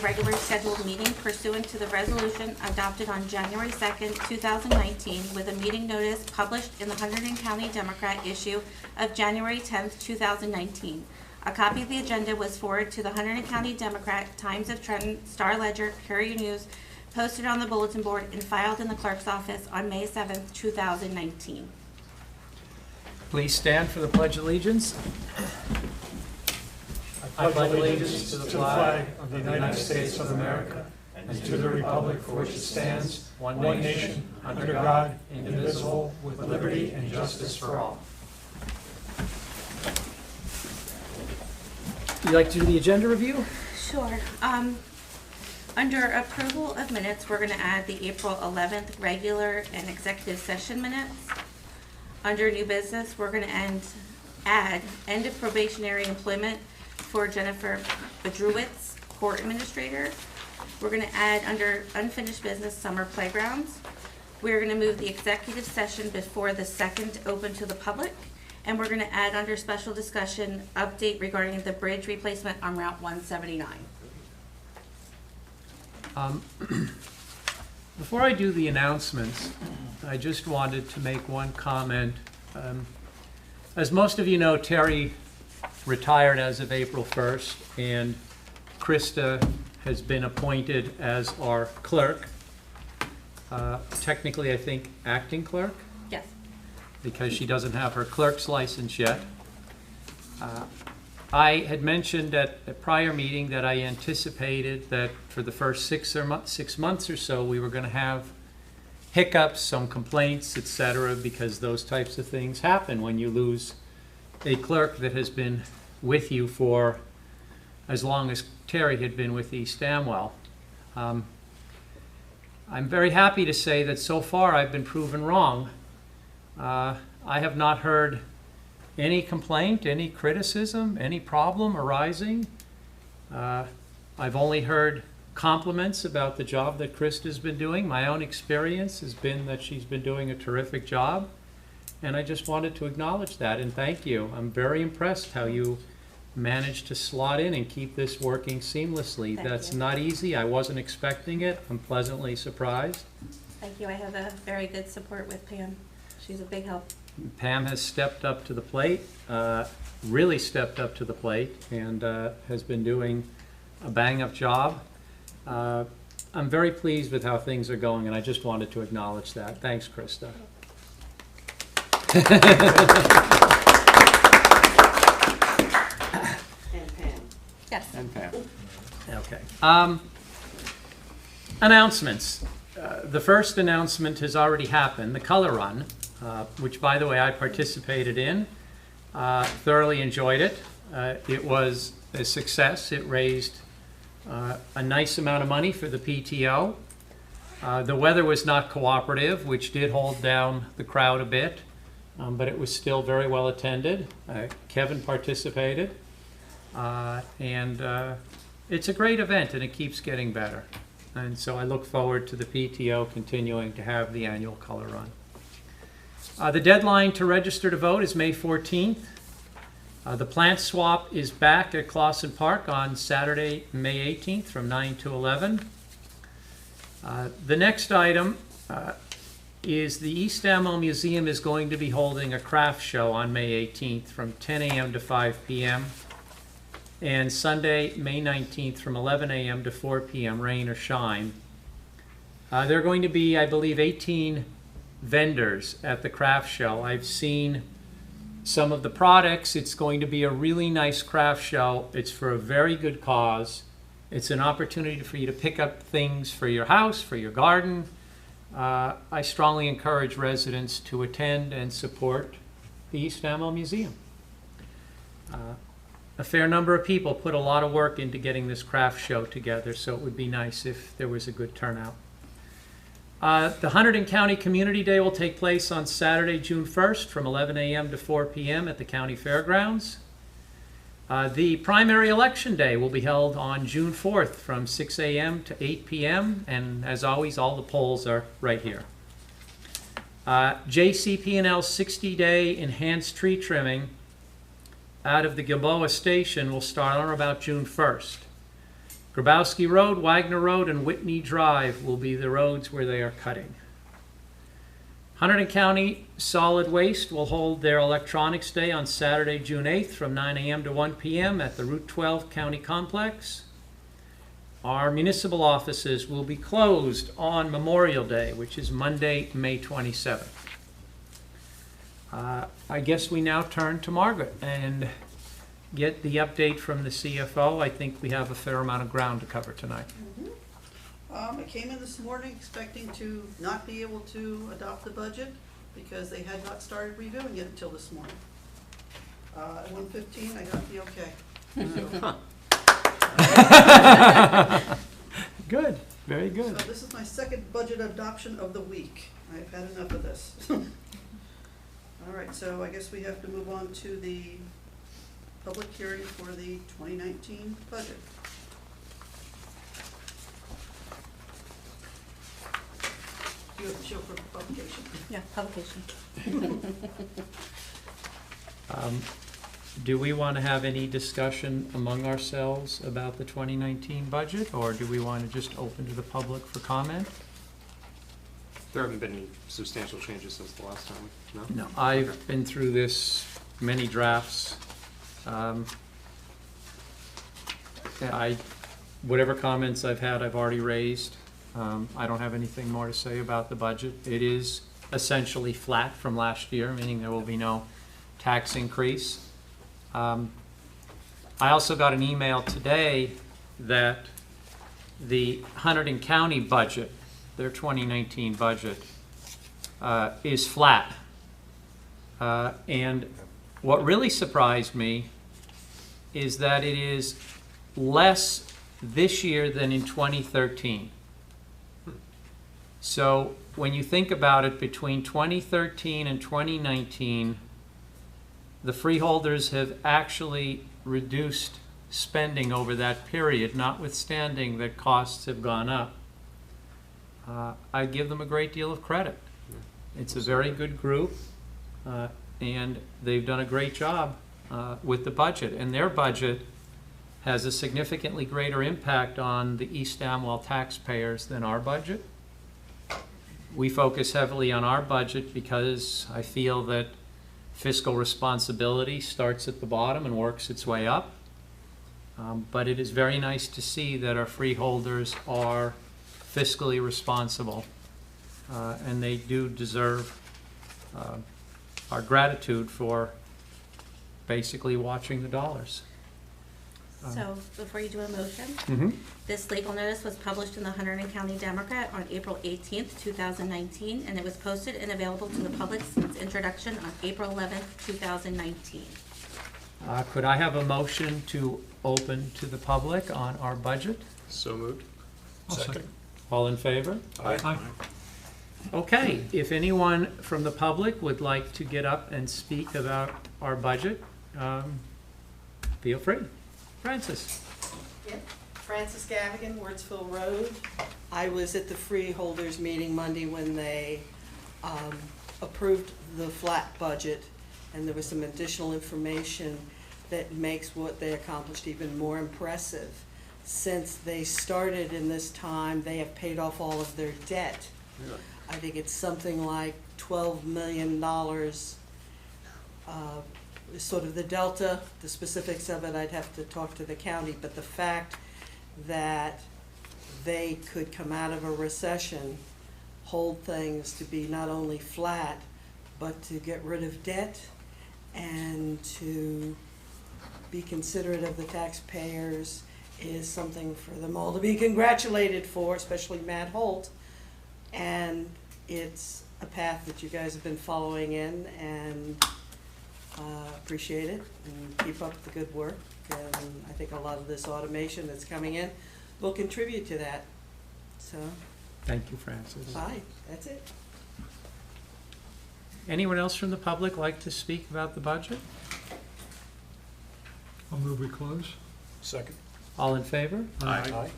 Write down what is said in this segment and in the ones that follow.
regular scheduled meeting pursuant to the resolution adopted on January 2nd, 2019, with a meeting notice published in the Hunterdon County Democrat issue of January 10th, 2019. A copy of the agenda was forwarded to the Hunterdon County Democrat, Times of Trenton, Star Ledger, Courier News, posted on the bulletin board, and filed in the clerk's office on May 7th, 2019. Please stand for the Pledge of Allegiance. I pledge allegiance to the flag of the United States of America and to the republic for which it stands, one nation, under God, indivisible, with liberty and justice for all. Would you like to do the agenda review? Sure. Under approval of minutes, we're going to add the April 11th regular and executive session minutes. Under new business, we're going to add end of probationary employment for Jennifer Bedrowitz, court administrator. We're going to add under unfinished business summer playgrounds. We're going to move the executive session before the second open to the public. And we're going to add under special discussion update regarding the bridge replacement on Route 179. Before I do the announcements, I just wanted to make one comment. As most of you know, Terry retired as of April 1st, and Krista has been appointed as our clerk. Technically, I think acting clerk, Yes. because she doesn't have her clerk's license yet. I had mentioned at a prior meeting that I anticipated that for the first 6 months or so, we were going to have hiccups, some complaints, etc., because those types of things happen when you lose a clerk that has been with you for as long as Terry had been with East Amwell. I'm very happy to say that so far I've been proven wrong. I have not heard any complaint, any criticism, any problem arising. I've only heard compliments about the job that Krista's been doing. My own experience has been that she's been doing a terrific job, and I just wanted to acknowledge that and thank you. I'm very impressed how you managed to slot in and keep this working seamlessly. That's not easy. I wasn't expecting it. I'm pleasantly surprised. Thank you. I have a very good support with Pam. She's a big help. Pam has stepped up to the plate, really stepped up to the plate, and has been doing a bang-up job. I'm very pleased with how things are going, and I just wanted to acknowledge that. Thanks, Krista. And Pam. Yes. And Pam. Okay. Announcements. The first announcement has already happened, the color run, which, by the way, I participated in. Thoroughly enjoyed it. It was a success. It raised a nice amount of money for the PTO. The weather was not cooperative, which did hold down the crowd a bit, but it was still very well attended. Kevin participated, and it's a great event, and it keeps getting better. And so I look forward to the PTO continuing to have the annual color run. The deadline to register to vote is May 14th. The plant swap is back at Clausen Park on Saturday, May 18th from 9 to 11. The next item is the East Amwell Museum is going to be holding a craft show on May 18th from 10 a.m. to 5 p.m. and Sunday, May 19th from 11 a.m. to 4 p.m., rain or shine. There are going to be, I believe, 18 vendors at the craft show. I've seen some of the products. It's going to be a really nice craft show. It's for a very good cause. It's an opportunity for you to pick up things for your house, for your garden. I strongly encourage residents to attend and support the East Amwell Museum. A fair number of people put a lot of work into getting this craft show together, so it would be nice if there was a good turnout. The Hunterdon County Community Day will take place on Saturday, June 1st from 11 a.m. to 4 p.m. at the county fairgrounds. The primary election day will be held on June 4th from 6 a.m. to 8 p.m. and as always, all the polls are right here. JCP&L's 60-day enhanced tree trimming out of the Gilboa Station will start on about June 1st. Grabowski Road, Wagner Road, and Whitney Drive will be the roads where they are cutting. Hunterdon County Solid Waste will hold their Electronics Day on Saturday, June 8th from 9 a.m. to 1 p.m. at the Route 12 County Complex. Our municipal offices will be closed on Memorial Day, which is Monday, May 27th. I guess we now turn to Margaret and get the update from the CFO. I think we have a fair amount of ground to cover tonight. I came in this morning expecting to not be able to adopt the budget because they had not started reviewing it until this morning. At 1:15, I got the okay. Good, very good. So this is my second budget adoption of the week. I've had enough of this. All right, so I guess we have to move on to the public hearing for the 2019 budget. You have to show for publication. Yeah, publication. Do we want to have any discussion among ourselves about the 2019 budget, or do we want to just open to the public for comment? There haven't been any substantial changes since the last time, no? No, I've been through this, many drafts. Whatever comments I've had, I've already raised. I don't have anything more to say about the budget. It is essentially flat from last year, meaning there will be no tax increase. I also got an email today that the Hunterdon County budget, their 2019 budget, is flat. And what really surprised me is that it is less this year than in 2013. So when you think about it, between 2013 and 2019, the freeholders have actually reduced spending over that period, notwithstanding that costs have gone up. I give them a great deal of credit. It's a very good group, and they've done a great job with the budget. And their budget has a significantly greater impact on the East Amwell taxpayers than our budget. We focus heavily on our budget because I feel that fiscal responsibility starts at the bottom and works its way up. But it is very nice to see that our freeholders are fiscally responsible, and they do deserve our gratitude for basically watching the dollars. So before you do a motion, Mm-hmm. this legal notice was published in the Hunterdon County Democrat on April 18th, 2019, and it was posted and available to the public since introduction on April 11th, 2019. Could I have a motion to open to the public on our budget? So moved. Second. All in favor? Aye. Okay, if anyone from the public would like to get up and speak about our budget, feel free. Francis? Yep. Francis Gavigan, Wardsville Road. I was at the freeholders meeting Monday when they approved the flat budget, and there was some additional information that makes what they accomplished even more impressive. Since they started in this time, they have paid off all of their debt. Really? I think it's something like $12 million. Sort of the delta, the specifics of it, I'd have to talk to the county, but the fact that they could come out of a recession, hold things to be not only flat, but to get rid of debt and to be considerate of the taxpayers is something for them all to be congratulated for, especially Matt Holt. And it's a path that you guys have been following in, and appreciate it and keep up the good work. And I think a lot of this automation that's coming in will contribute to that. So, Thank you, Francis. bye, that's it. Anyone else from the public like to speak about the budget? I'll move we close. Second. All in favor? Aye.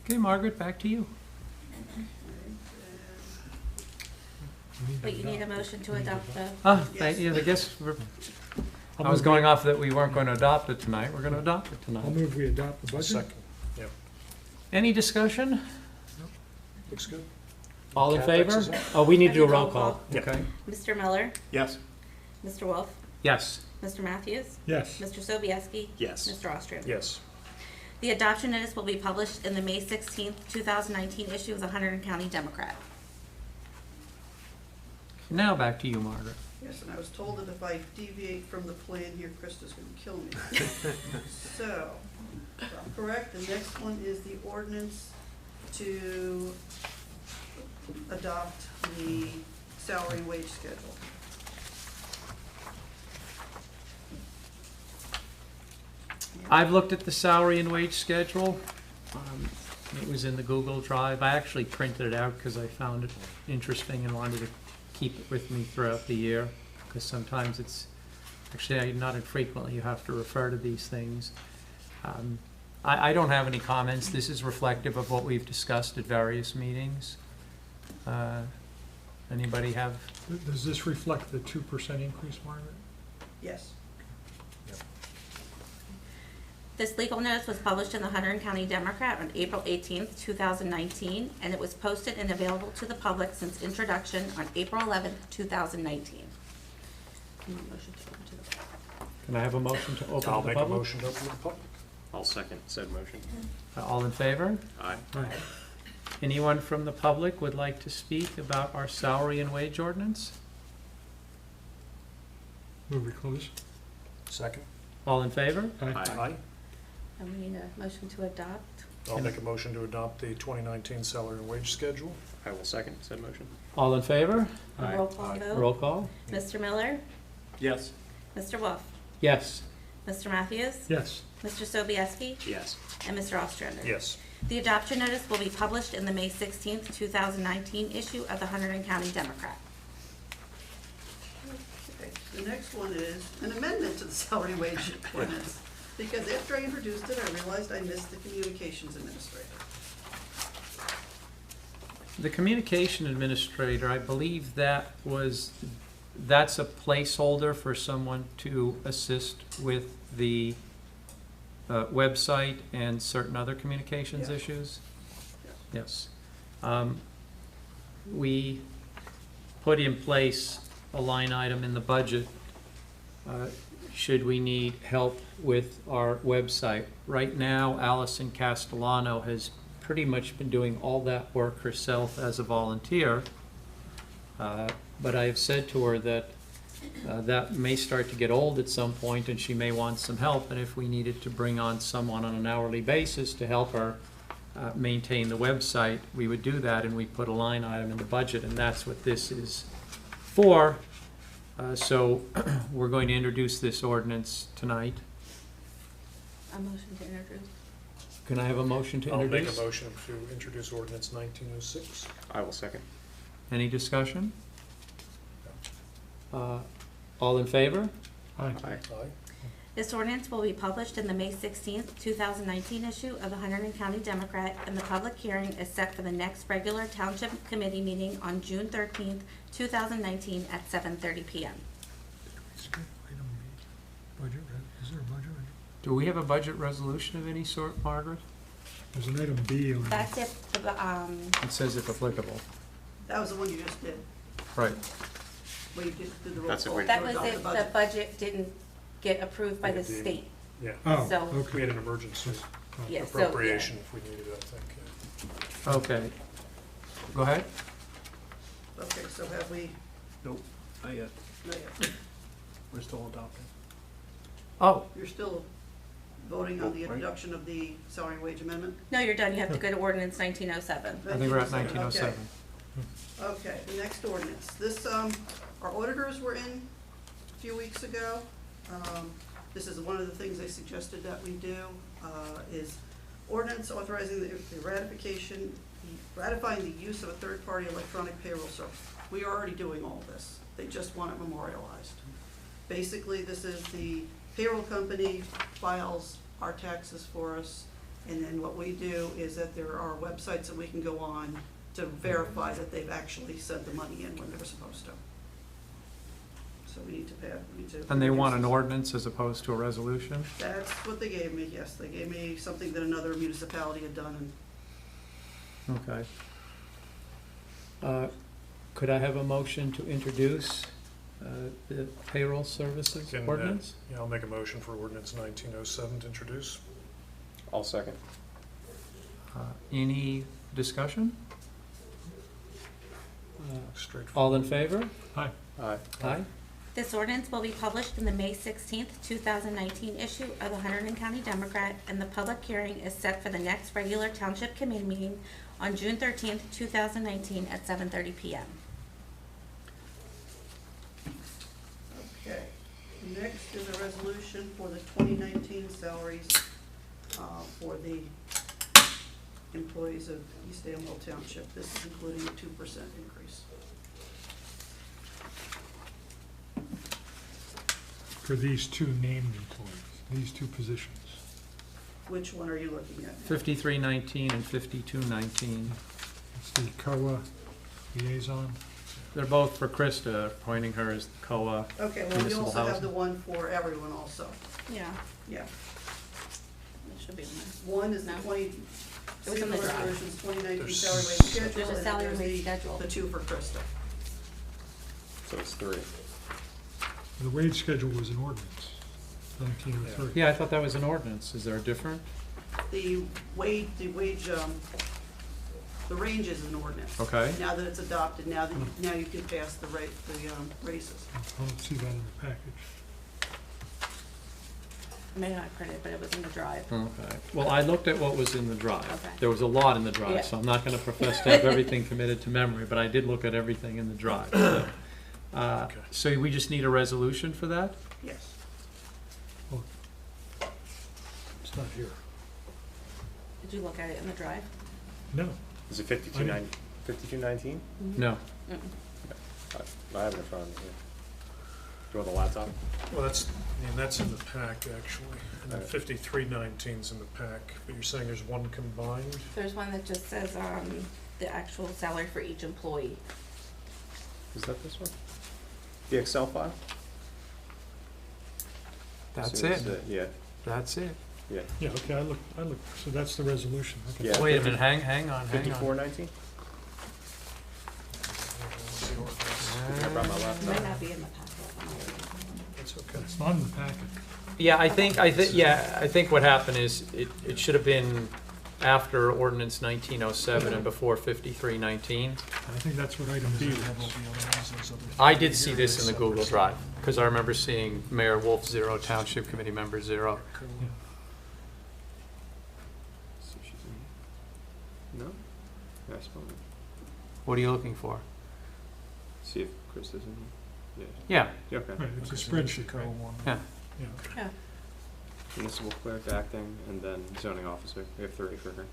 Okay, Margaret, back to you. But you need a motion to adopt the, Thank you. I guess I was going off that we weren't going to adopt it tonight. We're going to adopt it I'll tonight. move we adopt the budget. Second. Yep. Any discussion? Looks good. All in CapEx favor? is up. Oh, we need to do a Roll roll call. Yeah. Okay. Mr. Miller, Yes. Mr. Wolf, Yes. Mr. Matthews, Yes. Mr. Sobieski, Yes. Mr. Ostrander. Yes. The adoption notice will be published in the May 16th, 2019 issue of the Hunterdon County Democrat. Now back to you, Margaret. Yes, and I was told that if I deviate from the plan here, Krista's gonna kill me. So, if I'm correct, the next one is the ordinance to adopt the salary and wage schedule. I've looked at the salary and wage schedule. It was in the Google Drive. I actually printed it out because I found it interesting and wanted to keep it with me throughout the year, because sometimes it's, actually not infrequently, you have to refer to these things. I don't have any comments. This is reflective of what we've discussed at various meetings. Anybody have? Does this reflect the 2% increase, Margaret? Yes. This legal notice was published in the Hunterdon County Democrat on April 18th, 2019, and it was posted and available to the public since introduction on April 11th, 2019. Motion to open to the public. Can I have a motion to open to the I'll public? make a motion to open to the public. I'll second said motion. All in favor? Aye. Anyone from the public would like to speak about our salary and wage ordinance? Move we close. Second. All in favor? Aye. And we need a motion to adopt. I'll make a motion to adopt the 2019 salary and wage schedule. I will second said motion. All in favor? Aye. Roll call vote. Roll call? Mr. Miller, Yes. Mr. Wolf, Yes. Mr. Matthews, Yes. Mr. Sobieski, Yes. and Mr. Ostrander. Yes. The adoption notice will be published in the May 16th, 2019 issue of the Hunterdon County Democrat. Okay, the next one is an amendment to the salary wage ordinance. Because after I introduced it, I realized I missed the communications administrator. The communication administrator, I believe that's a placeholder for someone to assist with the website and certain other communications Yeah. issues? Yeah. Yes. We put in place a line item in the budget should we need help with our website. Right now, Allison Castellano has pretty much been doing all that work herself as a volunteer. But I have said to her that that may start to get old at some point and she may want some help. And if we needed to bring on someone on an hourly basis to help her maintain the website, we would do that, and we put a line item in the budget, and that's what this is for. So we're going to introduce this ordinance tonight. A motion to introduce. Can I have a motion to I'll introduce? make a motion to introduce ordinance 1906. I will second. Any discussion? All in favor? Aye. Aye. Aye. This ordinance will be published in the May 16th, 2019 issue of the Hunterdon County Democrat, and the public hearing is set for the next regular Township Committee meeting on June 13th, 2019 at 7:30 p.m. Budget, is there a budget? Do we have a budget resolution of any sort, Margaret? There's an item B on That's if, It says if applicable. That was the one you just did, Right. where you just did the roll That's call. it, we- that to was adopt if the budget didn't get approved by the Yeah, state. Yeah. So- We had an emergency Yeah, so, appropriation if we needed it, I think. Okay. Go ahead. Okay, so have we, Nope, not yet. not yet. We're still adopting. Oh, You're still voting on the Right. introduction of the salary and wage amendment? No, you're done. You have to go to ordinance 1907. I think we're at Okay. 1907. Okay, the next ordinance. This, our auditors were in a few weeks ago. This is one of the things they suggested that we do, is ordinance authorizing the ratifying the use of a third-party electronic payroll service. We are already doing all this. They just want it memorialized. Basically, this is the payroll company files our taxes for us, and then what we do is that there are websites that we can go on to verify that they've actually sent the money in when they were supposed to. So we need to. And they want an ordinance as opposed to a resolution? That's what they gave me, yes. They gave me something that another municipality had done, and Okay. Could I have a motion to introduce the payroll services Can, ordinance? Yeah, I'll make a motion for ordinance 1907 to introduce. I'll second. Any discussion? Straightforward. All in favor? Aye. Aye. Aye. This ordinance will be published in the May 16th, 2019 issue of the Hunterdon County Democrat, and the public hearing is set for the next regular Township Committee meeting on June 13th, 2019 at 7:30 p.m. Okay, next is a resolution for the 2019 salaries for the employees of East Amwell Township. This is including a 2% increase. For these two named employees, these two positions. Which one are you looking at? 5319 and 5219. It's the COA liaison. They're both for Krista, appointing her as the COA. Okay, well, we Municipal also have housing. the one for everyone also. Yeah, Yeah. it should be in there. One is the No. 20, It was in the singular draft. version's 2019 There's- salary rate schedule. There's a and then salary there's rate the- schedule. The two for Krista. So it's 3. The wage schedule was an ordinance, 1903. Yeah, I thought that was an ordinance. Is there a different? The range is an ordinance. Okay. Now that it's adopted, now you can pass the raises. I don't see that in the package. I may not print it, but it was in the drive. Okay. Well, I looked at what was in the drive. Okay. There was a lot in the drive, Yeah. so I'm not going to profess to have everything committed to memory, but I did look at everything in the drive. So, Okay. so we just need a resolution for that? Yes. It's not here. Did you look at it in the drive? No. Is it 5219? No. Mm-mm. I have it in front of me here. Do you want the laptop? Well, that's in the pack, actually. And then Alright. 5319's in the pack, but you're saying there's one combined? There's one that just says, the actual salary for each employee. Is that this one? The Excel file? That's So it. it's, Yeah, That's it. yeah. Yeah, okay, I look, so that's the resolution. Okay. Yeah. Wait a minute, hang on. 5419? Can I grab my It laptop? might not be in the packet. That's okay. It's not in the packet. Yeah, I think what happened is it should have been after ordinance 1907 and before 5319. I think that's what item B was. I did see this in the Google Drive, because I remember seeing Mayor Wolf 0, Township Committee Member 0. Yeah. See if she's in here. No? Yeah, I spelled it. What are you looking for? See if Chris is in here. Yeah, Yeah, okay. Right, it's a spreadsheet, right? yeah. Yeah. Yeah. Municipal clerk acting, and then zoning officer. We have 3 for her.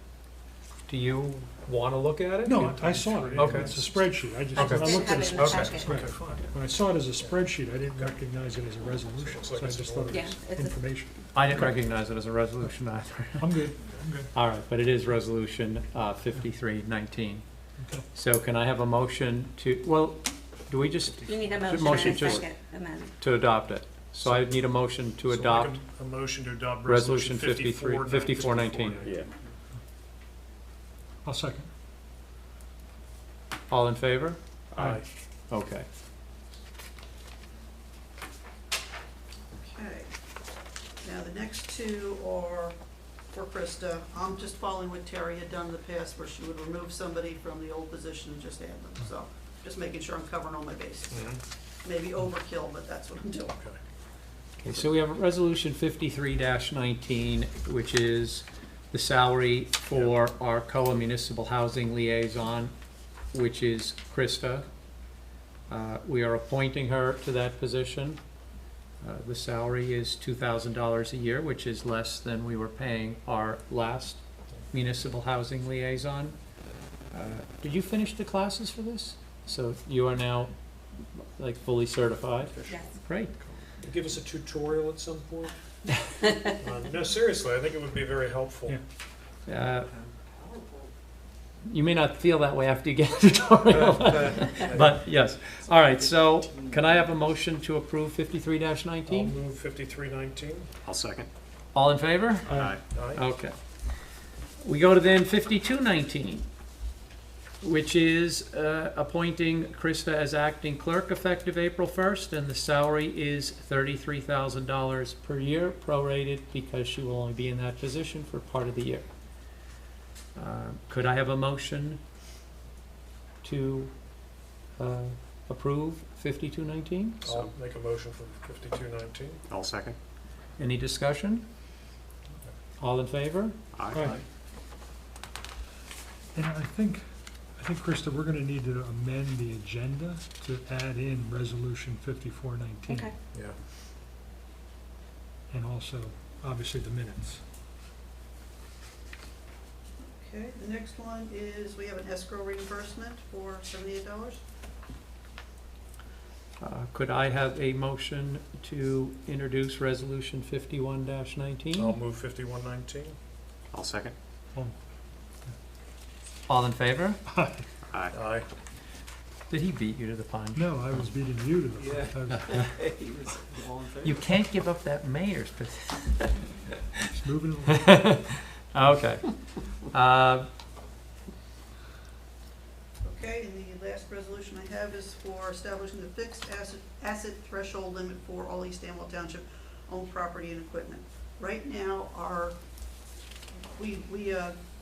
Do you want to look at it? No, I saw it. Okay. It's a spreadsheet. I just, Okay. when I looked at it, Have it in the Okay. packet. right. When I saw it as a spreadsheet, I didn't recognize it as a resolution, so I just thought it Yeah, was it's a- information. I didn't recognize it as a resolution either. I'm good, I'm good. All right, but it is resolution 5319. Okay. So can I have a motion to, well, do we just, You need a motion Motion and a just- second, and then, to adopt it? So I need a motion to adopt A motion to adopt resolution 5419. Yeah. I'll second. All in favor? Aye. Okay. Okay. Now, the next two are for Krista. I'm just following what Terry had done in the past, where she would remove somebody from the old position and just add them. So, just making sure I'm covering all my bases. Maybe overkill, but that's what I'm doing. Okay. Okay, so we have resolution 53-19, which is the salary for our COA municipal housing liaison, which is Krista. We are appointing her to that position. The salary is $2,000 a year, which is less than we were paying our last municipal housing liaison. Did you finish the classes for this? So you are now like fully certified? yes. Great. Give us a tutorial at some point? No, seriously, I think it would be very helpful. You may not feel that way after you get the tutorial, but yes. All right, so can I have a motion to approve I'll 53-19? move 5319. I'll second. All in favor? Aye. Aye. Okay. We go to then 52-19. which is appointing Krista as acting clerk effective April 1st, and the salary is $33,000 per year, prorated because she will only be in that position for part of the year. Could I have a motion to approve 5219? I'll make a motion for 5219. I'll second. Any discussion? All in favor? Aye. And I think, Krista, we're gonna need to amend the agenda to add in resolution 5419. Okay. Yeah. And also, obviously, the minutes. Okay, the next one is, we have an escrow reimbursement for $78. Could I have a motion to introduce resolution 51-19? I'll move 5119. I'll second. All in favor? Aye. Aye. Did he beat you to the punch? No, I was beating you to the You can't give up that mayor's position. Just moving along. Okay. Okay, and the last resolution I have is for establishing the fixed asset threshold limit for all East Amwell Township owned property and equipment. Right now, we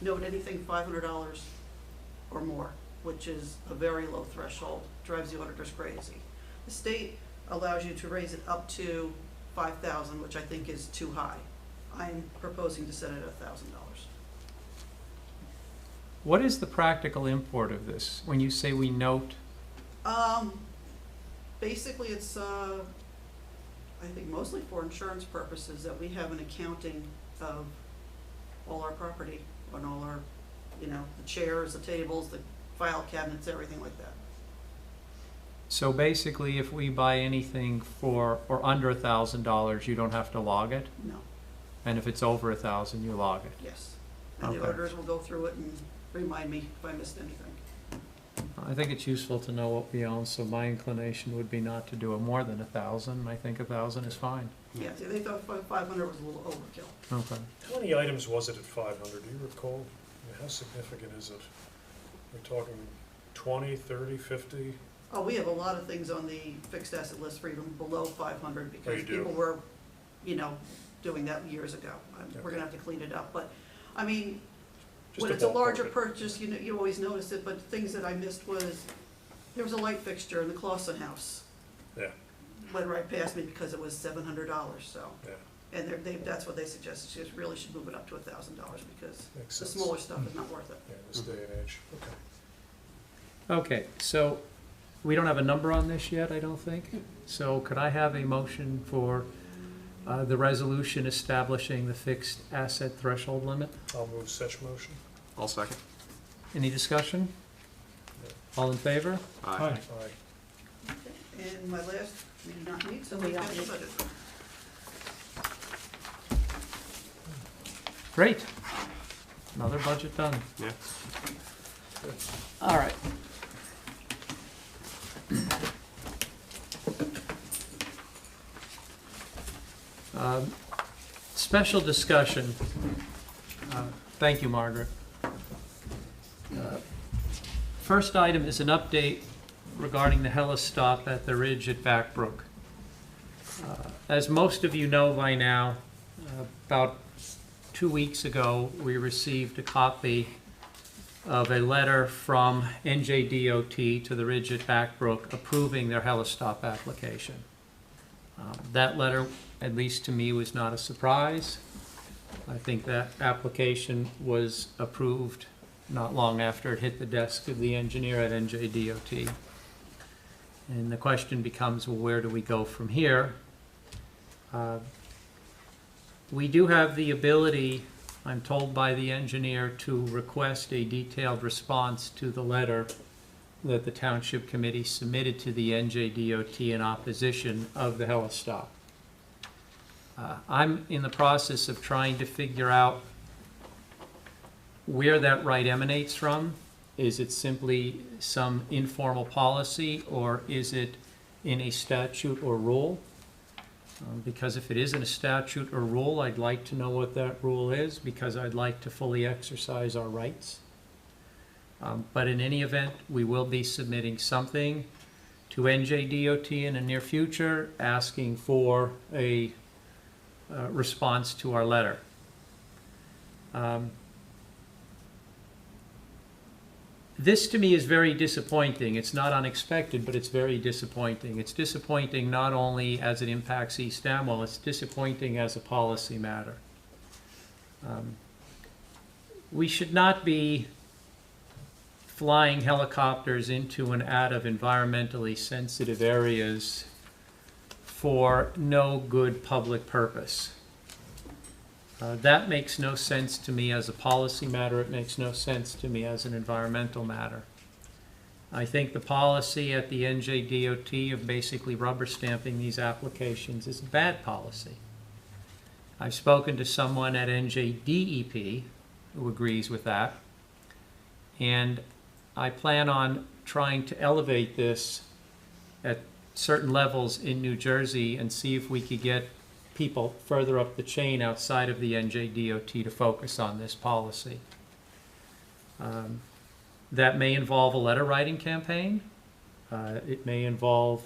note anything $500 or more, which is a very low threshold, drives the auditors crazy. The state allows you to raise it up to $5,000, which I think is too high. I'm proposing to set it at $1,000. What is the practical import of this when you say we note? Basically, it's, I think mostly for insurance purposes, that we have an accounting of all our property and all our, the chairs, the tables, the file cabinets, everything like that. So basically, if we buy anything for or under $1,000, you don't have to log it, No, and if it's over 1,000, you log it. yes. And the Okay. auditors will go through it and remind me if I missed anything. I think it's useful to know what we own, so my inclination would be not to do it more than 1,000. I think 1,000 is fine. Yeah, see, they thought 500 was a little overkill. Okay. How many items was it at 500? Do you recall? I mean, how significant is it? We're talking 20, 30, 50? Oh, we have a lot of things on the fixed asset list for even below 500 because you do? people were, doing that years ago. We're gonna have to clean it up, but, I mean, Just when it's a ballpark larger it. purchase, you always notice it, but things that I missed was, there was a light fixture in the Clausen house. Yeah, Went right past me because it was $700, so. yeah, And that's what they suggested, she just really should move it up to $1,000 because makes the sense. smaller stuff is not worth it. Yeah, in this day and age. Okay. Okay, so we don't have a number on this yet, I don't think. So could I have a motion for the resolution establishing the fixed asset threshold limit? I'll move such motion. I'll second. Any discussion? All in favor? Aye. Aye. And my last, we do not need, so We we don't have the need. budget. Great. Another budget done. Yeah. All right. Special discussion. Thank you, Margaret. First item is an update regarding the helistop at the ridge at Backbrook. As most of you know by now, about 2 weeks ago, we received a copy of a letter from NJDOT to the ridge at Backbrook approving their helistop application. That letter, at least to me, was not a surprise. I think that application was approved not long after it hit the desk of the engineer at NJDOT. And the question becomes, well, where do we go from here? We do have the ability, I'm told by the engineer, to request a detailed response to the letter that the Township Committee submitted to the NJDOT in opposition of the helistop. I'm in the process of trying to figure out where that right emanates from. Is it simply some informal policy, or is it in a statute or rule? Because if it isn't a statute or rule, I'd like to know what that rule is, because I'd like to fully exercise our rights. But in any event, we will be submitting something to NJDOT in the near future, asking for a response to our letter. This to me is very disappointing. It's not unexpected, but it's very disappointing. It's disappointing not only as it impacts East Amwell, it's disappointing as a policy matter. We should not be flying helicopters into and out of environmentally sensitive areas for no good public purpose. That makes no sense to me as a policy matter. It makes no sense to me as an environmental matter. I think the policy at the NJDOT of basically rubber stamping these applications is a bad policy. I've spoken to someone at NJDEP who agrees with that, and I plan on trying to elevate this at certain levels in New Jersey and see if we could get people further up the chain outside of the NJDOT to focus on this policy. That may involve a letter writing campaign. It may involve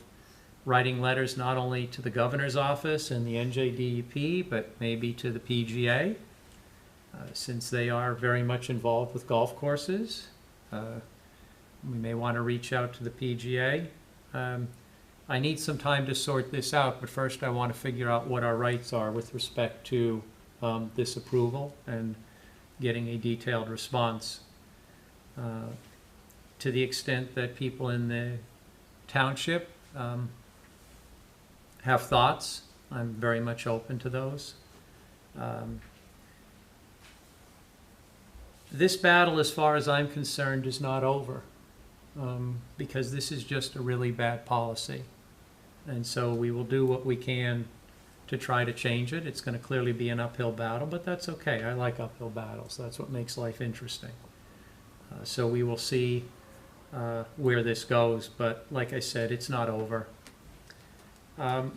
writing letters not only to the governor's office and the NJDEP, but maybe to the PGA, since they are very much involved with golf courses. We may want to reach out to the PGA. I need some time to sort this out, but first I want to figure out what our rights are with respect to this approval and getting a detailed response. To the extent that people in the township have thoughts, I'm very much open to those. This battle, as far as I'm concerned, is not over, because this is just a really bad policy. And so we will do what we can to try to change it. It's going to clearly be an uphill battle, but that's okay. I like uphill battles. That's what makes life interesting. So we will see where this goes, but like I said, it's not over. I'd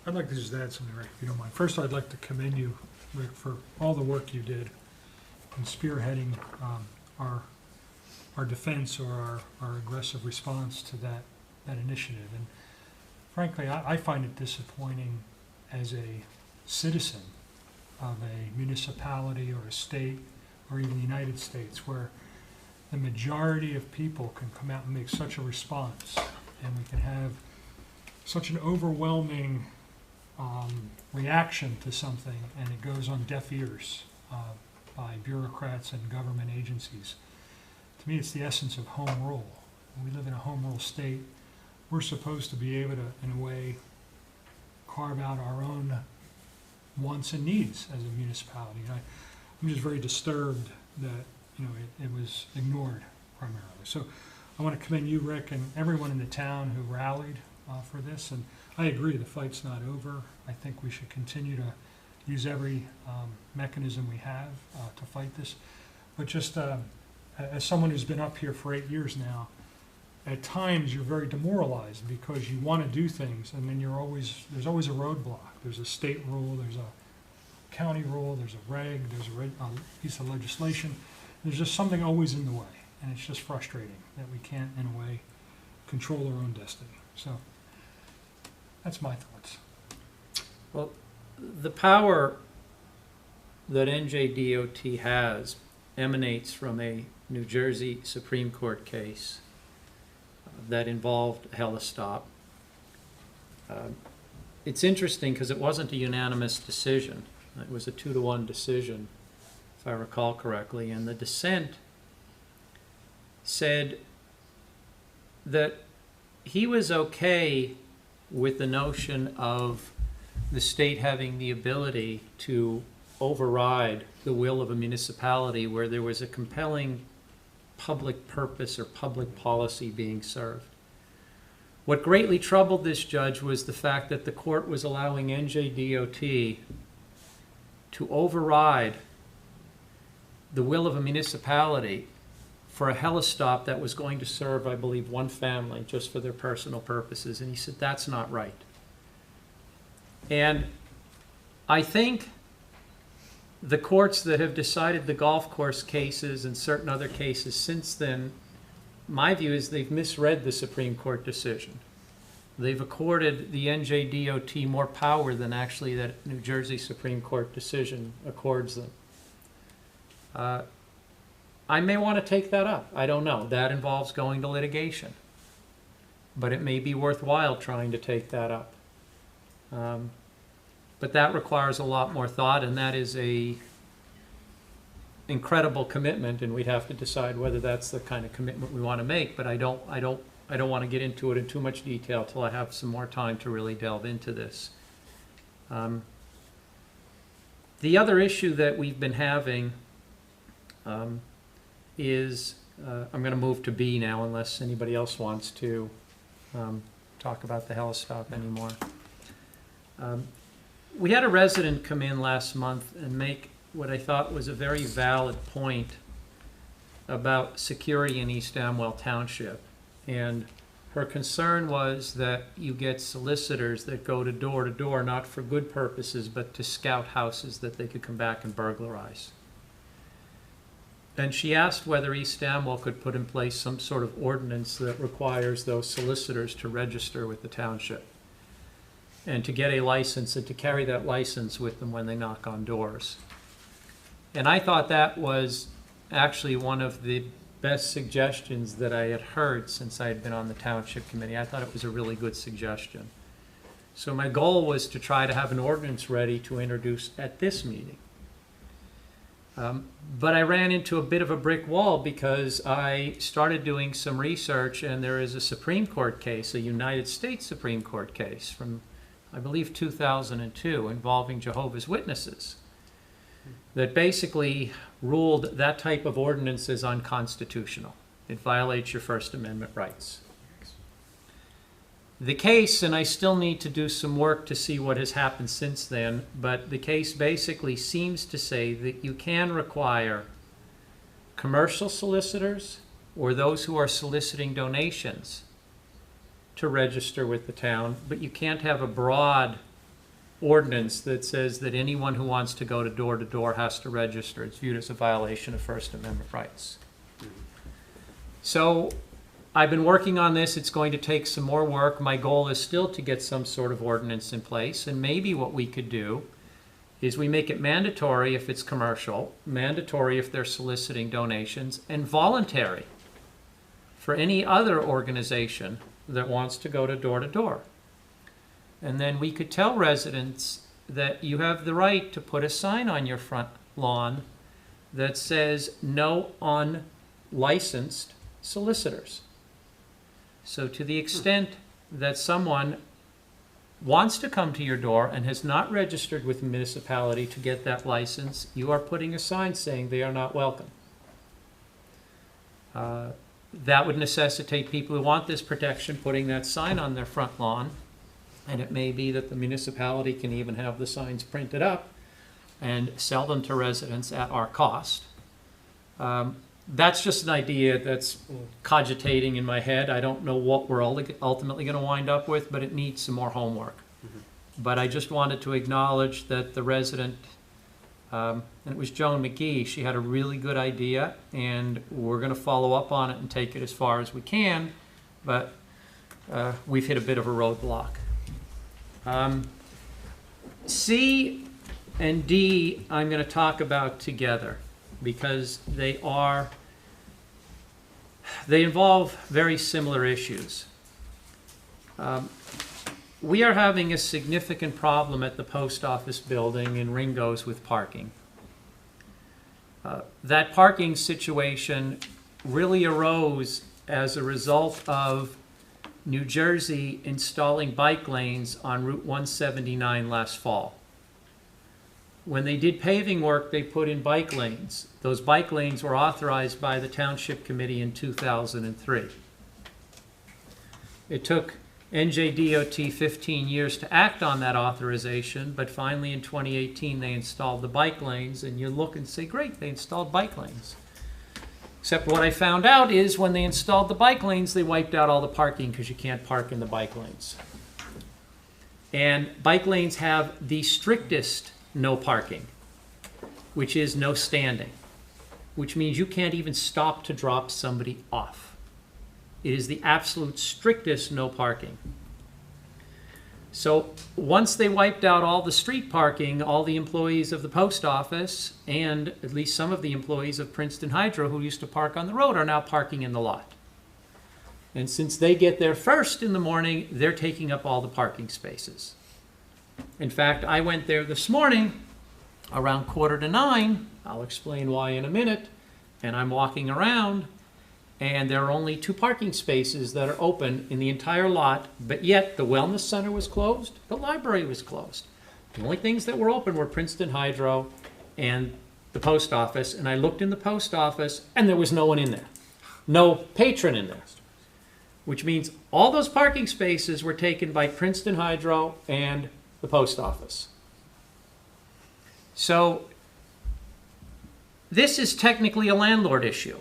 like to just add something, Rick, if you don't mind. First, I'd like to commend you, Rick, for all the work you did in spearheading our defense or our aggressive response to that initiative. And frankly, I find it disappointing as a citizen of a municipality or a state or even the United States, where the majority of people can come out and make such a response, and we can have such an overwhelming reaction to something, and it goes on deaf ears by bureaucrats and government agencies. To me, it's the essence of home rule. We live in a home rule state. We're supposed to be able to, in a way, carve out our own wants and needs as a municipality. And I'm just very disturbed that it was ignored primarily. So I want to commend you, Rick, and everyone in the town who rallied for this. And I agree, the fight's not over. I think we should continue to use every mechanism we have to fight this. But just as someone who's been up here for 8 years now, at times you're very demoralized because you want to do things, and then there's always a roadblock. There's a state rule, there's a county rule, there's a reg, there's a piece of legislation. There's just something always in the way, and it's just frustrating that we can't, in a way, control our own destiny. So that's my thoughts. Well, the power that NJDOT has emanates from a New Jersey Supreme Court case that involved helistop. It's interesting because it wasn't a unanimous decision. It was a 2-to-1 decision, if I recall correctly, and the dissent said that he was okay with the notion of the state having the ability to override the will of a municipality where there was a compelling public purpose or public policy being served. What greatly troubled this judge was the fact that the court was allowing NJDOT to override the will of a municipality for a helistop that was going to serve, I believe, one family just for their personal purposes. And he said, that's not right. And I think the courts that have decided the golf course cases and certain other cases since then, my view is they've misread the Supreme Court decision. They've accorded the NJDOT more power than actually that New Jersey Supreme Court decision accords them. I may want to take that up. I don't know. That involves going to litigation. But it may be worthwhile trying to take that up. But that requires a lot more thought, and that is a incredible commitment, and we'd have to decide whether that's the kind of commitment we want to make. But I don't want to get into it in too much detail till I have some more time to really delve into this. The other issue that we've been having is, I'm going to move to B now unless anybody else wants to talk about the hell stuff anymore. We had a resident come in last month and make what I thought was a very valid point about security in East Amwell Township. And her concern was that you get solicitors that go to door, not for good purposes, but to scout houses that they could come back and burglarize. And she asked whether East Amwell could put in place some sort of ordinance that requires those solicitors to register with the township and to get a license and to carry that license with them when they knock on doors. And I thought that was actually one of the best suggestions that I had heard since I had been on the township committee. I thought it was a really good suggestion. So my goal was to try to have an ordinance ready to introduce at this meeting. But I ran into a bit of a brick wall because I started doing some research, and there is a Supreme Court case, a United States Supreme Court case from, I believe, 2002 involving Jehovah's Witnesses that basically ruled that type of ordinance as unconstitutional. It violates your First Amendment rights. The case, and I still need to do some work to see what has happened since then, but the case basically seems to say that you can require commercial solicitors or those who are soliciting donations to register with the town, but you can't have a broad ordinance that says that anyone who wants to go to door has to register. It's viewed as a violation of First Amendment rights. So I've been working on this. It's going to take some more work. My goal is still to get some sort of ordinance in place, and maybe what we could do is we make it mandatory if it's commercial, mandatory if they're soliciting donations, and voluntary for any other organization that wants to go to door. And then we could tell residents that you have the right to put a sign on your front lawn that says no unlicensed solicitors. So to the extent that someone wants to come to your door and has not registered with the municipality to get that license, you are putting a sign saying they are not welcome. That would necessitate people who want this protection putting that sign on their front lawn. And it may be that the municipality can even have the signs printed up and sell them to residents at our cost. That's just an idea that's cogitating in my head. I don't know what we're ultimately going to wind up with, but it needs some more homework. But I just wanted to acknowledge that the resident, and it was Joan McGee, she had a really good idea, and we're going to follow up on it and take it as far as we can, but we've hit a bit of a roadblock. C and D I'm going to talk about together because they involve very similar issues. We are having a significant problem at the post office building in Ringo's with parking. That parking situation really arose as a result of New Jersey installing bike lanes on Route 179 last fall. When they did paving work, they put in bike lanes. Those bike lanes were authorized by the Township Committee in 2003. It took NJDOT 15 years to act on that authorization, but finally in 2018 they installed the bike lanes, and you look and say, great, they installed bike lanes. Except what I found out is when they installed the bike lanes, they wiped out all the parking because you can't park in the bike lanes. And bike lanes have the strictest no parking. which is no standing, which means you can't even stop to drop somebody off. It is the absolute strictest no parking. So once they wiped out all the street parking, all the employees of the post office and at least some of the employees of Princeton Hydro who used to park on the road are now parking in the lot. And since they get there first in the morning, they're taking up all the parking spaces. In fact, I went there this morning around 8:45. I'll explain why in a minute. And I'm walking around, and there are only 2 parking spaces that are open in the entire lot, but yet the wellness center was closed, the library was closed. The only things that were open were Princeton Hydro and the post office, and I looked in the post office, and there was no one in there. No patron in there. Which means all those parking spaces were taken by Princeton Hydro and the post office. So this is technically a landlord issue.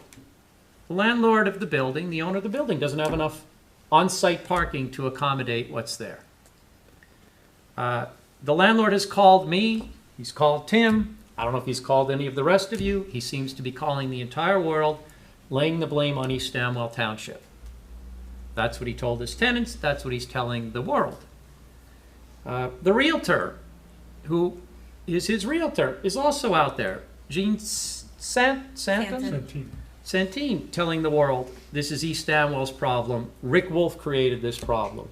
The landlord of the building, the owner of the building, doesn't have enough on-site parking to accommodate what's there. The landlord has called me, he's called Tim, I don't know if he's called any of the rest of you, he seems to be calling the entire world, laying the blame on East Amwell Township. That's what he told his tenants, that's what he's telling the world. The realtor, who is his realtor, is also out there. Gene Santine telling the world, this is East Amwell's problem. Rick Wolf created this problem.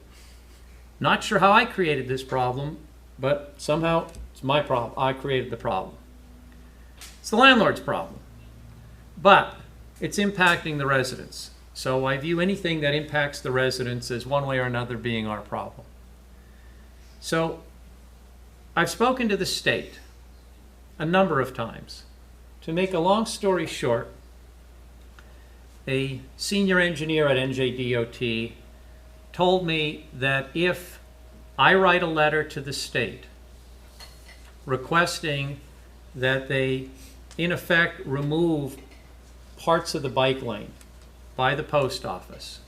Not sure how I created this problem, but somehow it's my problem. I created the problem. It's the landlord's problem. But it's impacting the residents. So I view anything that impacts the residents as one way or another being our problem. So I've spoken to the state a number of times. To make a long story short, a senior engineer at NJDOT told me that if I write a letter to the state requesting that they, in effect, remove parts of the bike lane by the post office,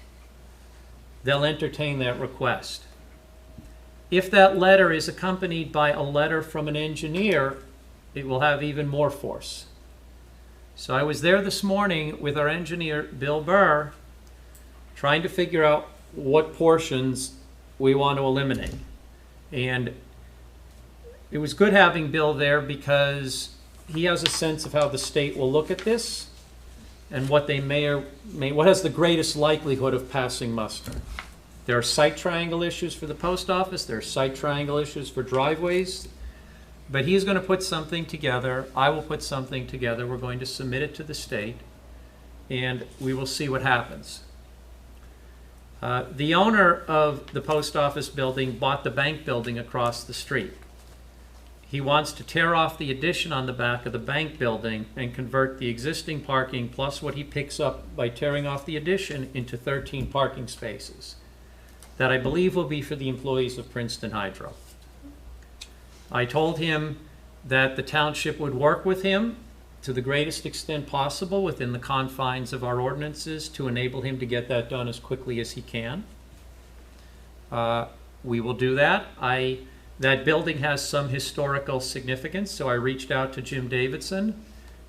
they'll entertain that request. If that letter is accompanied by a letter from an engineer, it will have even more force. So I was there this morning with our engineer, Bill Burr, trying to figure out what portions we want to eliminate. And it was good having Bill there because he has a sense of how the state will look at this and what they what has the greatest likelihood of passing muster. There are site triangle issues for the post office, there are site triangle issues for driveways, but he's going to put something together, I will put something together, we're going to submit it to the state, and we will see what happens. The owner of the post office building bought the bank building across the street. He wants to tear off the addition on the back of the bank building and convert the existing parking plus what he picks up by tearing off the addition into 13 parking spaces that I believe will be for the employees of Princeton Hydro. I told him that the township would work with him to the greatest extent possible within the confines of our ordinances to enable him to get that done as quickly as he can. We will do that. That building has some historical significance, so I reached out to Jim Davidson,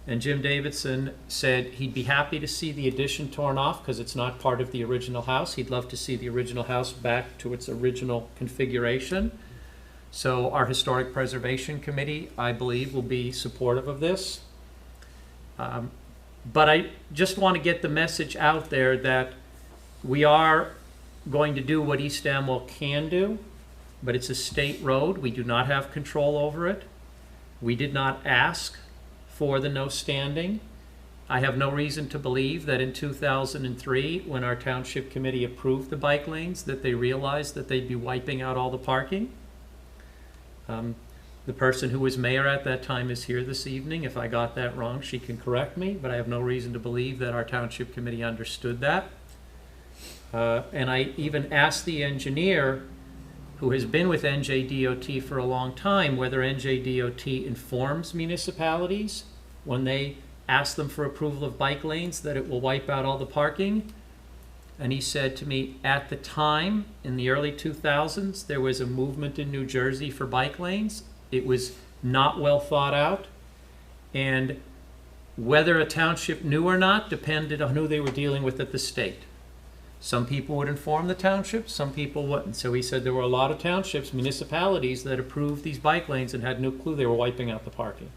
and Jim Davidson said he'd be happy to see the addition torn off because it's not part of the original house. He'd love to see the original house back to its original configuration. So our Historic Preservation Committee, I believe, will be supportive of this. But I just want to get the message out there that we are going to do what East Amwell can do, but it's a state road. We do not have control over it. We did not ask for the no standing. I have no reason to believe that in 2003, when our township committee approved the bike lanes, that they realized that they'd be wiping out all the parking. The person who was mayor at that time is here this evening. If I got that wrong, she can correct me, but I have no reason to believe that our township committee understood that. And I even asked the engineer, who has been with NJDOT for a long time, whether NJDOT informs municipalities when they ask them for approval of bike lanes that it will wipe out all the parking. And he said to me, at the time, in the early 2000s, there was a movement in New Jersey for bike lanes. It was not well thought out. And whether a township knew or not depended on who they were dealing with at the state. Some people would inform the township, some people wouldn't. So he said there were a lot of townships, municipalities that approved these bike lanes and had no clue they were wiping out the parking.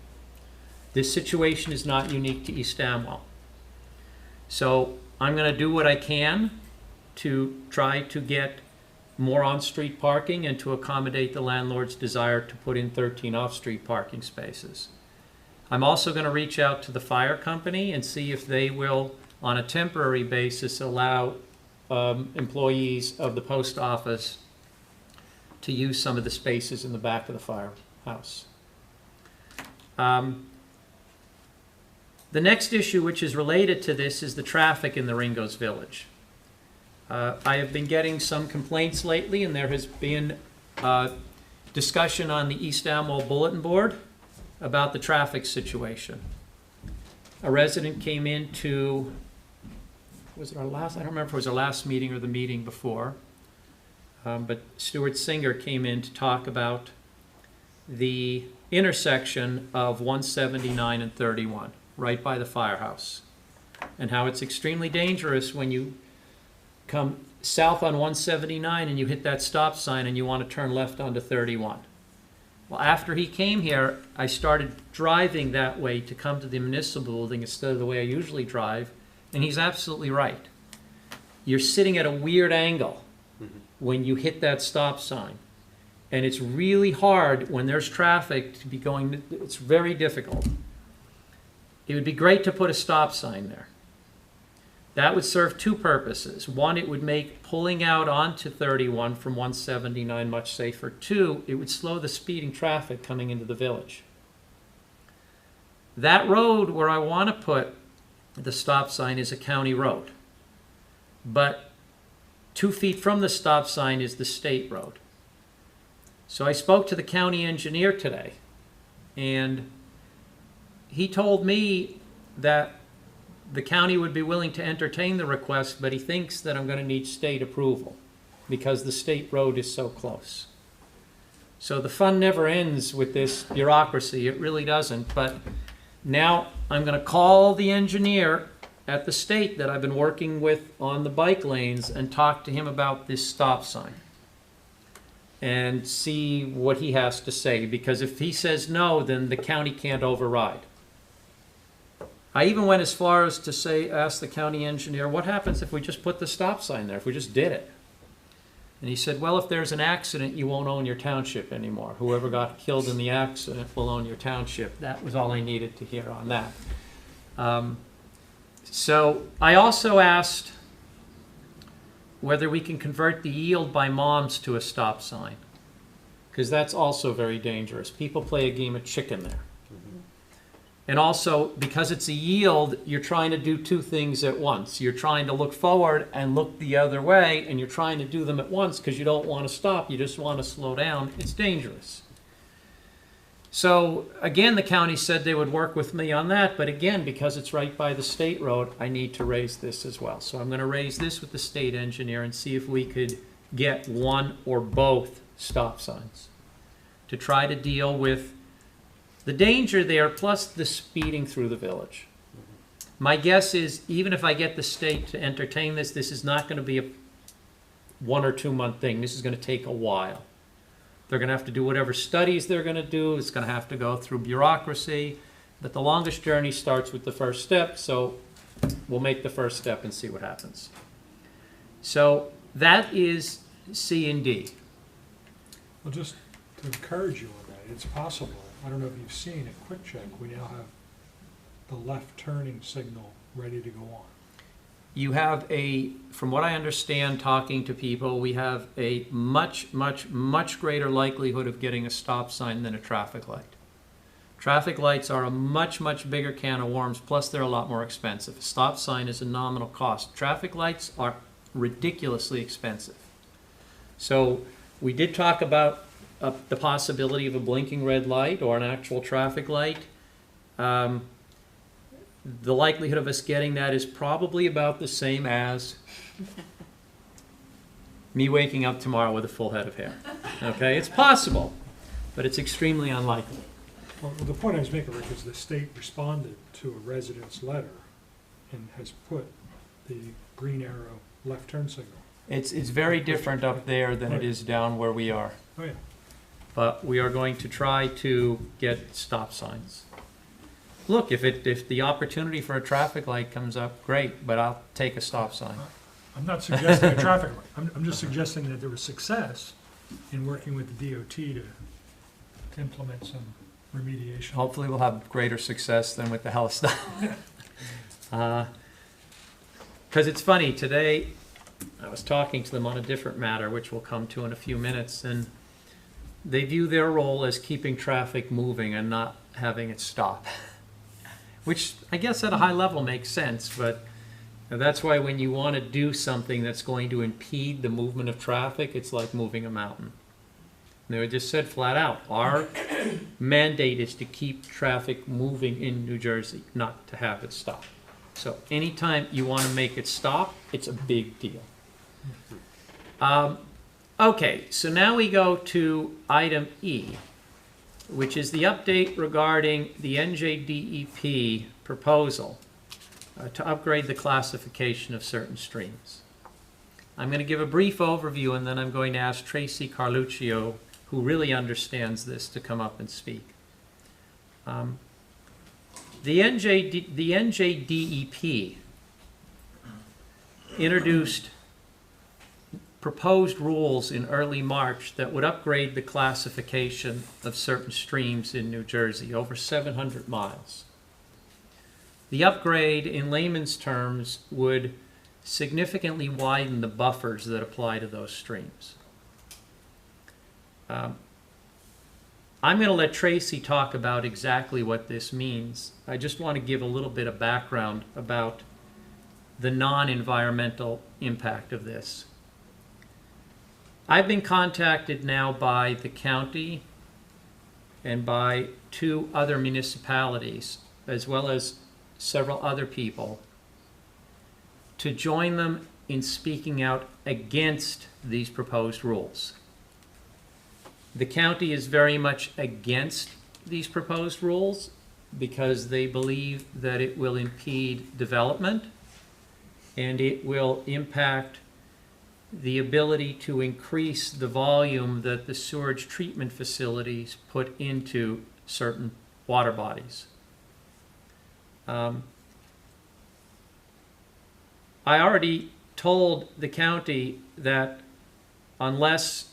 This situation is not unique to East Amwell. So I'm going to do what I can to try to get more on-street parking and to accommodate the landlord's desire to put in 13 off-street parking spaces. I'm also going to reach out to the fire company and see if they will, on a temporary basis, allow employees of the post office to use some of the spaces in the back of the firehouse. The next issue, which is related to this, is the traffic in the Ringo's Village. I have been getting some complaints lately, and there has been discussion on the East Amwell Bulletin Board about the traffic situation. A resident came into, was it our last, I don't remember if it was our last meeting or the meeting before, but Stuart Singer came in to talk about the intersection of 179 and 31, right by the firehouse, and how it's extremely dangerous when you come south on 179 and you hit that stop sign and you want to turn left onto 31. Well, after he came here, I started driving that way to come to the municipal building instead of the way I usually drive, and he's absolutely right. You're sitting at a weird angle when you hit that stop sign, and it's really hard when there's traffic to be going, it's very difficult. It would be great to put a stop sign there. That would serve two purposes. One, it would make pulling out onto 31 from 179 much safer. Two, it would slow the speeding traffic coming into the village. That road where I want to put the stop sign is a county road. But 2 feet from the stop sign is the state road. So I spoke to the county engineer today, and he told me that the county would be willing to entertain the request, but he thinks that I'm going to need state approval because the state road is so close. So the fun never ends with this bureaucracy. It really doesn't. But now I'm going to call the engineer at the state that I've been working with on the bike lanes and talk to him about this stop sign and see what he has to say, because if he says no, then the county can't override. I even went as far as to say, ask the county engineer, what happens if we just put the stop sign there, if we just did it? And he said, well, if there's an accident, you won't own your township anymore. Whoever got killed in the accident will own your township. That was all I needed to hear on that. So I also asked whether we can convert the yield by moms to a stop sign, because that's also very dangerous. People play a game of chicken there. And also, because it's a yield, you're trying to do two things at once. You're trying to look forward and look the other way, and you're trying to do them at once because you don't want to stop. You just want to slow down. It's dangerous. So, again, the county said they would work with me on that, but again, because it's right by the state road, I need to raise this as well. So I'm going to raise this with the state engineer and see if we could get one or both stop signs to try to deal with the danger there, plus the speeding through the village. My guess is, even if I get the state to entertain this, this is not going to be a 1 or 2 month thing. This is going to take a while. They're going to have to do whatever studies they're going to do. It's going to have to go through bureaucracy. But the longest journey starts with the first step, so we'll make the first step and see what happens. So that is C and D. Well, just to encourage you on that, it's possible. I don't know if you've seen at Quick Check, we now have the left turning signal ready to go on. You have from what I understand, talking to people, we have a much, much, much greater likelihood of getting a stop sign than a traffic light. Traffic lights are a much, much bigger can of worms, plus they're a lot more expensive. A stop sign is a nominal cost. Traffic lights are ridiculously expensive. So we did talk about the possibility of a blinking red light or an actual traffic light. The likelihood of us getting that is probably about the same as me waking up tomorrow with a full head of hair. Okay, it's possible, but it's extremely unlikely. Well, the point I was making, Rick, is the state responded to a resident's letter and has put the green arrow left turn signal. It's very different up there than it is down where we are. Oh, yeah. But we are going to try to get stop signs. Look, if the opportunity for a traffic light comes up, great, but I'll take a stop sign. I'm not suggesting a traffic light. I'm just suggesting that there was success in working with the DOT to implement some remediation. Hopefully we'll have greater success than with the hell stop. Because it's funny, today I was talking to them on a different matter, which we'll come to in a few minutes, and they view their role as keeping traffic moving and not having it stop. Which I guess at a high level makes sense, but that's why when you want to do something that's going to impede the movement of traffic, it's like moving a mountain. And they just said flat out, our mandate is to keep traffic moving in New Jersey, not to have it stop. So anytime you want to make it stop, it's a big deal. Okay, so now we go to item E, which is the update regarding the NJDEP proposal to upgrade the classification of certain streams. I'm going to give a brief overview, and then I'm going to ask Tracy Carluccio, who really understands this, to come up and speak. The NJDEP introduced proposed rules in early March that would upgrade the classification of certain streams in New Jersey, over 700 miles. The upgrade, in layman's terms, would significantly widen the buffers that apply to those streams. I'm going to let Tracy talk about exactly what this means. I just want to give a little bit of background about the non-environmental impact of this. I've been contacted now by the county and by 2 other municipalities, as well as several other people, to join them in speaking out against these proposed rules. The county is very much against these proposed rules because they believe that it will impede development and it will impact the ability to increase the volume that the sewage treatment facilities put into certain water bodies. I already told the county that unless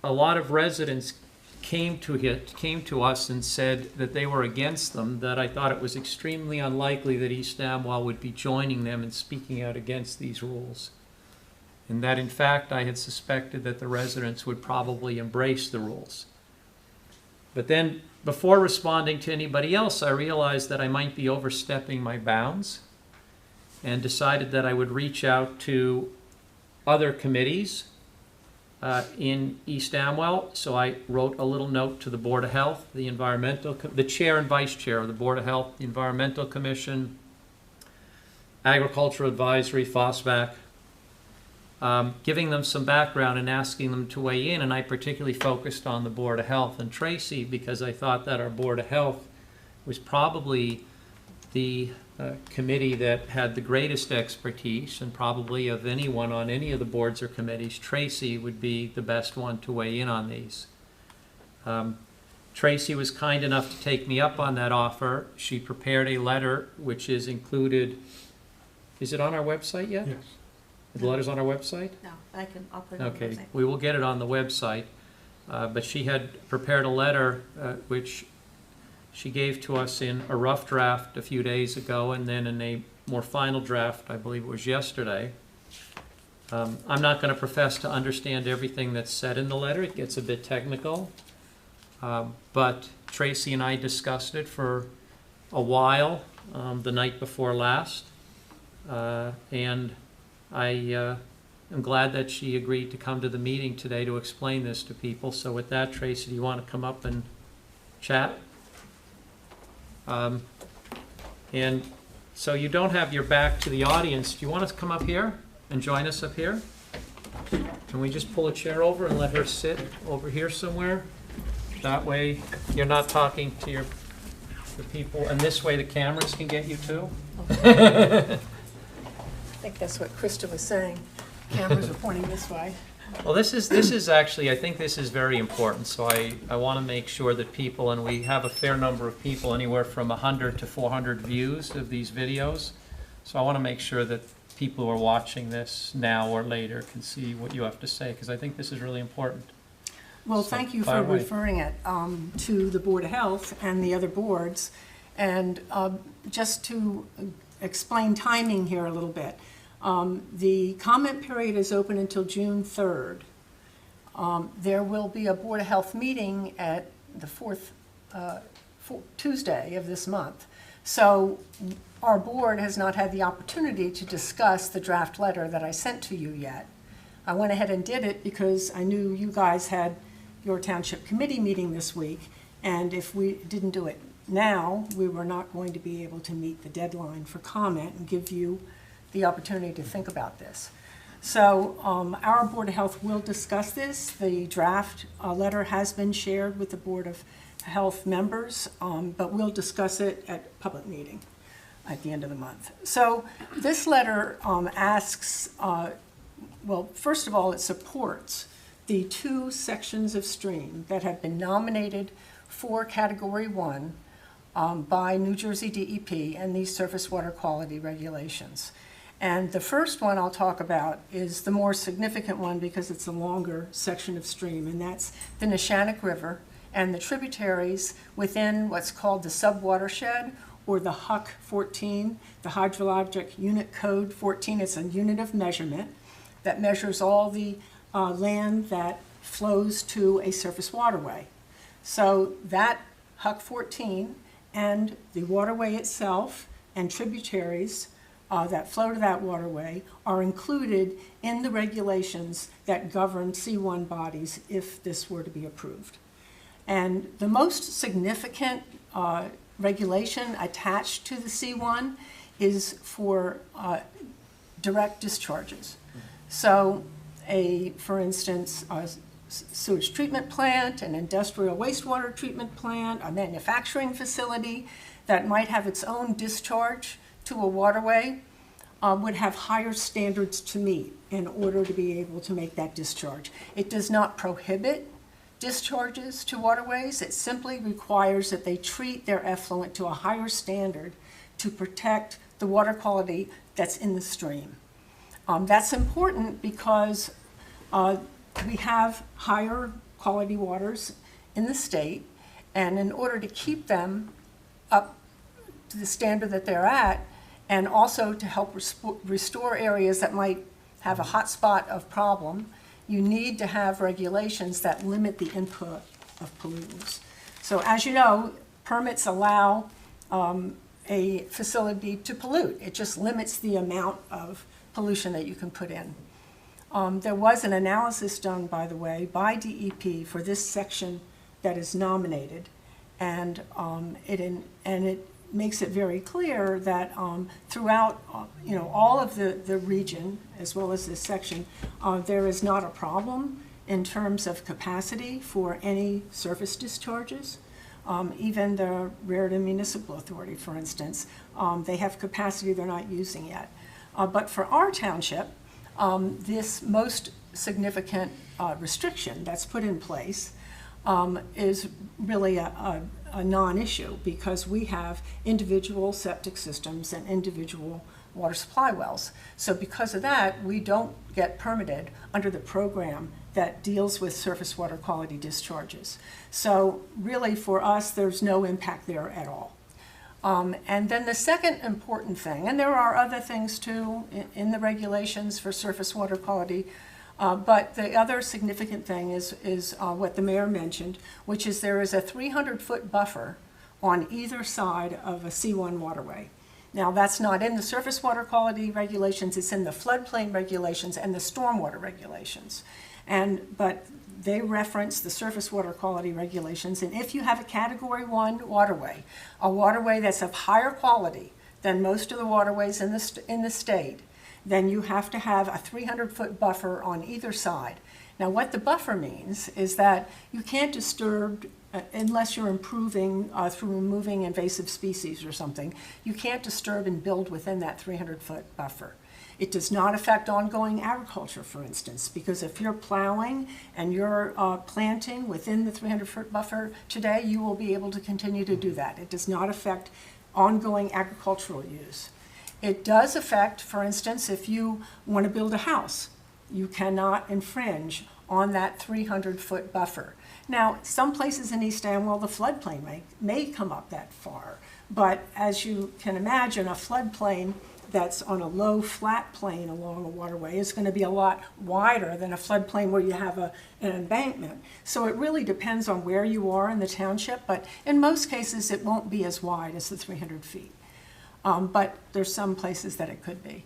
a lot of residents came to us and said that they were against them, that I thought it was extremely unlikely that East Amwell would be joining them and speaking out against these rules. And that, in fact, I had suspected that the residents would probably embrace the rules. But then, before responding to anybody else, I realized that I might be overstepping my bounds and decided that I would reach out to other committees in East Amwell. So I wrote a little note to the Board of Health, the chair and vice chair of the Board of Health, the Environmental Commission, Agricultural Advisory, FOSBAC, giving them some background and asking them to weigh in, and I particularly focused on the Board of Health and Tracy because I thought that our Board of Health was probably the committee that had the greatest expertise, and probably of anyone on any of the boards or committees, Tracy would be the best one to weigh in on these. Tracy was kind enough to take me up on that offer. She prepared a letter which is included. Is it on our website yet? Yes. The letter's on our website? No, I'll put it on the Okay, website. we will get it on the website. But she had prepared a letter which she gave to us in a rough draft a few days ago, and then in a more final draft, I believe it was yesterday. I'm not going to profess to understand everything that's said in the letter. It gets a bit technical. But Tracy and I discussed it for a while the night before last. And I am glad that she agreed to come to the meeting today to explain this to people. So with that, Tracy, do you want to come up and chat? And so you don't have your back to the audience. Do you want to come up here and join us up here? Can we just pull a chair over and let her sit over here somewhere? That way you're not talking to your the people, and this way the cameras can get you too. I think that's what Krista was saying. Cameras are pointing this way. Well, this is actually, I think this is very important, so I want to make sure that people, and we have a fair number of people, anywhere from 100 to 400 views of these videos, so I want to make sure that people who are watching this now or later can see what you have to say, because I think this is really important. Well, So, thank you fire for away. referring it to the Board of Health and the other boards. And just to explain timing here a little bit, the comment period is open until June 3rd. There will be a Board of Health meeting at the fourth Tuesday of this month. So our board has not had the opportunity to discuss the draft letter that I sent to you yet. I went ahead and did it because I knew you guys had your township committee meeting this week, and if we didn't do it now, we were not going to be able to meet the deadline for comment and give you the opportunity to think about this. So our Board of Health will discuss this. The draft letter has been shared with the Board of Health members, but we'll discuss it at public meeting at the end of the month. So this letter asks, well, first of all, it supports the 2 sections of stream that have been nominated for Category 1 by New Jersey DEP and these surface water quality regulations. And the first one I'll talk about is the more significant one because it's a longer section of stream, and that's the Neshannock River and the tributaries within what's called the subwatershed, or the HUC 14, the Hydrologic Unit Code 14. It's a unit of measurement that measures all the land that flows to a surface waterway. So that HUC 14 and the waterway itself and tributaries that flow to that waterway are included in the regulations that govern C1 bodies if this were to be approved. And the most significant regulation attached to the C1 is for direct discharges. So for instance, a sewage treatment plant, an industrial wastewater treatment plant, a manufacturing facility that might have its own discharge to a waterway would have higher standards to meet in order to be able to make that discharge. It does not prohibit discharges to waterways. It simply requires that they treat their effluent to a higher standard to protect the water quality that's in the stream. That's important because we have higher quality waters in the state, and in order to keep them up to the standard that they're at, and also to help restore areas that might have a hot spot of problem, you need to have regulations that limit the input of pollutants. So as you know, permits allow a facility to pollute. It just limits the amount of pollution that you can put in. There was an analysis done, by the way, by DEP for this section that is nominated, and it makes it very clear that throughout all of the region, as well as this section, there is not a problem in terms of capacity for any surface discharges. Even the Raritan Municipal Authority, for instance, they have capacity they're not using yet. But for our township, this most significant restriction that's put in place is really a non-issue because we have individual septic systems and individual water supply wells. So because of that, we don't get permitted under the program that deals with surface water quality discharges. So really for us, there's no impact there at all. And then the second important thing, and there are other things too in the regulations for surface water quality, but the other significant thing is what the mayor mentioned, which is there is a 300-foot buffer on either side of a C1 waterway. Now, that's not in the surface water quality regulations, it's in the floodplain regulations and the stormwater regulations. But they reference the surface water quality regulations, and if you have a Category 1 waterway, a waterway that's of higher quality than most of the waterways in the state, then you have to have a 300-foot buffer on either side. Now, what the buffer means is that you can't disturb unless you're improving through removing invasive species or something, you can't disturb and build within that 300-foot buffer. It does not affect ongoing agriculture, for instance, because if you're plowing and you're planting within the 300-foot buffer today, you will be able to continue to do that. It does not affect ongoing agricultural use. It does affect, for instance, if you want to build a house, you cannot infringe on that 300-foot buffer. Now, some places in East Amwell, the floodplain may come up that far, but as you can imagine, a floodplain that's on a low, flat plain along a waterway is going to be a lot wider than a floodplain where you have an embankment. So it really depends on where you are in the township, but in most cases, it won't be as wide as the 300 feet. But there's some places that it could be.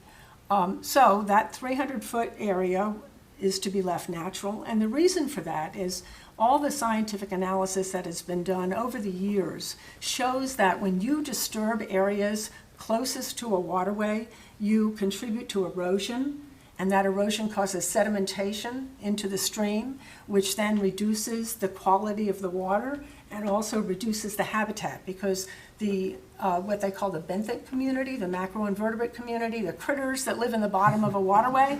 So that 300-foot area is to be left natural, and the reason for that is all the scientific analysis that has been done over the years shows that when you disturb areas closest to a waterway, you contribute to erosion, and that erosion causes sedimentation into the stream, which then reduces the quality of the water and also reduces the habitat, because the what they call the benthic community, the macroinvertebrate community, the critters that live in the bottom of a waterway,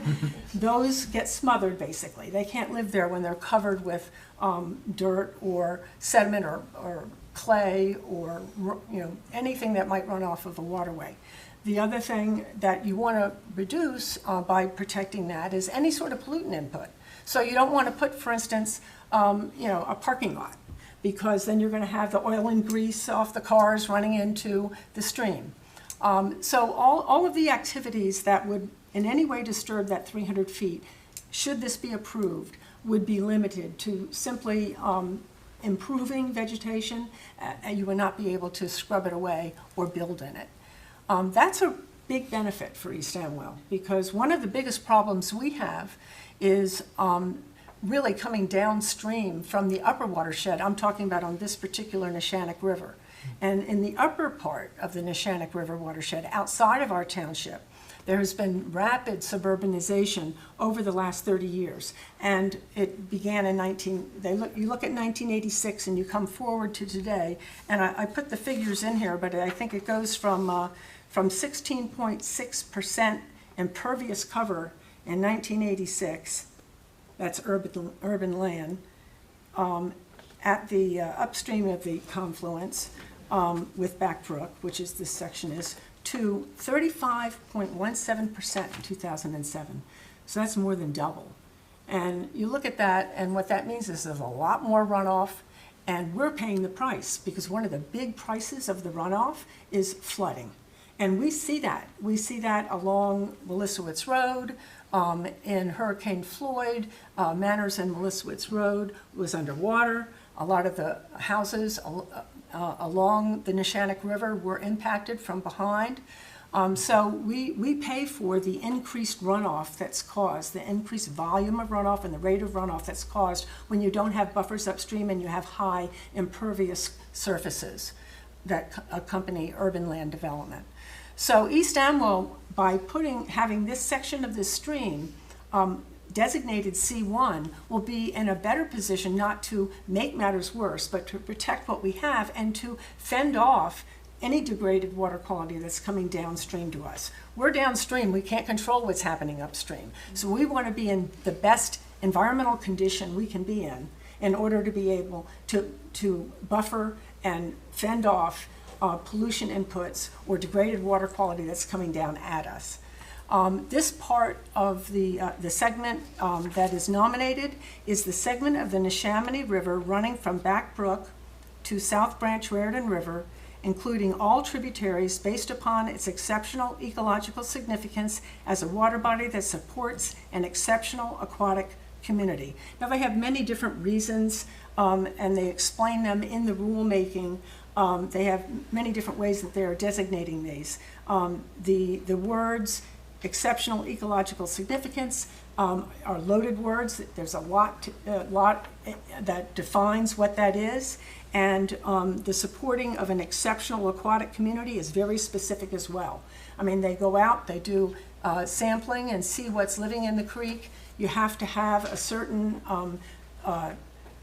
those get smothered basically. They can't live there when they're covered with dirt or sediment or clay or anything that might run off of a waterway. The other thing that you want to reduce by protecting that is any sort of pollutant input. So you don't want to put, for instance, a parking lot, because then you're going to have the oil and grease off the cars running into the stream. So all of the activities that would in any way disturb that 300 feet, should this be approved, would be limited to simply improving vegetation, and you would not be able to scrub it away or build in it. That's a big benefit for East Amwell, because one of the biggest problems we have is really coming downstream from the upper watershed. I'm talking about on this particular Neshannock River. And in the upper part of the Neshannock River watershed, outside of our township, there has been rapid suburbanization over the last 30 years. And it began in you look at 1986 and you come forward to today, and I put the figures in here, but I think it goes from 16.6% impervious cover in 1986, that's urban land, at the upstream of the confluence with Back Brook, which is this section is, to 35.17% in 2007. So that's more than double. And you look at that, and what that means is there's a lot more runoff, and we're paying the price, because one of the big prices of the runoff is flooding. And we see that. We see that along Melissowitz Road. In Hurricane Floyd, Manners and Melissowitz Road was underwater. A lot of the houses along the Neshannock River were impacted from behind. So we pay for the increased runoff that's caused, the increased volume of runoff and the rate of runoff that's caused when you don't have buffers upstream and you have high impervious surfaces that accompany urban land development. So East Amwell, by having this section of the stream designated C1, will be in a better position not to make matters worse, but to protect what we have and to fend off any degraded water quality that's coming downstream to us. We're downstream, we can't control what's happening upstream. So we want to be in the best environmental condition we can be in order to be able to buffer and fend off pollution inputs or degraded water quality that's coming down at us. This part of the segment that is nominated is the segment of the Neshaminy River running from Back Brook to South Branch Raritan River, including all tributaries based upon its exceptional ecological significance as a water body that supports an exceptional aquatic community. Now, they have many different reasons, and they explain them in the rulemaking. They have many different ways that they are designating these. The words exceptional ecological significance are loaded words. There's a lot that defines what that is. And the supporting of an exceptional aquatic community is very specific as well. I mean, they go out, they do sampling and see what's living in the creek. You have to have a certain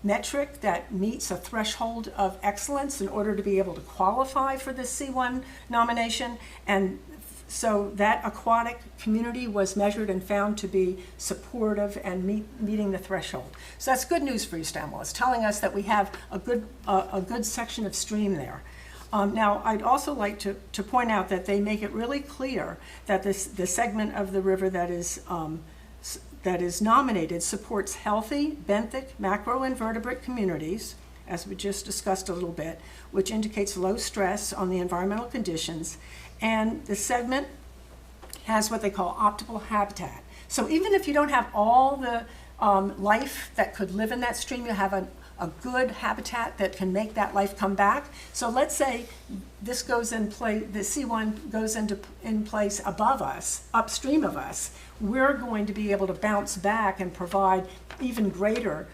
metric that meets a threshold of excellence in order to be able to qualify for the C1 nomination. And so that aquatic community was measured and found to be supportive and meeting the threshold. So that's good news for East Amwell. It's telling us that we have a good section of stream there. Now, I'd also like to point out that they make it really clear that the segment of the river that is nominated supports healthy benthic macroinvertebrate communities, as we just discussed a little bit, which indicates low stress on the environmental conditions. And the segment has what they call optimal habitat. So even if you don't have all the life that could live in that stream, you have a good habitat that can make that life come back. So let's say this goes in place, the C1 goes in place above us, upstream of us. We're going to be able to bounce back and provide even greater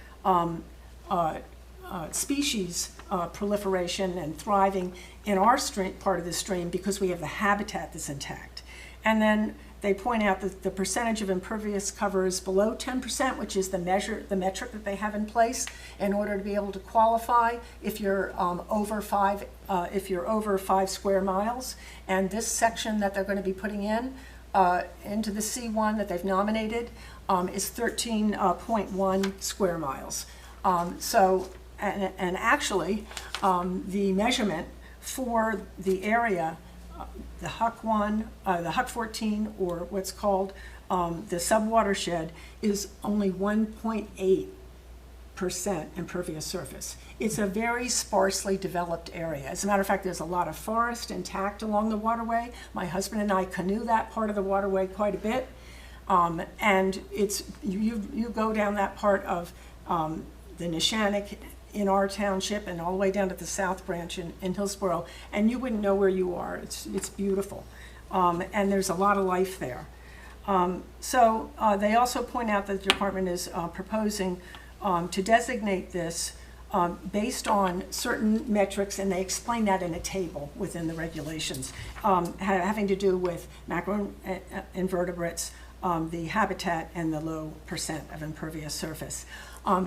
species proliferation and thriving in our part of the stream because we have the habitat that's intact. And then they point out that the percentage of impervious cover is below 10%, which is the metric that they have in place in order to be able to qualify if you're over 5 square miles. And this section that they're going to be putting in into the C1 that they've nominated is 13.1 square miles. And actually, the measurement for the area, the HUC 14, or what's called the subwatershed, is only 1.8% impervious surface. It's a very sparsely developed area. As a matter of fact, there's a lot of forest intact along the waterway. My husband and I canoe that part of the waterway quite a bit. And it's you go down that part of the Neshannock in our township and all the way down to the South Branch in Hillsborough, and you wouldn't know where you are. It's beautiful. And there's a lot of life there. They also point out that the department is proposing to designate this based on certain metrics, and they explain that in a table within the regulations, having to do with macroinvertebrates, the habitat, and the low percent of impervious surface.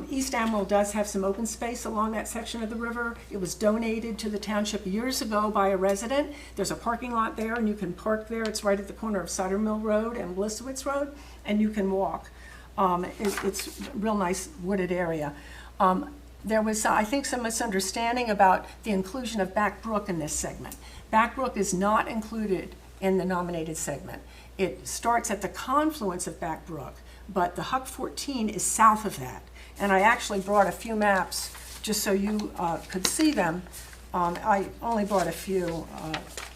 East Amwell does have some open space along that section of the river. It was donated to the township years ago by a resident. There's a parking lot there, and you can park there. It's right at the corner of Sutter Mill Road and Blissowitz Road, and you can walk. It's a real nice wooded area. There was, I think, some misunderstanding about the inclusion of Back Brook in this segment. Back Brook is not included in the nominated segment. It starts at the confluence of Back Brook, but the HUC 14 is south of that. And I actually brought a few maps just so you could see them. I only brought a few,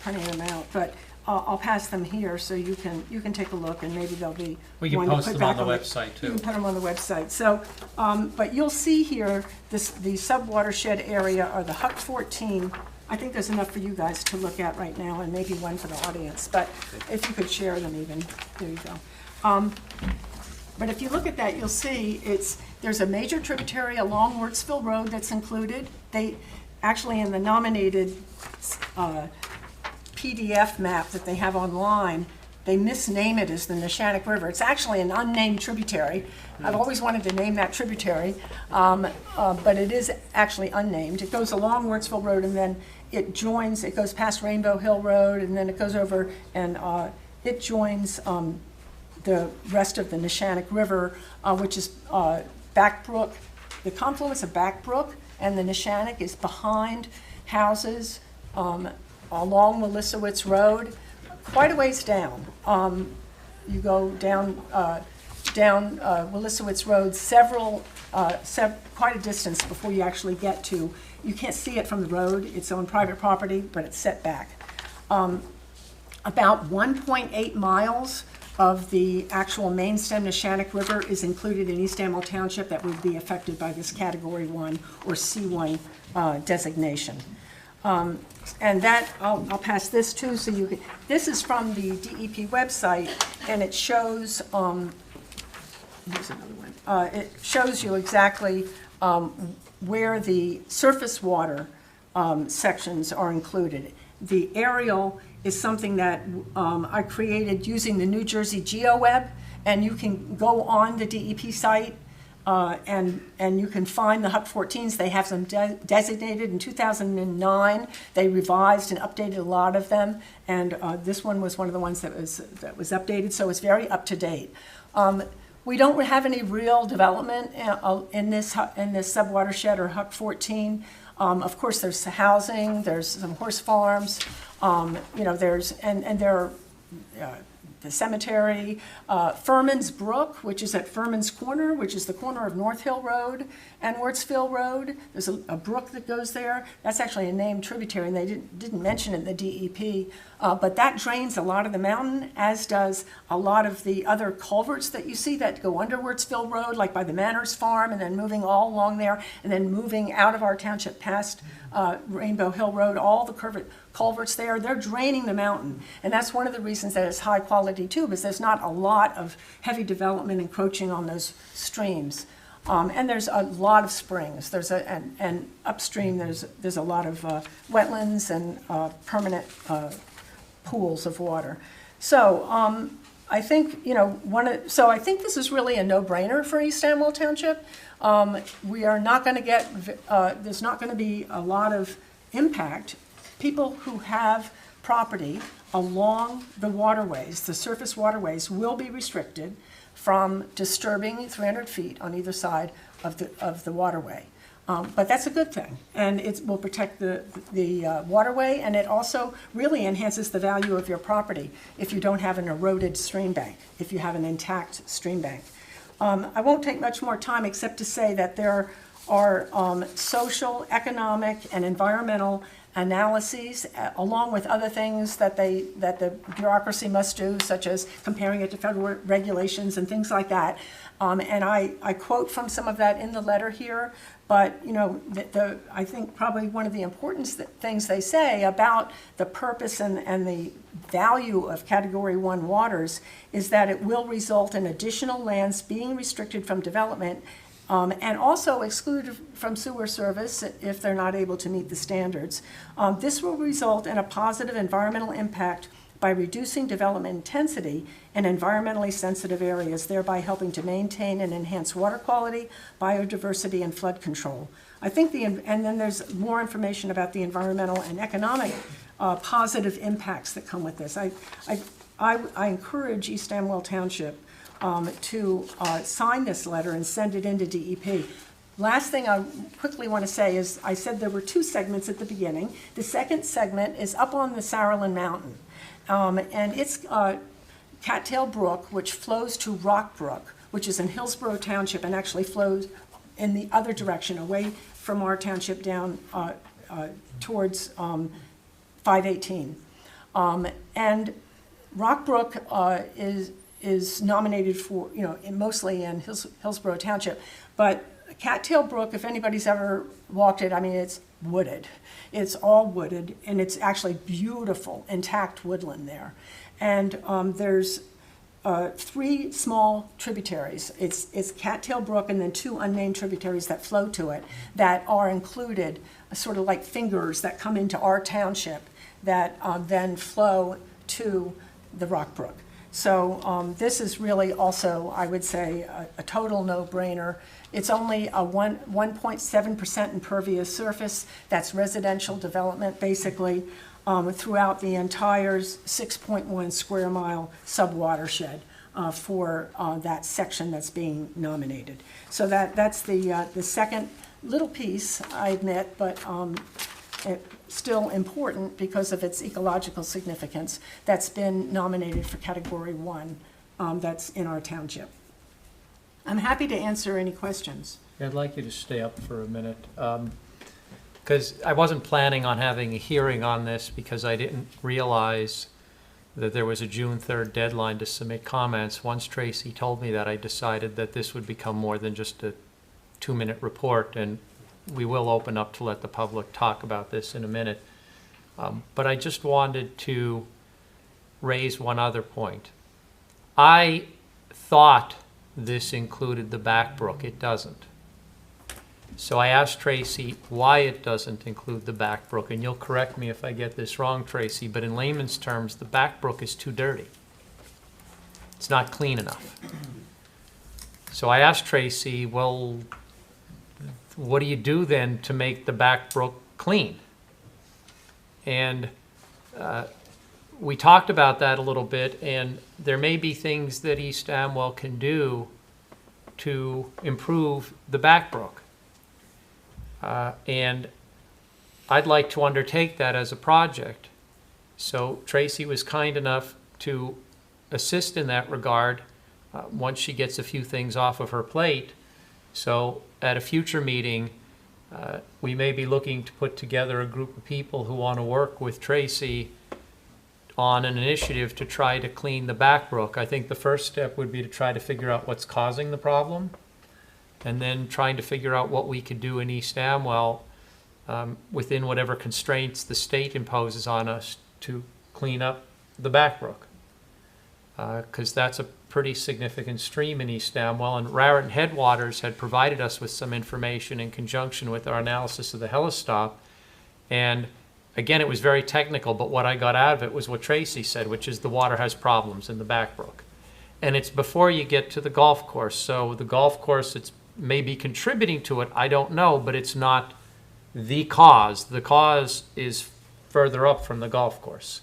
printing them out, but I'll pass them here so you can take a look, and maybe they'll be We can one to post put them back on the website You too. can put them on the website. So, but you'll see here the subwatershed area, or the HUC 14. I think there's enough for you guys to look at right now, and maybe one for the audience. But if you could share them even, there you go. But if you look at that, you'll see there's a major tributary along Wirtsville Road that's included. They actually, in the nominated PDF map that they have online, they misname it as the Neshannock River. It's actually an unnamed tributary. I've always wanted to name that tributary, but it is actually unnamed. It goes along Wirtsville Road, and then it goes past Rainbow Hill Road, and then it goes over and it joins the rest of the Neshannock River, which is Back Brook. The confluence of Back Brook and the Neshannock is behind houses along Melissowitz Road, quite a ways down. You go down Melissowitz Road quite a distance before you actually get to. You can't see it from the road. It's on private property, but it's set back. About 1.8 miles of the actual main stem Neshannock River is included in East Amwell Township that would be affected by this Category 1 or C1 designation. And that, I'll pass this too, so you can, this is from the DEP website, and it shows, here's another one. It shows you exactly where the surface water sections are included. The aerial is something that I created using the New Jersey GeoWeb, and you can go on the DEP site And you can find the HUC 14s. They have them designated in 2009. They revised and updated a lot of them, and this one was one of the ones that was updated, so it's very up to date. We don't have any real development in this subwatershed or HUC 14. Of course, there's housing, there's some horse farms, there's and there are the cemetery, Furman's Brook, which is at Furman's Corner, which is the corner of North Hill Road and Wartsville Road. There's a brook that goes there. That's actually a named tributary, and they didn't mention it in the DEP. But that drains a lot of the mountain, as does a lot of the other culverts that you see that go under Wartsville Road, like by the Manors Farm, and then moving all along there, and then moving out of our township past Rainbow Hill Road, all the culverts there, they're draining the mountain. And that's one of the reasons that it's high quality too, because there's not a lot of heavy development encroaching on those streams. And there's a lot of springs. And upstream there's a lot of wetlands and permanent pools of water. So I think I think this is really a no-brainer for East Amwell Township. We are not going to get there's not going to be a lot of impact. People who have property along the waterways, the surface waterways, will be restricted from disturbing 300 feet on either side of the waterway. But that's a good thing, and it will protect the waterway, and it also really enhances the value of your property if you don't have an eroded stream bank, if you have an intact stream bank. I won't take much more time except to say that there are social, economic, and environmental analyses, along with other things that the bureaucracy must do, such as comparing it to federal regulations and things like that. And I quote from some of that in the letter here, but I think probably one of the important things they say about the purpose and the value of Category 1 waters is that it will result in additional lands being restricted from development and also excluded from sewer service if they're not able to meet the standards. This will result in a positive environmental impact by reducing development intensity in environmentally sensitive areas, thereby helping to maintain and enhance water quality, biodiversity, and flood control. I think and then there's more information about the environmental and economic positive impacts that come with this. I encourage East Amwell Township to sign this letter and send it into DEP. Last thing I quickly want to say is I said there were two segments at the beginning. The second segment is up on the Saralin Mountain, and it's Cattail Brook, which flows to Rock Brook, which is in Hillsborough Township and actually flows in the other direction, away from our township down towards 518. And Rock Brook is nominated for, mostly in Hillsborough Township, but Cattail Brook, if anybody's ever walked it, I mean, it's wooded. It's all wooded, and it's actually beautiful, intact woodland there. And there's 3 small tributaries. It's Cattail Brook and then 2 unnamed tributaries that flow to it that are included, sort of like fingers that come into our township that then flow to the Rock Brook. So this is really also, I would say, a total no-brainer. It's only a 1.7% impervious surface. That's residential development, basically, throughout the entire 6.1 square mile subwatershed for that section that's being nominated. So that's the second little piece, I admit, but still important because of its ecological significance, that's been nominated for Category 1 that's in our township. I'm happy to answer any questions. I'd like you to stay up for a minute, because I wasn't planning on having a hearing on this because I didn't realize that there was a June 3rd deadline to submit comments. Once Tracy told me that, I decided that this would become more than just a 2-minute report, and we will open up to let the public talk about this in a minute. But I just wanted to raise one other point. I thought this included the back brook. It doesn't. So I asked Tracy why it doesn't include the back brook, and you'll correct me if I get this wrong, Tracy, but in layman's terms, the back brook is too dirty. It's not clean enough. So I asked Tracy, well, what do you do then to make the back brook clean? And we talked about that a little bit, and there may be things that East Amwell can do to improve the back brook. And I'd like to undertake that as a project. So Tracy was kind enough to assist in that regard once she gets a few things off of her plate. So at a future meeting, we may be looking to put together a group of people who want to work with Tracy on an initiative to try to clean the back brook. I think the first step would be to try to figure out what's causing the problem, and then trying to figure out what we could do in East Amwell within whatever constraints the state imposes on us to clean up the back brook. Because that's a pretty significant stream in East Amwell, and Raritan Headwaters had provided us with some information in conjunction with our analysis of the Helistop. And again, it was very technical, but what I got out of it was what Tracy said, which is the water has problems in the back brook. And it's before you get to the golf course. So the golf course, it's maybe contributing to it, I don't know, but it's not the cause. The cause is further up from the golf course.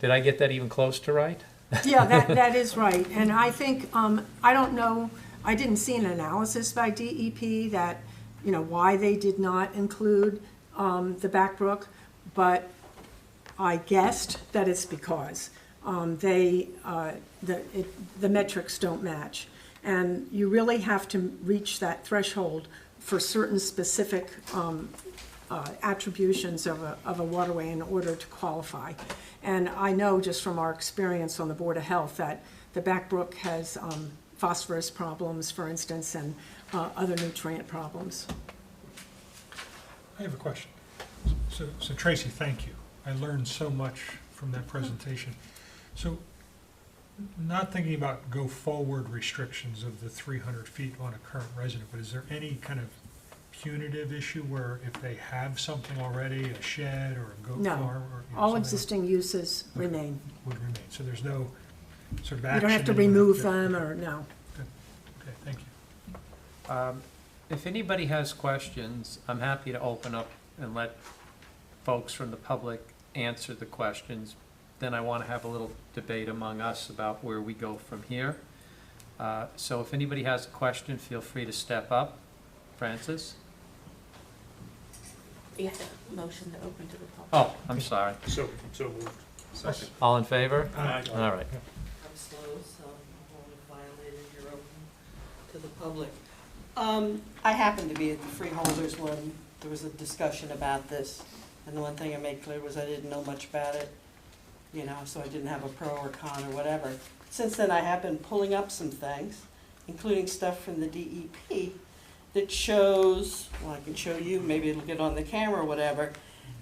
Did I get that even close to right? Yeah, that is right. And I think, I don't know, I didn't see an analysis by DEP that, why they did not include the back brook, but I guessed that it's because the metrics don't match. And you really have to reach that threshold for certain specific attributions of a waterway in order to qualify. And I know just from our experience on the Board of Health that the back brook has phosphorus problems, for instance, and other nutrient problems. I have a question. So Tracy, thank you. I learned so much from that presentation. So not thinking about go forward restrictions of the 300 feet on a current resident, but is there any kind of punitive issue where if they have something already, a shed or a goat No. farm or All something existing uses Okay. remain. would remain? So there's no sort of action? You don't have to anyone remove to- them or, no. Okay, thank you. If anybody has questions, I'm happy to open up and let folks from the public answer the questions. Then I want to have a little debate among us about where we go from here. So if anybody has a question, feel free to step up. Francis? You have to motion to open to the public. Oh, I'm sorry. So moved. Second. All in favor? Aye. All right. I'm slow, so I've only violated your open to the public. I happened to be at the Freeholders when there was a discussion about this, and the one thing I made clear was I didn't know much about it, so I didn't have a pro or con or whatever. Since then, I have been pulling up some things, including stuff from the DEP, that shows, well, I can show you, maybe it'll get on the camera or whatever.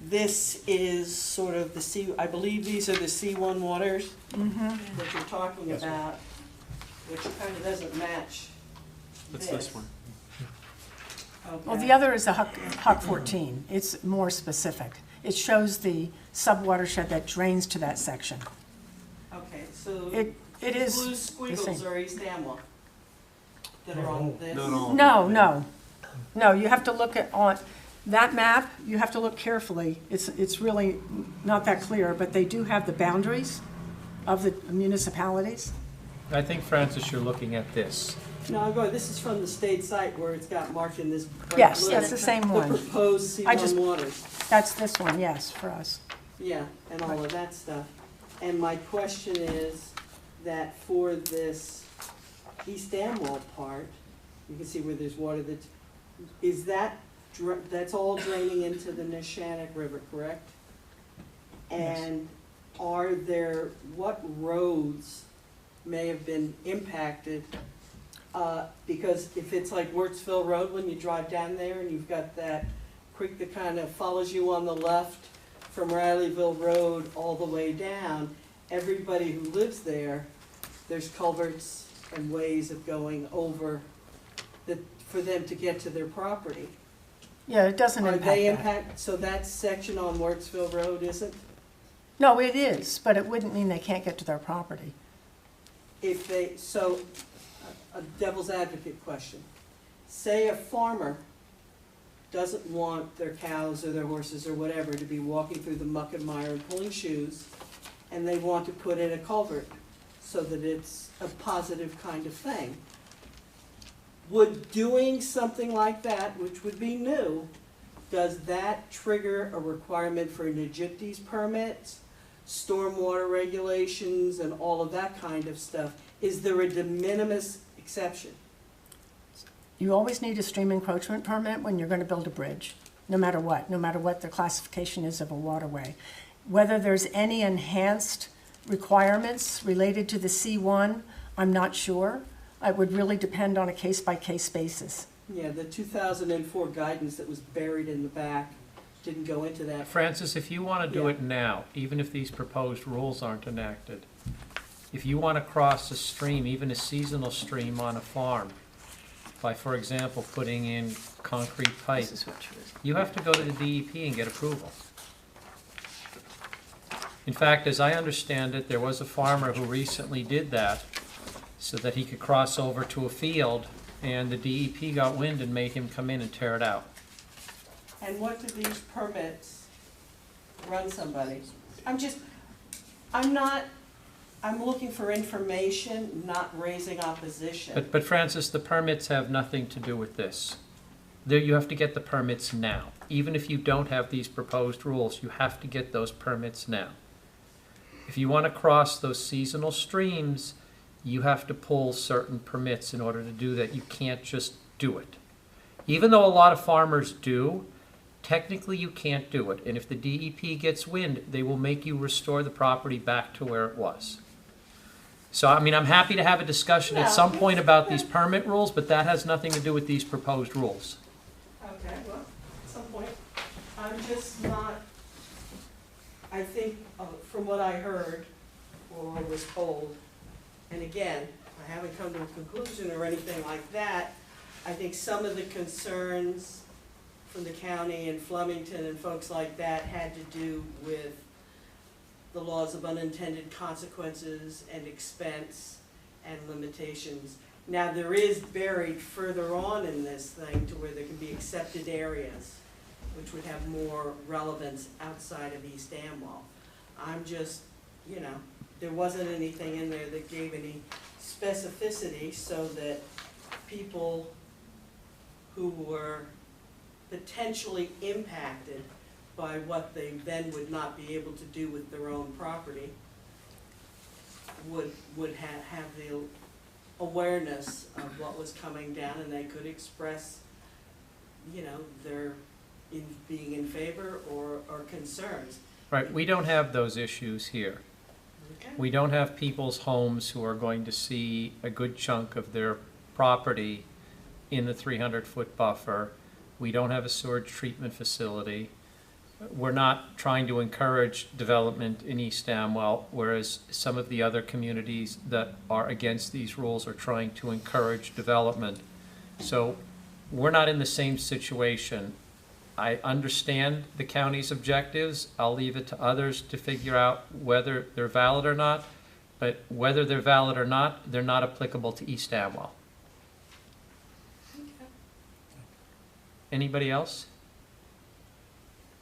This is sort of I believe these are the C1 waters that you're talking about, which kind of doesn't match That's this one. Well, Okay. the other is the Huck 14. It's more specific. It shows the sub-watershed that drains to that section. Okay, so It is blue the squiggles same. are East Amwell that are on this? Not all. No, you have to look on that map, you have to look carefully. It's really not that clear, but they do have the boundaries of the municipalities. I think, Francis, you're looking at this. No, I'm going, this is from the state site where it's got marked in this bright Yes, blue. that's the same The one. proposed I just- C1 waters. That's this one, yes, for us. Yeah, and all of that stuff. And my question is that for this East Amwell part, you can see where there's water that's all draining into the Neshannock River, correct? And what roads may have been impacted? Because if it's like Wirtsville Road, when you drive down there and you've got that creek that kind of follows you on the left from Rileyville Road all the way down, everybody who lives there, there's culverts and ways of going over for them to get to their property. Yeah, it doesn't Are they impact that. so that section on Wirtsville Road isn't? No, it is, but it wouldn't mean they can't get to their property. If they, so, a devil's advocate question. Say a farmer doesn't want their cows or their horses or whatever to be walking through the muck and mire and pulling shoes, and they want to put in a culvert so that it's a positive kind of thing. Would doing something like that, which would be new, does that trigger a requirement for Najipti's permits, stormwater regulations, and all of that kind of stuff? Is there a de minimis exception? You always need a stream encroachment permit when you're going to build a bridge, no matter what the classification is of a waterway. Whether there's any enhanced requirements related to the C1, I'm not sure. It would really depend on a case-by-case basis. Yeah, the 2004 guidance that was buried in the back didn't go into that. Francis, if you want to do Yeah. it now, even if these proposed rules aren't enacted, if you want to cross a stream, even a seasonal stream on a farm, by, for example, putting in concrete pipe, you have to go to the DEP and get approval. In fact, as I understand it, there was a farmer who recently did that so that he could cross over to a field, and the DEP got wind and made him come in and tear it out. And what do these permits run somebody? I'm looking for information, not raising opposition. But Francis, the permits have nothing to do with this. There, you have to get the permits now. Even if you don't have these proposed rules, you have to get those permits now. If you want to cross those seasonal streams, you have to pull certain permits in order to do that. You can't just do it. Even though a lot of farmers do, technically you can't do it. And if the DEP gets wind, they will make you restore the property back to where it was. So, I mean, I'm happy to have a discussion at some point about these permit rules, but that has nothing to do with these proposed rules. Okay, well, at some point, I'm just not, I think, from what I heard or was told, and again, I haven't come to a conclusion or anything like that, I think some of the concerns from the county and Flemington and folks like that had to do with the laws of unintended consequences and expense and limitations. Now, there is buried further on in this thing to where there can be accepted areas, which would have more relevance outside of East Amwell. I'm just, you know, there wasn't anything in there that gave any specificity so that people who were potentially impacted by what they then would not be able to do with their own property would have the awareness of what was coming down, and they could express, you know, their being in favor or concerns. Right, we don't have those issues here. Okay? We don't have people's homes who are going to see a good chunk of their property in the 300-foot buffer. We don't have a sewage treatment facility. We're not trying to encourage development in East Amwell, whereas some of the other communities that are against these rules are trying to encourage development. So we're not in the same situation. I understand the county's objectives. I'll leave it to others to figure out whether they're valid or not, but whether they're valid or not, they're not applicable to East Amwell. Anybody else?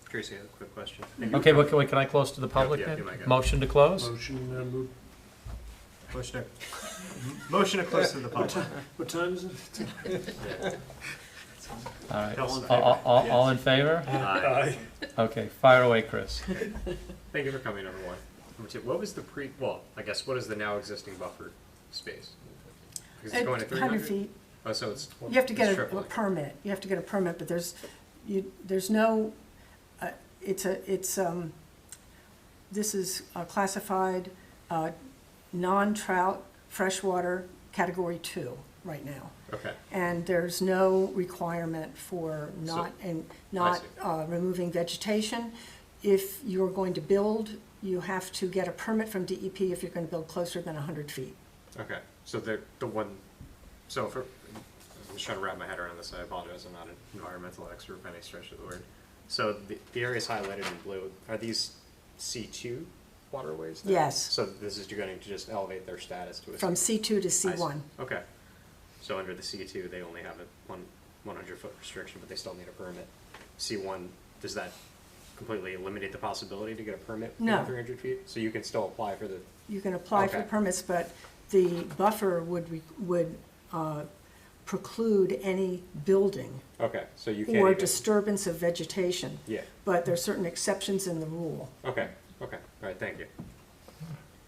Tracy, I have a quick question. Okay, wait, can I close to the public Yeah, then? you might go. Motion to close? Motion, move. Motion to close to the public. What time is it? All right, All in favor? all in favor? Aye. Okay, fire away, Chris. Thank you for coming, number one. Number two, what was the I guess, what is the now existing buffer space? Because it's going to 100 300? feet. Oh, so it's. You have to get it's a tripling. permit. You have to get a permit, but there's no, this is classified non-trout freshwater category 2 right now. Okay, And there's no requirement for not I removing vegetation. If you're going to build, you have to get a permit from DEP if you're going to build closer than 100 feet. okay. So the one, so for, I'm just trying to wrap my head around this. I apologize, I'm not an environmental expert by any stretch of the word. So the areas highlighted in blue, are these C2 waterways now? Yes. So this is, you're going to just elevate their status to a From C2? C2 to I see. C1. Okay. So under the C2, they only have a 100-foot restriction, but they still need a permit. C1, does that completely eliminate the possibility to get a permit No. within 300 feet? So you can still apply for the, You can apply for Okay. permits, but the buffer would preclude any building okay, so you can't or even, disturbance of vegetation. yeah, But there are certain exceptions in the rule. okay, all right, thank you.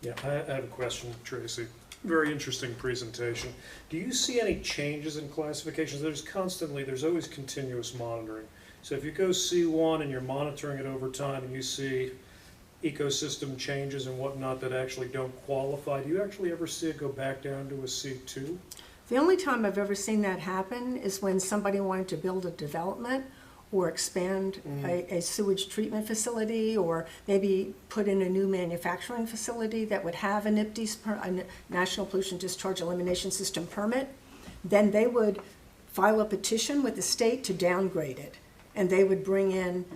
Yeah, I have a question, Tracy. Very interesting presentation. Do you see any changes in classifications? There's always continuous monitoring. So if you go C1 and you're monitoring it over time and you see ecosystem changes and whatnot that actually don't qualify, do you actually ever see it go back down to a C2? The only time I've ever seen that happen is when somebody wanted to build a development or expand a sewage treatment facility, or maybe put in a new manufacturing facility that would have a NIPDES, a National Pollution Discharge Elimination System permit. Then they would file a petition with the state to downgrade it. And they would bring in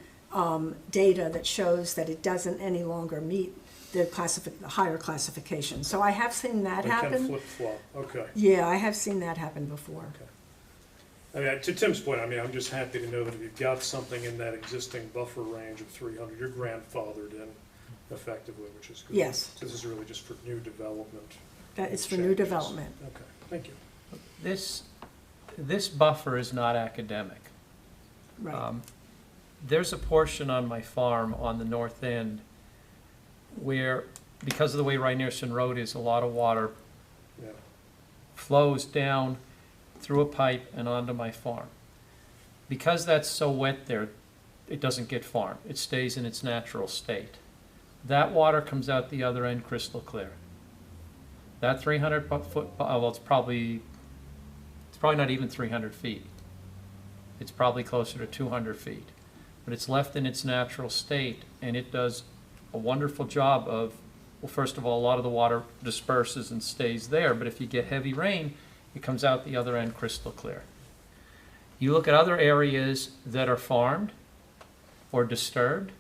data that shows that it doesn't any longer meet the higher classification. So I have seen that They kind of happen. flip-flop, okay. Yeah, I have seen that happen before. I mean, to Tim's point, I mean, I'm just happy to know that if you've got something in that existing buffer range of 300, you're grandfathered in effectively, which is good. Yes. So this is really just for new development. That is for new changes. development. Okay, thank you. This buffer is not academic. Right. There's a portion on my farm on the north end where, because of the way Rynearson Road is, a lot of water Yeah. flows down through a pipe and onto my farm. Because that's so wet there, it doesn't get farmed. It stays in its natural state. That water comes out the other end crystal clear. That 300-foot, well, it's probably not even 300 feet. It's probably closer to 200 feet. But it's left in its natural state, and it does a wonderful job of, well, first of all, a lot of the water disperses and stays there, but if you get heavy rain, it comes out the other end crystal clear. You look at other areas that are farmed or disturbed,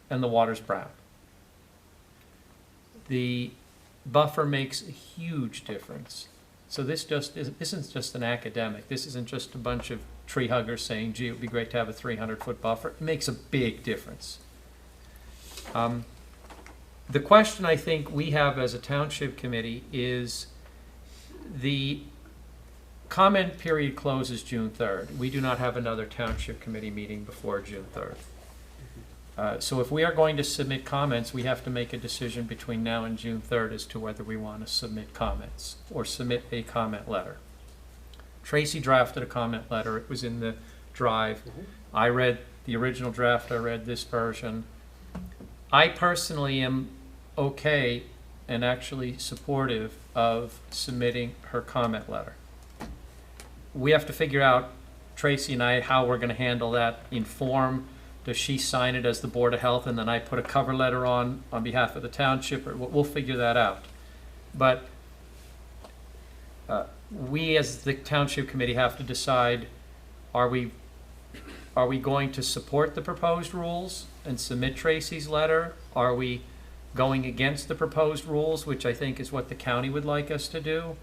and the water's brown. The buffer makes a huge difference. So this isn't just an academic. This isn't just a bunch of tree huggers saying, gee, it would be great to have a 300-foot buffer. It makes a big difference. The question I think we have as a township committee is the comment period closes June 3rd. We do not have another township committee meeting before June 3rd. So if we are going to submit comments, we have to make a decision between now and June 3rd as to whether we want to submit comments or submit a comment letter. Tracy drafted a comment letter. It was in the drive. I read the original draft. I read this version. I personally am okay and actually supportive of submitting her comment letter. We have to figure out, Tracy and I, how we're going to handle that in form. Does she sign it as the Board of Health and then I put a cover letter on behalf of the township? Or we'll figure that out. But we as the township committee have to decide, are we going to support the proposed rules and submit Tracy's letter? Are we going against the proposed rules, which I think is what the county would like us to do?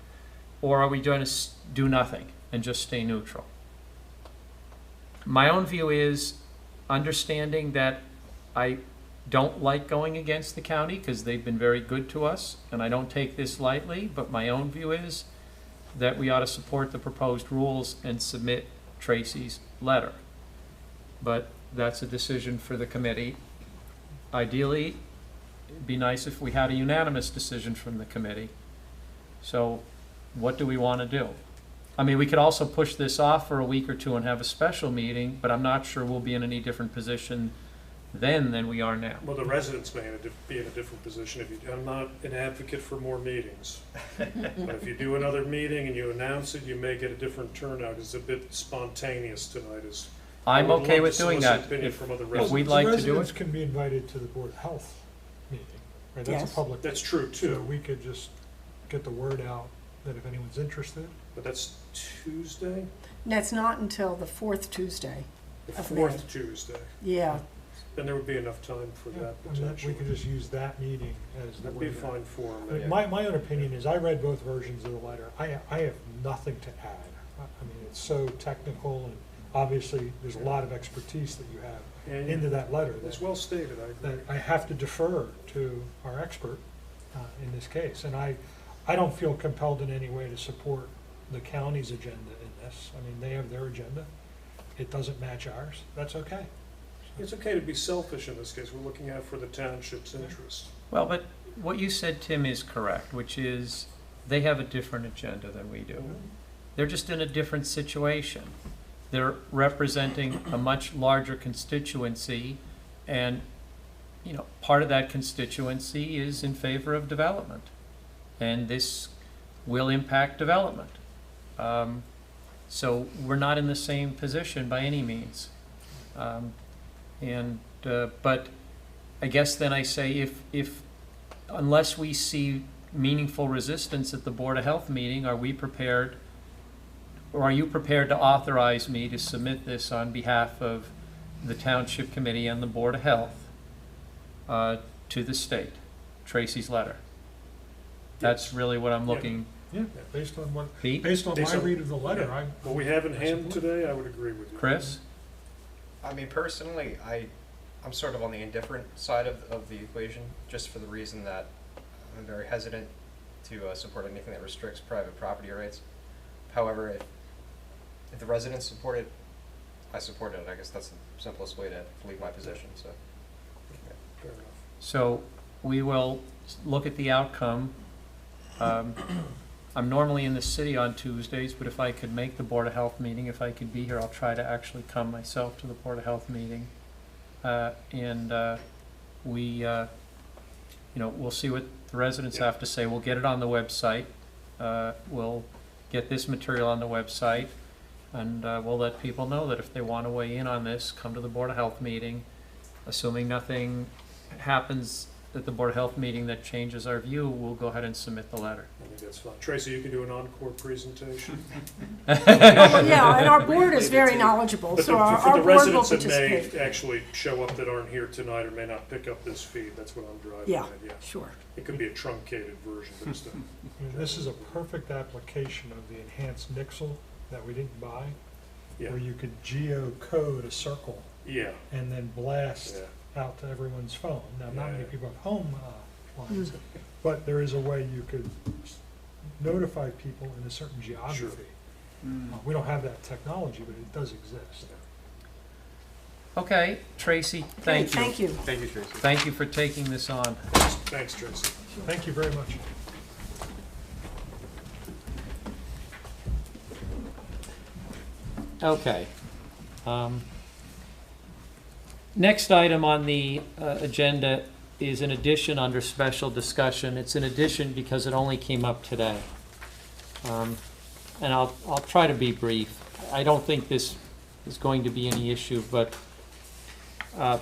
Or are we going to do nothing and just stay neutral? My own view is understanding that I don't like going against the county because they've been very good to us, and I don't take this lightly, but my own view is that we ought to support the proposed rules and submit Tracy's letter. But that's a decision for the committee. Ideally, it'd be nice if we had a unanimous decision from the committee. So what do we want to do? I mean, we could also push this off for a week or two and have a special meeting, but I'm not sure we'll be in any different position then than we are now. Well, the residents may be in a different position. I'm not an advocate for more meetings. But if you do another meeting and you announce it, you may get a different turnout. It's a bit spontaneous tonight. I'm okay with doing that. If from other If we'd residents. like to do Residents it. can be invited to the Board of Health meeting, right? That's Yes. a public. That's true So too, we could just get the word out that if anyone's interested. but that's Tuesday, And that's not until the fourth Tuesday the Of fourth Tuesday. Yeah. Then there would be enough time for that And then we potentially. could just use that meeting as the That'd be a way to- fine form. I mean, my own opinion is, I read both versions of the letter. I have nothing to add. I mean, it's so technical, and obviously, there's a lot of expertise that you have And into that letter It's that well stated, I agree. I have to defer to our expert in this case. And I don't feel compelled in any way to support the county's agenda in this. I mean, they have their agenda. It doesn't match ours. That's okay. It's okay to be selfish in this case. We're looking out for the township's interest. Well, but what you said, Tim, is correct, which is they have a different agenda than we do. They're just in a different situation. They're representing a much larger constituency, and, you know, part of that constituency is in favor of development. And this will impact development. So we're not in the same position by any means. But I guess then I say, if unless we see meaningful resistance at the Board of Health meeting, are we prepared, or are you prepared to authorize me to submit this on behalf of the Township Committee and the Board of Health to the state? Tracy's letter. That's really what I'm looking. Yeah, based on what, Pete? based on Based my on- read of the letter, yeah. I. What we have in I hand support today, I would agree with you. Chris? I mean, personally, I'm sort of on the indifferent side of the equation, just for the reason that I'm very hesitant to support anything that restricts private property rights. However, if the residents support it, I support it. I guess that's the simplest way to leave my position, so. Fair enough. So we will look at the outcome. I'm normally in the city on Tuesdays, but if I could make the Board of Health meeting, if I could be here, I'll try to actually come myself to the Board of Health meeting. We'll see what the residents have to say. We'll get it on the website. We'll get this material on the website, and we'll let people know that if they want to weigh in on this, come to the Board of Health meeting. Assuming nothing happens at the Board of Health meeting that changes our view, we'll go ahead and submit the letter. I think that's fine. Tracy, you can do an encore presentation. Well, yeah, and our board is very knowledgeable, But so for our the board will residents that may participate. actually show up that aren't here tonight or may not pick up this feed, that's what I'm driving Yeah, at, yeah. sure. It could be a truncated version, but it's I mean, this is a perfect application of the enhanced nixel that we didn't buy, yeah, where you could geocode a circle yeah, and then blast yeah. out to everyone's phone. Now, not many Yeah. people have home lines, but there is a way you could notify people in a certain geography. We don't have that technology, but it does exist. Okay, Tracy, thank you. Thank you. Thank you, Tracy. Thank you for taking this on. Thanks, Tracy. Thank you very much. Okay. Next item on the agenda is an addition under special discussion. It's an addition because it only came up today. And I'll try to be brief. I don't think this is going to be any issue, but I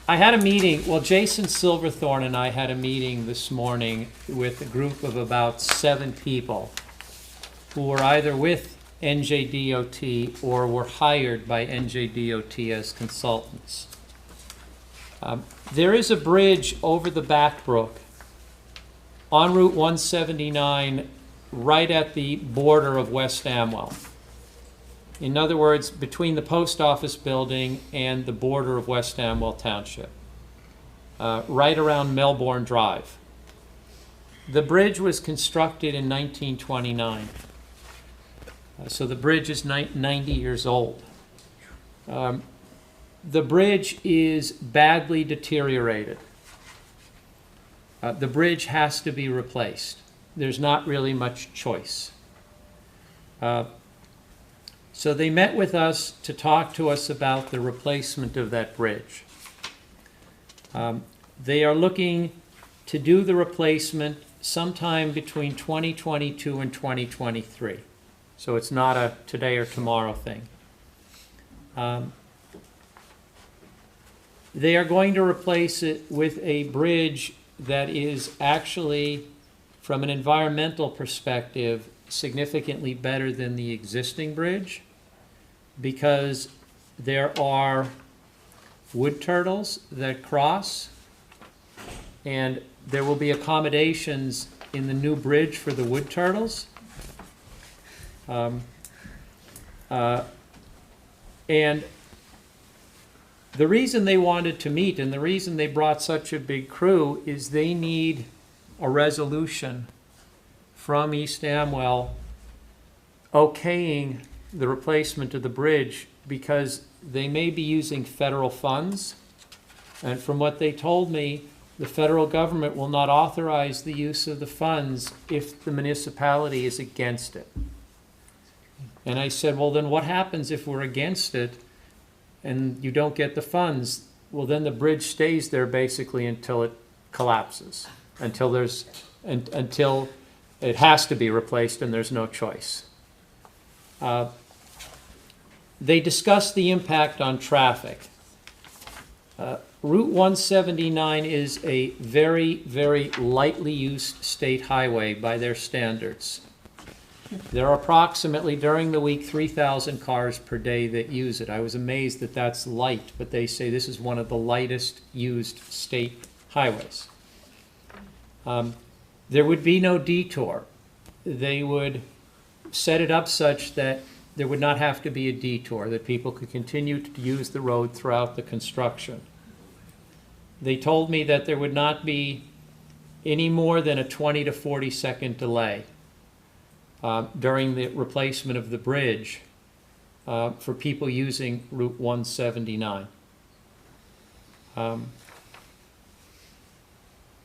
had a meeting, well, Jason Silverthorne and I had a meeting this morning with a group of about 7 people who were either with NJDOT or were hired by NJDOT as consultants. There is a bridge over the Back Brook on Route 179 right at the border of West Amwell. In other words, between the post office building and the border of West Amwell Township, right around Melbourne Drive. The bridge was constructed in 1929. So the bridge is 90 years old. The bridge is badly deteriorated. The bridge has to be replaced. There's not really much choice. So they met with us to talk to us about the replacement of that bridge. They are looking to do the replacement sometime between 2022 and 2023. So it's not a today or tomorrow thing. They are going to replace it with a bridge that is actually, from an environmental perspective, significantly better than the existing bridge, because there are wood turtles that cross, and there will be accommodations in the new bridge for the wood turtles. And the reason they wanted to meet and the reason they brought such a big crew is they need a resolution from East Amwell okaying the replacement of the bridge, because they may be using federal funds. And from what they told me, the federal government will not authorize the use of the funds if the municipality is against it. And I said, well, then what happens if we're against it and you don't get the funds? Well, then the bridge stays there basically until it collapses, until it has to be replaced and there's no choice. They discussed the impact on traffic. Route 179 is a very, very lightly used state highway by their standards. There are approximately, during the week, 3,000 cars per day that use it. I was amazed that that's light, but they say this is one of the lightest used state highways. There would be no detour. They would set it up such that there would not have to be a detour, that people could continue to use the road throughout the construction. They told me that there would not be any more than a 20 to 40 second delay during the replacement of the bridge for people using Route 179.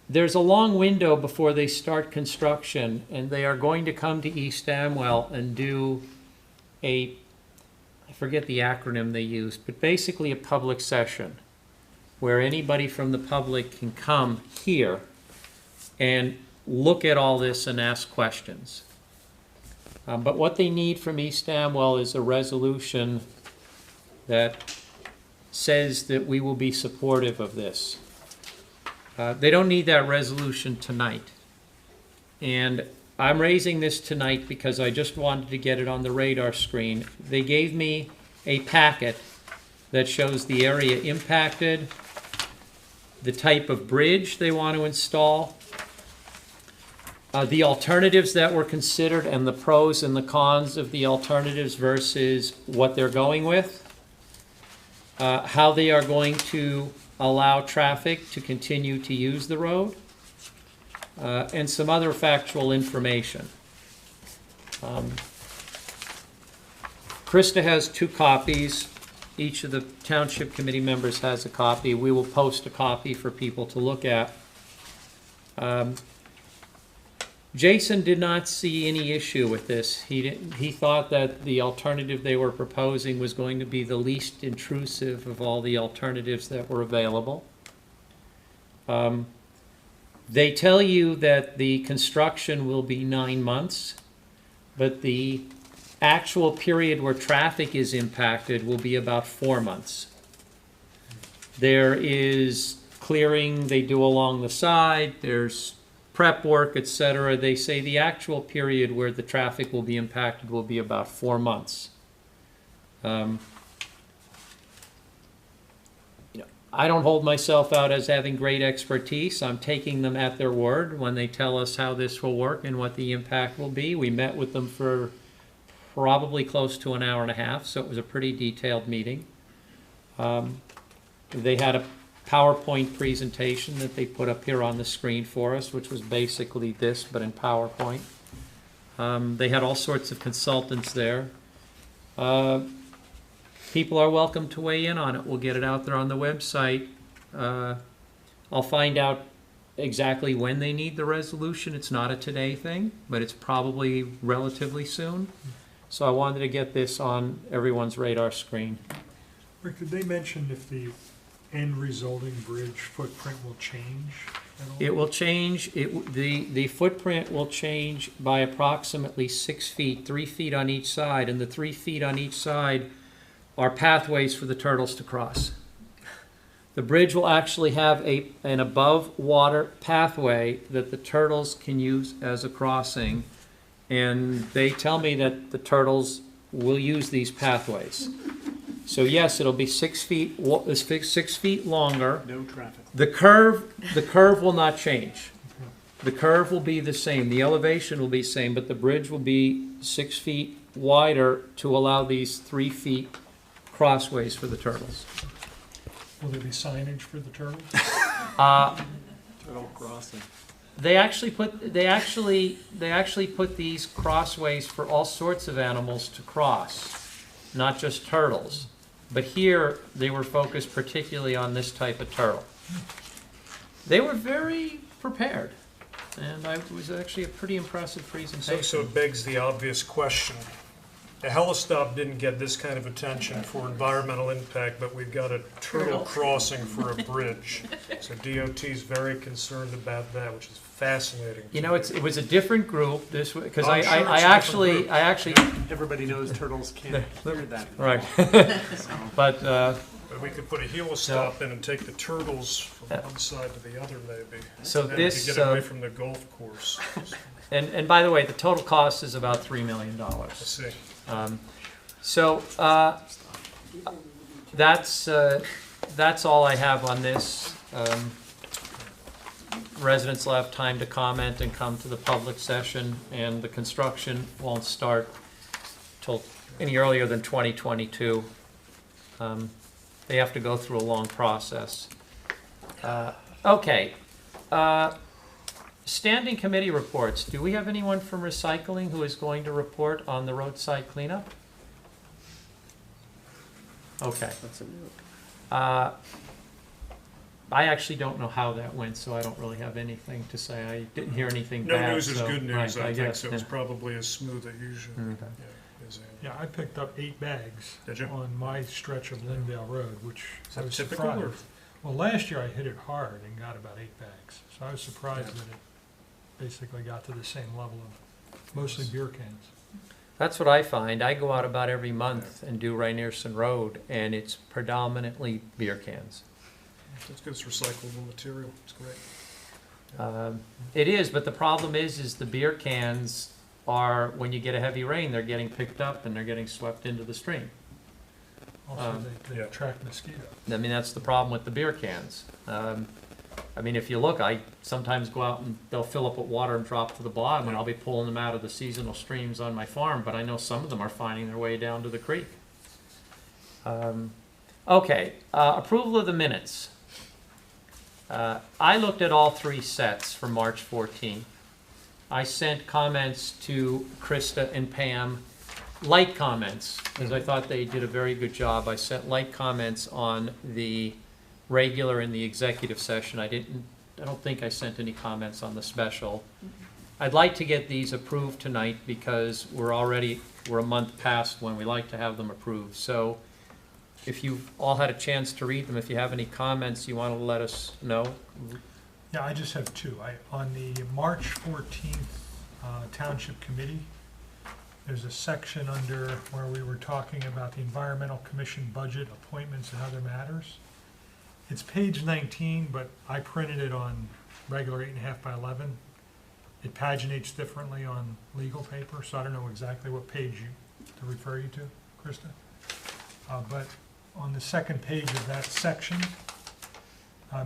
There's a long window before they start construction, and they are going to come to East Amwell and do I forget the acronym they use, but basically a public session where anybody from the public can come here and look at all this and ask questions. But what they need from East Amwell is a resolution that says that we will be supportive of this. They don't need that resolution tonight. And I'm raising this tonight because I just wanted to get it on the radar screen. They gave me a packet that shows the area impacted, the type of bridge they want to install, the alternatives that were considered and the pros and the cons of the alternatives versus what they're going with, how they are going to allow traffic to continue to use the road, and some other factual information. Krista has 2 copies. Each of the township committee members has a copy. We will post a copy for people to look at. Jason did not see any issue with this. He thought that the alternative they were proposing was going to be the least intrusive of all the alternatives that were available. They tell you that the construction will be 9 months, but the actual period where traffic is impacted will be about 4 months. There is clearing they do along the side, there's prep work, etc. They say the actual period where the traffic will be impacted will be about 4 months. I don't hold myself out as having great expertise. I'm taking them at their word when they tell us how this will work and what the impact will be. We met with them for probably close to an hour and a half, so it was a pretty detailed meeting. They had a PowerPoint presentation that they put up here on the screen for us, which was basically this, but in PowerPoint. They had all sorts of consultants there. People are welcome to weigh in on it. We'll get it out there on the website. I'll find out exactly when they need the resolution. It's not a today thing, but it's probably relatively soon. So I wanted to get this on everyone's radar screen. Rick, did they mention if the end resulting bridge footprint will change at all? It will change. The footprint will change by approximately 6 feet, 3 feet on each side, and the 3 feet on each side are pathways for the turtles to cross. The bridge will actually have an above water pathway that the turtles can use as a crossing, and they tell me that the turtles will use these pathways. So yes, it'll be 6 feet, 6 feet longer. No traffic. The curve will not change. The curve will be the same, the elevation will be same, but the bridge will be 6 feet wider to allow these 3 feet crossways for the turtles. Will there be signage for the turtles? Turtle crossing. They actually put these crossways for all sorts of animals to cross, not just turtles. But here, they were focused particularly on this type of turtle. They were very prepared, and it was actually a pretty impressive presentation. So it begs the obvious question. A helistop didn't get this kind of attention for environmental impact, but we've got a turtle crossing for a bridge. So DOT's very concerned about that, which is fascinating. You know, it was a different group, because I'm sure I it's a different actually, Everybody knows turtles can't hear that. right. So, But, But we could put a helistop in and take the turtles from one side to the other, maybe. So And then this, we could get away from the golf course. and by the way, the total cost is about $3 million. Let's see. So that's all I have on this. Residents will have time to comment and come to the public session, and the construction won't start till any earlier than 2022. They have to go through a long process. Okay. Standing committee reports. Do we have anyone from recycling who is going to report on the roadside cleanup? Okay. I actually don't know how that went, so I don't really have anything to say. I didn't hear anything No bad. news is so- good news, right, I think, guess, so it was yeah. probably as smooth as usual. Okay. Yeah, is Yeah, I picked up 8 bags Did you? on my stretch of Lindale Road, which Is I that was typical, or? surprised. Well, last year I hit it hard and got about 8 bags, so I was surprised that it basically got to the same level of mostly beer cans. That's what I find. I go out about every month and do Rainierson Road, and it's predominantly beer cans. That's good, it's recyclable material, it's great. It is, but the problem is the beer cans are, when you get a heavy rain, they're getting picked up and they're getting swept into the stream. Also, they yeah. attract mosquitoes. I mean, that's the problem with the beer cans. I mean, if you look, I sometimes go out and they'll fill up with water and drop to the bottom, and I'll be pulling them out of the seasonal streams on my farm, but I know some of them are finding their way down to the creek. Okay, approval of the minutes. I looked at all 3 sets for March 14th. I sent comments to Krista and Pam, light comments, because I thought they did a very good job. I sent light comments on the regular and the executive session. I don't think I sent any comments on the special. I'd like to get these approved tonight because we're a month past when we like to have them approved. So if you've all had a chance to read them, if you have any comments you want to let us know. Yeah, I just have 2. On the March 14th Township Committee, there's a section under where we were talking about the Environmental Commission budget, appointments, and other matters. It's page 19, but I printed it on regular 8.5 by 11. It paginates differently on legal paper, so I don't know exactly what page to refer you to, Krista. But on the second page of that section,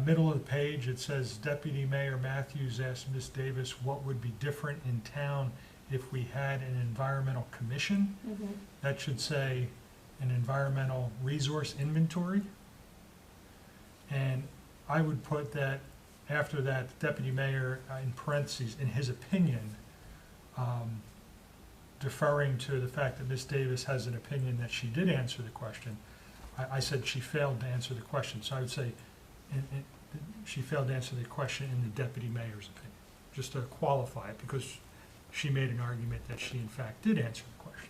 middle of the page, it says Deputy Mayor Matthews asked Ms. Davis what would be different in town if we had an environmental commission. That should say an environmental resource inventory. And I would put that after that, Deputy Mayor, in parentheses, in his opinion, deferring to the fact that Ms. Davis has an opinion that she did answer the question. I said she failed to answer the question, so I would say she failed to answer the question in the Deputy Mayor's opinion, just to qualify it, because she made an argument that she in fact did answer the question.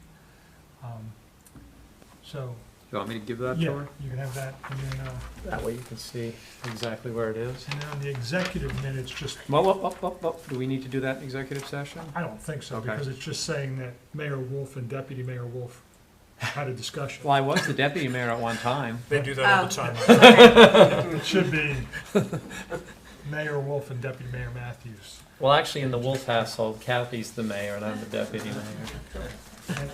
So, You want me to give that to yeah, her? you can have that, and then, That way you can see exactly where it is. and then on the executive minutes, just, Well, do we need to do that in executive session? I don't think so, Okay. because it's just saying that Mayor Wolf and Deputy Mayor Wolf had a discussion. Well, I was the deputy mayor at one time. They do that all the time. It should be Mayor Wolf and Deputy Mayor Matthews. Well, actually, in the Wolf household, Kathy's the mayor and I'm the deputy mayor.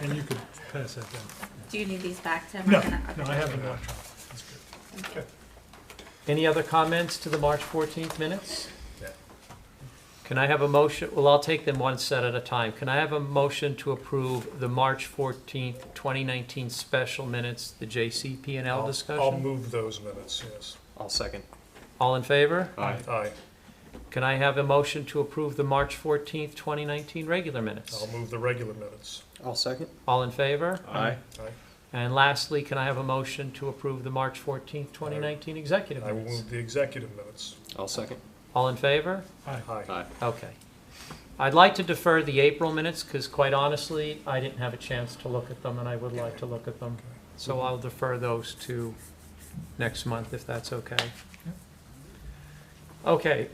And you could pass that down. Do you need these back, Tim? No, Or gonna- no, I have an electronic. That's good. Okay. Any other comments to the March 14th minutes? Can I have a motion? Well, I'll take them one set at a time. Can I have a motion to approve the March 14th, 2019 special minutes, the JCP&L discussion? I'll move those minutes, yes. I'll second. All in favor? Aye. Can I have a motion to approve the March 14th, 2019 regular minutes? I'll move the regular minutes. I'll second. All in favor? Aye. Aye. And lastly, can I have a motion to approve the March 14th, 2019 executive I will minutes? move the executive minutes. I'll second. All in favor? Aye. Aye. Okay. I'd like to defer the April minutes because quite honestly, I didn't have a chance to look at them and I would like to look at them. So I'll defer those to next month if that's okay. Okay,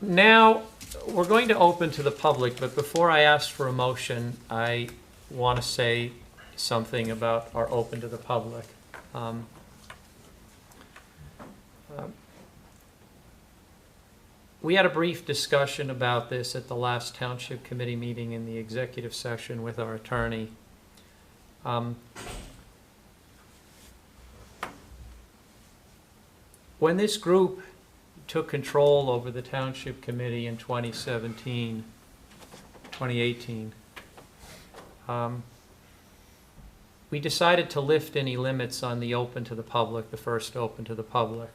now we're going to open to the public, but before I ask for a motion, I want to say something about our open to the public. We had a brief discussion about this at the last Township Committee meeting in the executive session with our attorney. When this group took control over the Township Committee in 2017, 2018, we decided to lift any limits on the open to the public, the first open to the public.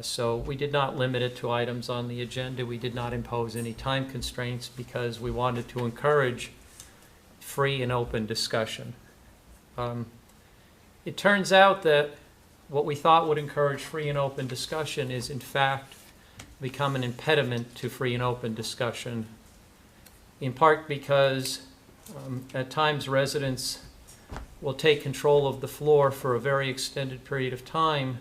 So we did not limit it to items on the agenda. We did not impose any time constraints because we wanted to encourage free and open discussion. It turns out that what we thought would encourage free and open discussion is in fact become an impediment to free and open discussion, in part because at times residents will take control of the floor for a very extended period of time,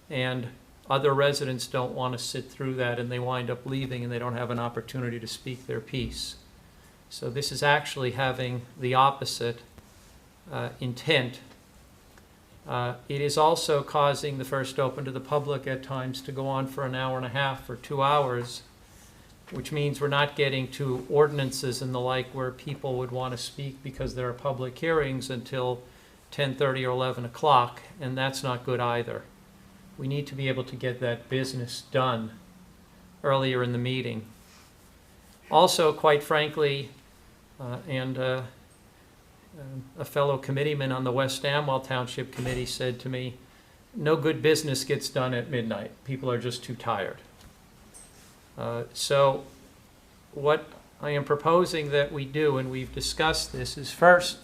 and other residents don't want to sit through that and they wind up leaving and they don't have an opportunity to speak their piece. So this is actually having the opposite intent. It is also causing the first open to the public at times to go on for an hour and a half or 2 hours, which means we're not getting to ordinances and the like where people would want to speak because there are public hearings until 10:30 or 11 o'clock, and that's not good either. We need to be able to get that business done earlier in the meeting. Also, quite frankly, a fellow committeeman on the West Amwell Township Committee said to me, no good business gets done at midnight. People are just too tired. So what I am proposing that we do, and we've discussed this, is first,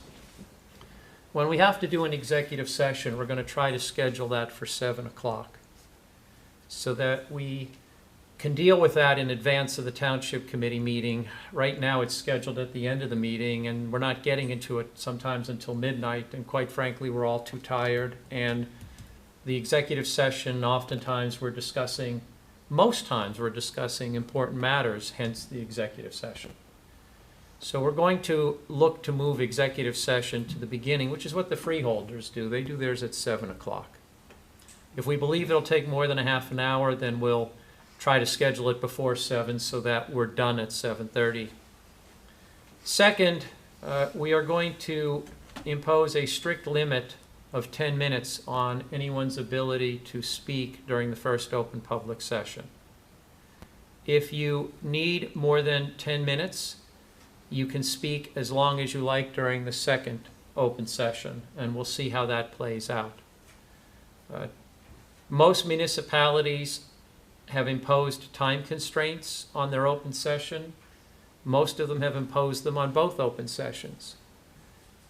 when we have to do an executive session, we're going to try to schedule that for 7 o'clock so that we can deal with that in advance of the Township Committee meeting. Right now it's scheduled at the end of the meeting and we're not getting into it sometimes until midnight, and quite frankly we're all too tired, and the executive session oftentimes most times we're discussing important matters, hence the executive session. So we're going to look to move executive session to the beginning, which is what the freeholders do. They do theirs at 7 o'clock. If we believe it'll take more than a half an hour, then we'll try to schedule it before 7 so that we're done at 7:30. Second, we are going to impose a strict limit of 10 minutes on anyone's ability to speak during the first open public session. If you need more than 10 minutes, you can speak as long as you like during the second open session, and we'll see how that plays out. Most municipalities have imposed time constraints on their open session. Most of them have imposed them on both open sessions.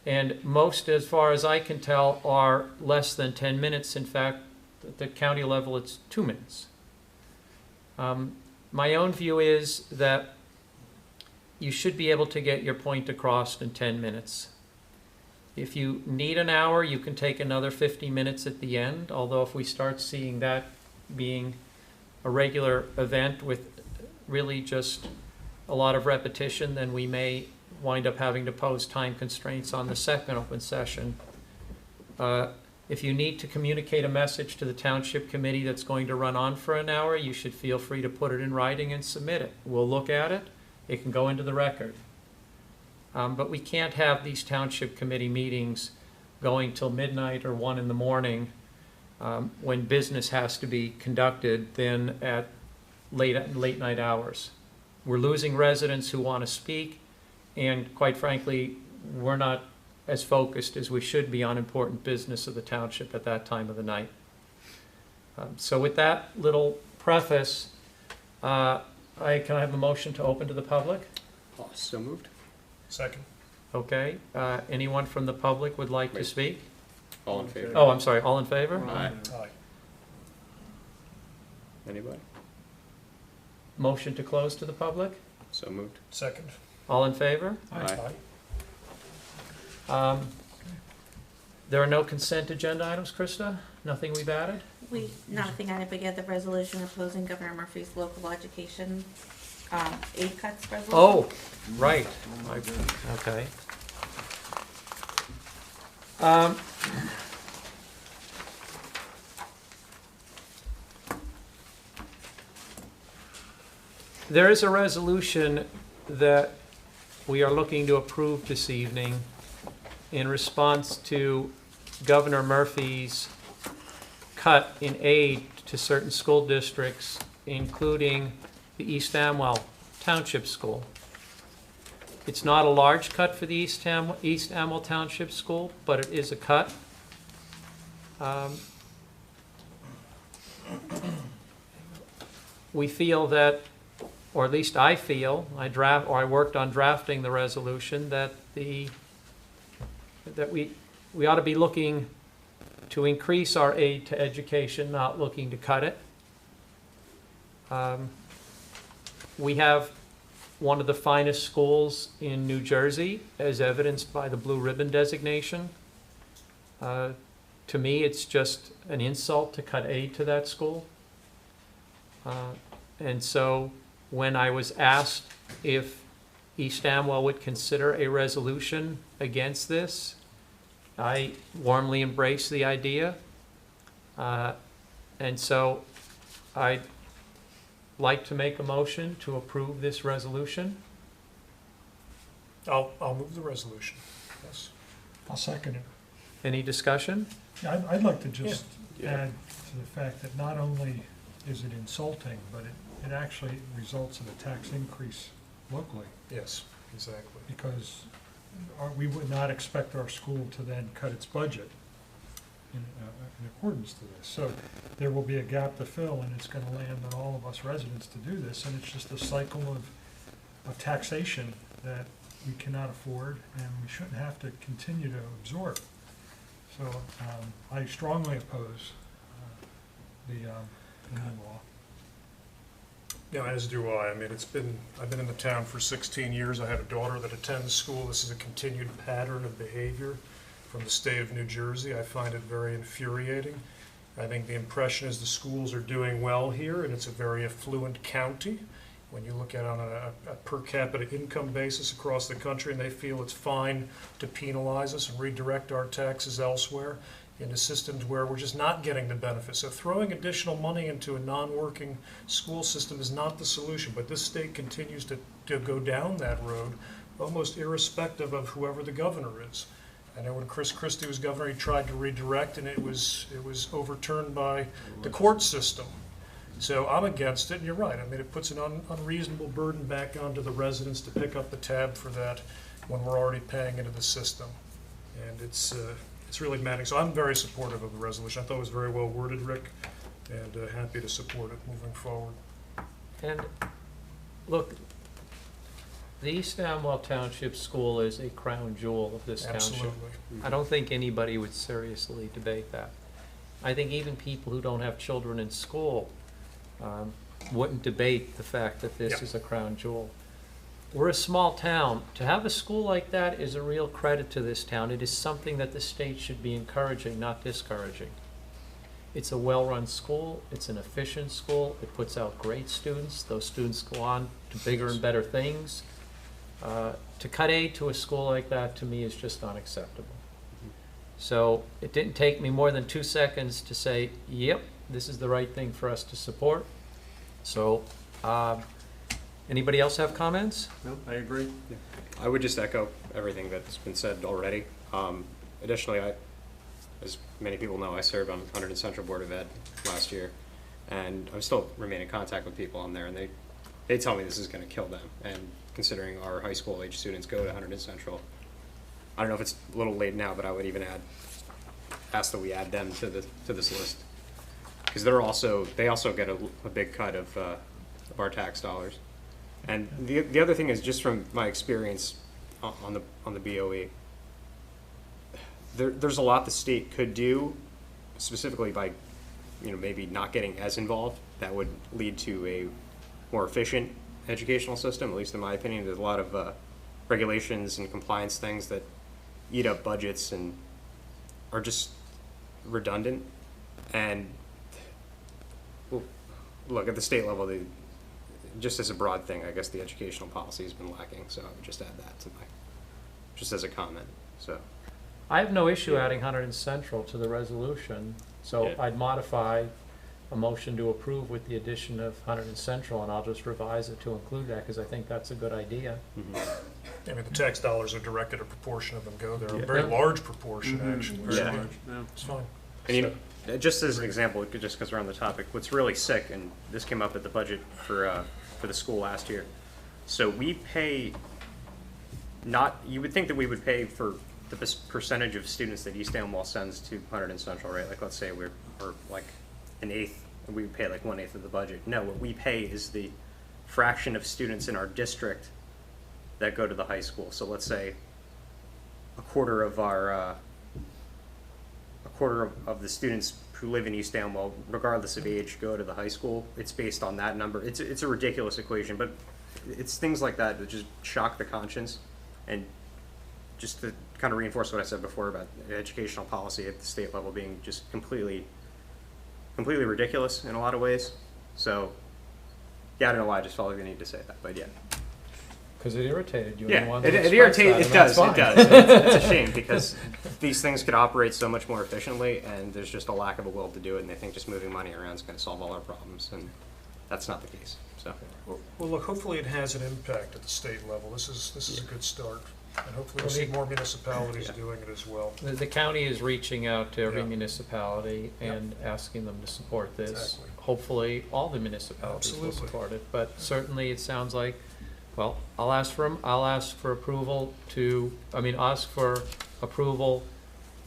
And most, as far as I can tell, are less than 10 minutes. In fact, at the county level, it's 2 minutes. My own view is that you should be able to get your point across in 10 minutes. If you need an hour, you can take another 50 minutes at the end, although if we start seeing that being a regular event with really just a lot of repetition, then we may wind up having to pose time constraints on the second open session. If you need to communicate a message to the Township Committee that's going to run on for an hour, you should feel free to put it in writing and submit it. We'll look at it. It can go into the record. But we can't have these township committee meetings going till midnight or 1 in the morning when business has to be conducted then at late night hours. We're losing residents who want to speak, and quite frankly, we're not as focused as we should be on important business of the township at that time of the night. So with that little preface, can I have a motion to open to the public? Oh, so moved. Second. Okay, anyone from the public would like to Wait. speak? All in favor? Oh, I'm sorry, all in favor? Aye. Aye. Anybody? Motion to close to the public? So moved. Second. All in favor? Aye. There are no consent agenda items, Krista? Nothing we've added? Nothing added, but yet the resolution opposing Governor Murphy's local education, aid cuts resolution. Oh, right. Okay. There is a resolution that we are looking to approve this evening in response to Governor Murphy's cut in aid to certain school districts, including the East Amwell Township School. It's not a large cut for the East Amwell Township School, but it is a cut. We feel that, or at least I feel, I worked on drafting the resolution, that we ought to be looking to increase our aid to education, not looking to cut it. We have one of the finest schools in New Jersey, as evidenced by the blue ribbon designation. To me, it's just an insult to cut aid to that school. And so when I was asked if East Amwell would consider a resolution against this, I warmly embraced the idea. And so I'd like to make a motion to approve this resolution. I'll move the resolution. Yes. I'll second it. Any discussion? Yeah, I'd like to just Yeah. add to the fact that not only is it insulting, but it actually results in a tax increase locally, Yes, exactly. because we would not expect our school to then cut its budget in accordance to this. So there will be a gap to fill, and it's gonna land on all of us residents to do this, and it's just a cycle of taxation that we cannot afford, and we shouldn't have to continue to absorb. So I strongly oppose the new law. Yeah, as do I. I mean, I've been in the town for 16 years. I have a daughter that attends school. This is a continued pattern of behavior from the state of New Jersey. I find it very infuriating. I think the impression is the schools are doing well here, and it's a very affluent county. When you look at it on a per capita income basis across the country, and they feel it's fine to penalize us and redirect our taxes elsewhere into systems where we're just not getting the benefit. So throwing additional money into a non-working school system is not the solution, but this state continues to go down that road, almost irrespective of whoever the governor is. I know when Chris Christie was governor, he tried to redirect, and it was overturned by the court system. So I'm against it, and you're right. I mean, it puts an unreasonable burden back onto the residents to pick up the tab for that when we're already paying into the system. And it's really maddening. So I'm very supportive of the resolution. I thought it was very well worded, Rick, and happy to support it moving forward. And look, the East Amwell Township School is a crown jewel of this township. Absolutely. I don't think anybody would seriously debate that. I think even people who don't have children in school wouldn't debate the fact that this Yeah. is a crown jewel. We're a small town. To have a school like that is a real credit to this town. It is something that the state should be encouraging, not discouraging. It's a well-run school. It's an efficient school. It puts out great students. Those students go on to bigger and better things. To cut aid to a school like that, to me, is just unacceptable. So it didn't take me more than 2 seconds to say, yep, this is the right thing for us to support. So Anybody else have comments? No, I agree. I would just echo everything that's been said already. Additionally, as many people know, I served on Hunterdon Central Board of Ed last year, and I still remain in contact with people on there, and they tell me this is going to kill them. And considering our high school age students go to Hunterdon Central, I don't know if it's a little late now, but I would even ask that we add them to this list, because they also get a big cut of our tax dollars. And the other thing is, just from my experience on the BOE, there's a lot the state could do, specifically by, maybe not getting as involved, that would lead to a more efficient educational system, at least in my opinion. There's a lot of regulations and compliance things that eat up budgets and are just redundant. And well, look, at the state level, just as a broad thing, I guess the educational policy has been lacking, so I would just add that just as a comment, so. I have no issue adding Hunterdon Central to the resolution, so Yeah. I'd modify a motion to approve with the addition of Hunterdon Central, and I'll just revise it to include that, because I think that's a good idea. I mean, the tax dollars are directed, a proportion of them go there, Yeah. a very large proportion, actually. Very So large. it's fine. And just as an example, just because we're on the topic, what's really sick, and this came up at the budget for the school last year. So we pay you would think that we would pay for the percentage of students that East Amwell sends to Hunterdon Central, right? Like, let's say we're like an eighth, and we pay like 1/8 of the budget. No, what we pay is the fraction of students in our district that go to the high school. So let's say a quarter of the students who live in East Amwell, regardless of age, go to the high school. It's based on that number. It's a ridiculous equation, but it's things like that that just shock the conscience. And just to kind of reinforce what I said before about educational policy at the state level being just completely ridiculous in a lot of ways. So, yeah, I don't know why I just felt like the need to say that, but yeah. Because it irritated you. and you Yeah, wanted to it express irritates. that, It and does. that's It fine. does. It's a shame because these things could operate so much more efficiently, and there's just a lack of a will to do it. And they think just moving money around is going to solve all our problems, and that's not the case. So, Well, look, hopefully it has an impact at the state level. This is a good start. And hopefully we'll see more municipalities doing it as well. The county is reaching out to every Yeah. municipality and asking them to support this. Exactly. Hopefully, all the municipalities will Absolutely. support it, but certainly it sounds like, well, I'll ask for approval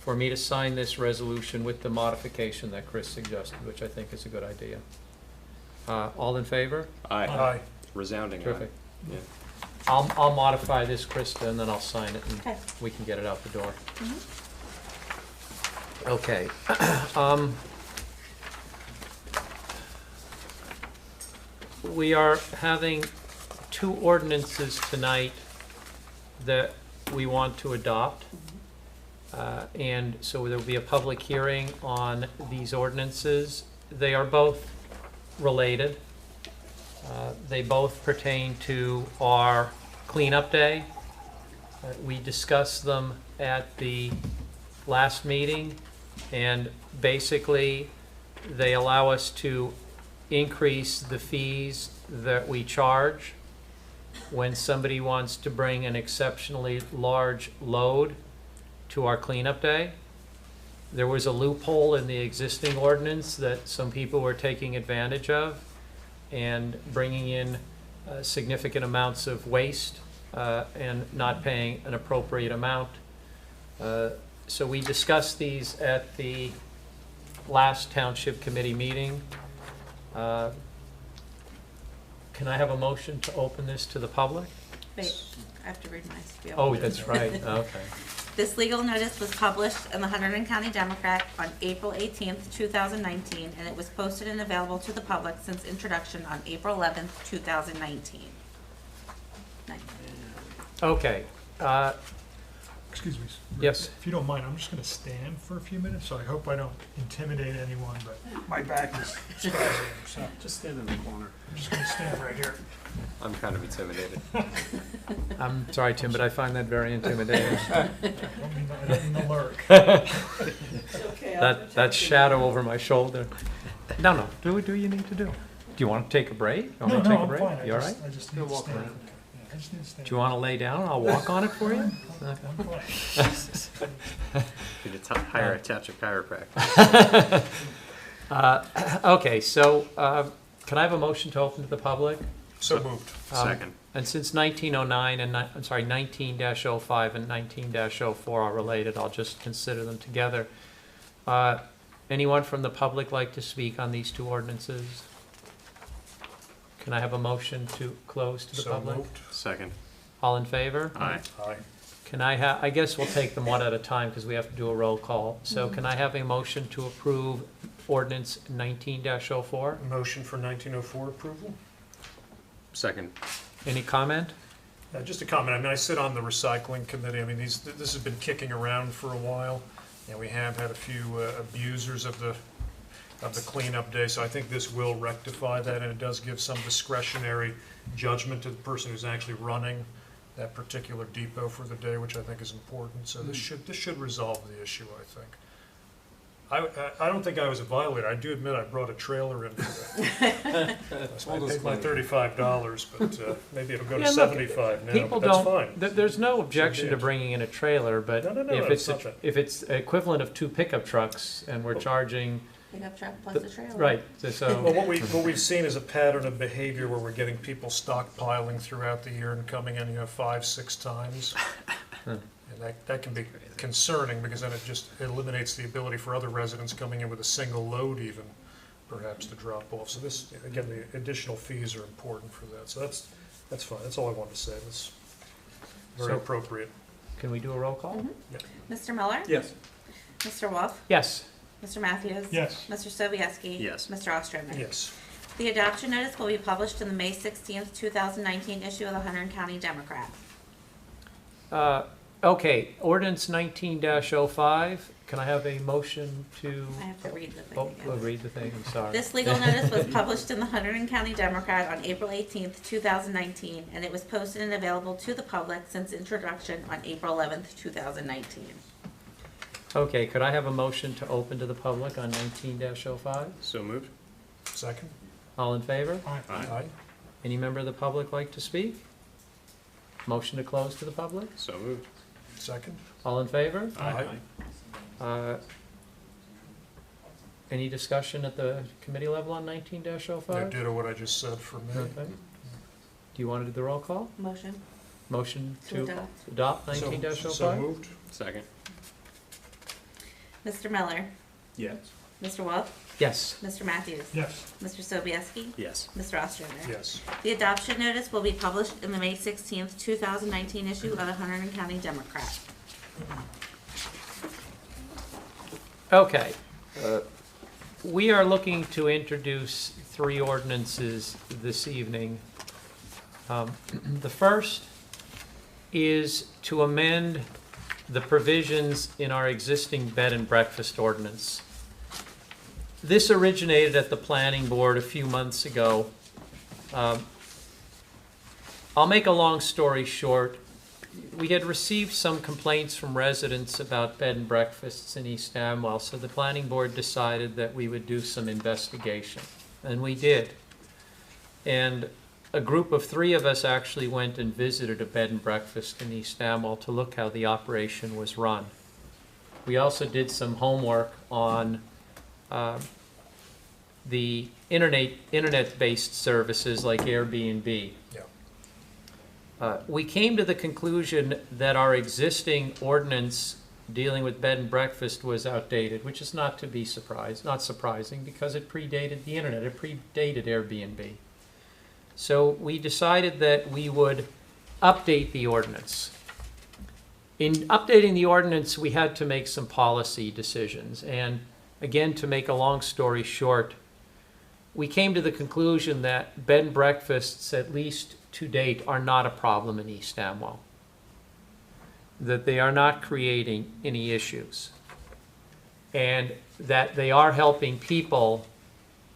for me to sign this resolution with the modification that Chris suggested, which I think is a good idea. All in favor? Aye. resounding. Terrific. Yeah. I'll modify this, Krista, and then I'll sign it, and Okay. we can get it out the door. Mhm. Okay. We are having two ordinances tonight that we want to adopt. And so there will be a public hearing on these ordinances. They are both related. They both pertain to our cleanup day. We discussed them at the last meeting, and basically, they allow us to increase the fees that we charge when somebody wants to bring an exceptionally large load to our cleanup day. There was a loophole in the existing ordinance that some people were taking advantage of and bringing in significant amounts of waste and not paying an appropriate amount. So we discussed these at the last Township Committee meeting. Can I have a motion to open this to the public? Wait, I have to read my spiel. Oh, that's right, okay. This legal notice was published in the Hunterdon County Democrat on April 18th, 2019, and it was posted and available to the public since introduction on April 11th, 2019. Okay, Excuse me. Yes. If you don't mind, I'm just going to stand for a few minutes, so I hope I don't intimidate anyone, but my back is spasming, so Just stand in the corner. I'm just going to stand right here. I'm kind of intimidated. I'm sorry, Tim, but I find that very intimidating. I don't mean to lurk. That shadow over my shoulder. No, do what you need to do. you want to take a break? You want No, me to no, take a I'm break? fine. You all right? I just need to stand. Yeah, I just need to stand. Do you want to lay down? I'll walk on it for you. I'm fine. You need to hire a touch of chiropractor. Okay, so can I have a motion to open to the public? So moved. Second. And since 1909 and, I'm sorry, 19-05 and 19-04 are related, I'll just consider them together. Anyone from the public like to speak on these two ordinances? Can I have a motion to close to the So public? moved. Second. All in favor? Aye. Aye. Can I guess we'll take them one at a time because we have to do a roll call. So can I have a motion to approve ordinance 19-04? Motion for 1904 approval? Second. Any comment? Just a comment, I mean, I sit on the recycling committee, I mean, this has been kicking around for a while, and we have had a few abusers of the cleanup day, so I think this will rectify that, and it does give some discretionary judgment to the person who's actually running that particular depot for the day, which I think is important, so this should resolve the issue, I think. I don't think I was a violator. I do admit I brought a trailer in for that. I paid my $35, but maybe it'll go to Yeah, look, $75 now, People but that's don't, fine. there's no objection to did. bringing in a trailer, but No, if it's it's, not that. if it's equivalent of 2 pickup trucks and we're charging, Pickup truck plus a trailer. right, Well, so, what we've seen is a pattern of behavior where we're getting people stockpiling throughout the year and coming in, 5-6 times. And that can be concerning because then it just eliminates the ability for other residents coming in with a single load even, perhaps to drop off. So this, again, the additional fees are important for that. So that's fine. That's all I wanted to say. That's very So- appropriate. can we do a roll call? Mhm. Mr. Miller? Yes. Mr. Wolf? Yes. Mr. Matthews? Yes. Mr. Sobieski? Yes. Mr. Osterman? Yes. The adoption notice will be published in the May 16th, 2019 issue of the Hunterdon County Democrat. Okay, ordinance 19-05, can I have a motion to, I have to read the thing oh, again. we'll read the thing, I'm sorry. This legal notice was published in the Hunterdon County Democrat on April 18th, 2019, and it was posted and available to the public since introduction on April 11th, 2019. Okay, could I have a motion to open to the public on 19-05? So moved. Second? All in favor? Aye. Aye. Any member of the public like to speak? Motion to close to the public? So moved. Second? All in favor? Aye. Any discussion at the committee level on 19-05? Ditto what I just said for me. Okay. Do you want to do the roll call? Motion Motion to to adopt. adopt So 19-05? moved? Second. Mr. Miller? Yes. Mr. Wolf? Yes. Mr. Matthews? Yes. Mr. Sobieski? Yes. Mr. Osterman? Yes. The adoption notice will be published in the May 16th, 2019 issue of the Hunterdon County Democrat. Okay. We are looking to introduce 3 ordinances this evening. The first is to amend the provisions in our existing bed and breakfast ordinance. This originated at the planning board a few months ago. I'll make a long story short. We had received some complaints from residents about bed and breakfasts in East Amwell, so the planning board decided that we would do some investigation, and we did. And a group of 3 of us actually went and visited a bed and breakfast in East Amwell to look how the operation was run. We also did some homework on the internet-based services like Airbnb. Yeah. We came to the conclusion that our existing ordinance dealing with bed and breakfast was outdated, which is not surprising because it predated the internet, it predated Airbnb. So we decided that we would update the ordinance. In updating the ordinance, we had to make some policy decisions. And again, to make a long story short, we came to the conclusion that bed and breakfasts, at least to date, are not a problem in East Amwell. That they are not creating any issues. And that they are helping people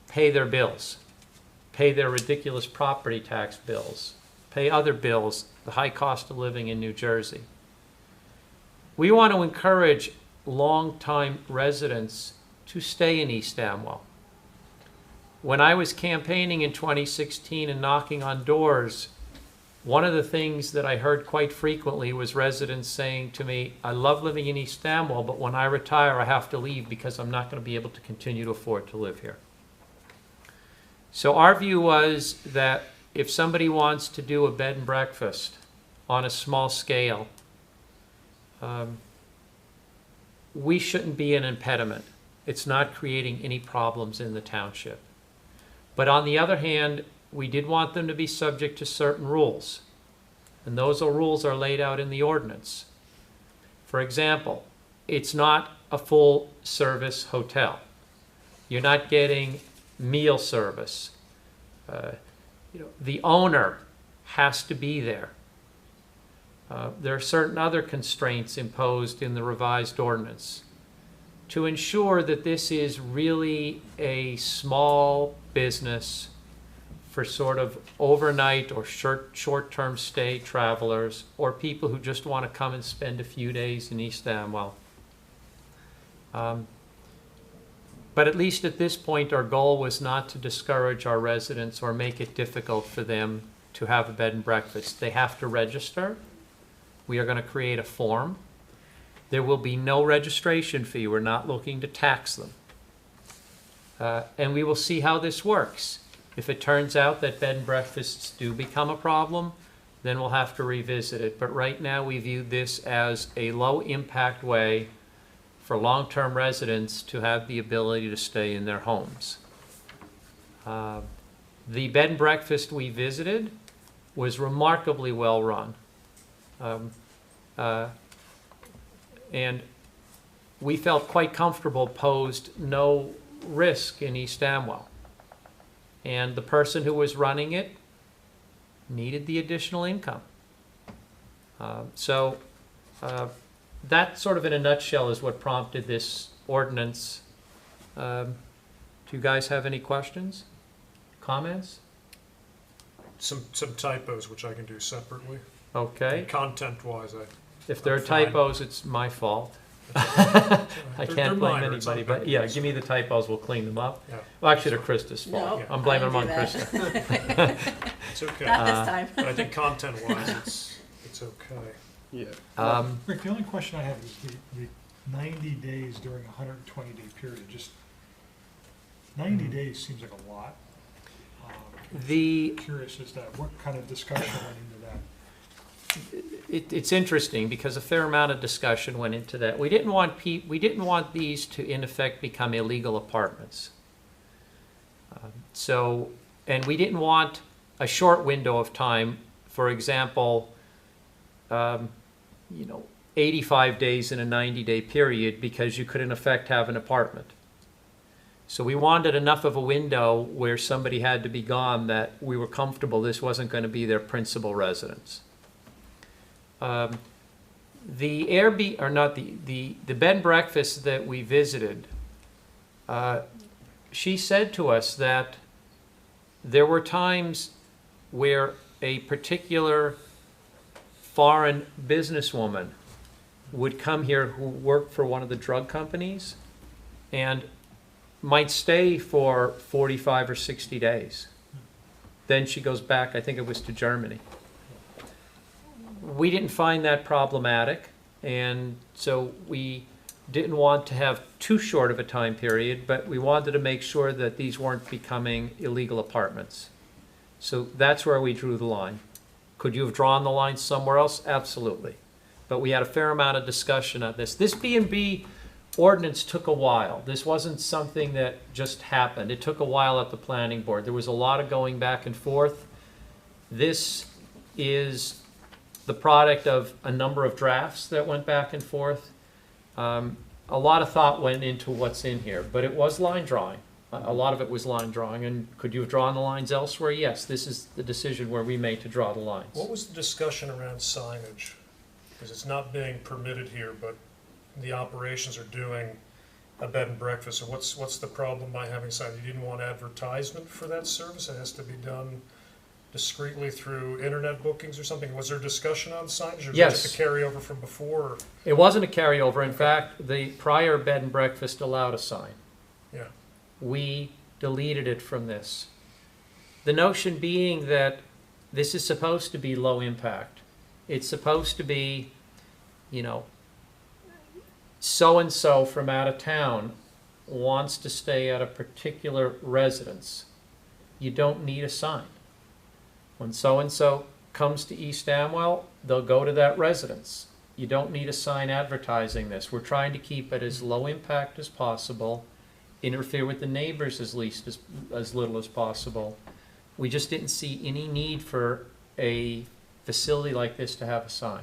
pay their bills, pay their ridiculous property tax bills, pay other bills, the high cost of living in New Jersey. We want to encourage longtime residents to stay in East Amwell. When I was campaigning in 2016 and knocking on doors, one of the things that I heard quite frequently was residents saying to me, I love living in East Amwell, but when I retire, I have to leave because I'm not going to be able to continue to afford to live here. So our view was that if somebody wants to do a bed and breakfast on a small scale, we shouldn't be an impediment. It's not creating any problems in the township. But on the other hand, we did want them to be subject to certain rules. And those rules are laid out in the ordinance. For example, it's not a full service hotel. You're not getting meal service. The owner has to be there. There are certain other constraints imposed in the revised ordinance to ensure that this is really a small business for sort of overnight or short-term stay travelers or people who just want to come and spend a few days in East Amwell. But at least at this point, our goal was not to discourage our residents or make it difficult for them to have a bed and breakfast. They have to register. We are going to create a form. There will be no registration fee. We're not looking to tax them. And we will see how this works. If it turns out that bed and breakfasts do become a problem, then we'll have to revisit it. But right now we view this as a low impact way for long-term residents to have the ability to stay in their homes. The bed and breakfast we visited was remarkably well run. And we felt quite comfortable, posed no risk in East Amwell. And the person who was running it needed the additional income. So that sort of in a nutshell is what prompted this ordinance. Do you guys have any questions, comments? Some typos, which I can do separately. Okay. Content-wise, If there are I'm fine. typos, it's my fault. I They're can't blame minor, it's not anybody, but big. yeah, give me the typos, we'll clean them up. Yeah. Well, actually, they're Krista's fault. No, I'm blaming them I on didn't do Krista. It's okay. Not this time. But I think content-wise, it's okay. Yeah. Rick, the only question I have is the 90 days during a 120-day period, just 90 days seems like a lot. The Curious as to what kind of discussion went into that. It's interesting because a fair amount of discussion went into that. We didn't want these to in effect become illegal apartments. And we didn't want a short window of time. For example, 85 days in a 90-day period because you could in effect have an apartment. So we wanted enough of a window where somebody had to be gone that we were comfortable this wasn't going to be their principal residence. The bed and breakfast that we visited, she said to us that there were times where a particular foreign businesswoman would come here who worked for one of the drug companies and might stay for 45 or 60 days. Then she goes back, I think it was to Germany. We didn't find that problematic, and so we didn't want to have too short of a time period, but we wanted to make sure that these weren't becoming illegal apartments. So that's where we drew the line. Could you have drawn the line somewhere else? Absolutely. But we had a fair amount of discussion on this. This B&B ordinance took a while. This wasn't something that just happened. It took a while at the planning board. There was a lot of going back and forth. This is the product of a number of drafts that went back and forth. A lot of thought went into what's in here, but it was line drawing. A lot of it was line drawing. And could you have drawn the lines elsewhere? Yes, this is the decision where we made to draw the lines. What was the discussion around signage? Because it's not being permitted here, but the operations are doing a bed and breakfast. So what's the problem by having signage? You didn't want advertisement for that service? It has to be done discreetly through internet bookings or something? Was there discussion on signage, or was Yes. it just a carryover from before? Or? It wasn't a carryover. In fact, the prior bed and breakfast allowed a sign. Yeah. We deleted it from this. The notion being that this is supposed to be low impact. It's supposed to be, you know, so-and-so from out of town wants to stay at a particular residence. You don't need a sign. When so-and-so comes to East Amwell, they'll go to that residence. You don't need a sign advertising this. We're trying to keep it as low impact as possible, interfere with the neighbors as little as possible. We just didn't see any need for a facility like this to have a sign.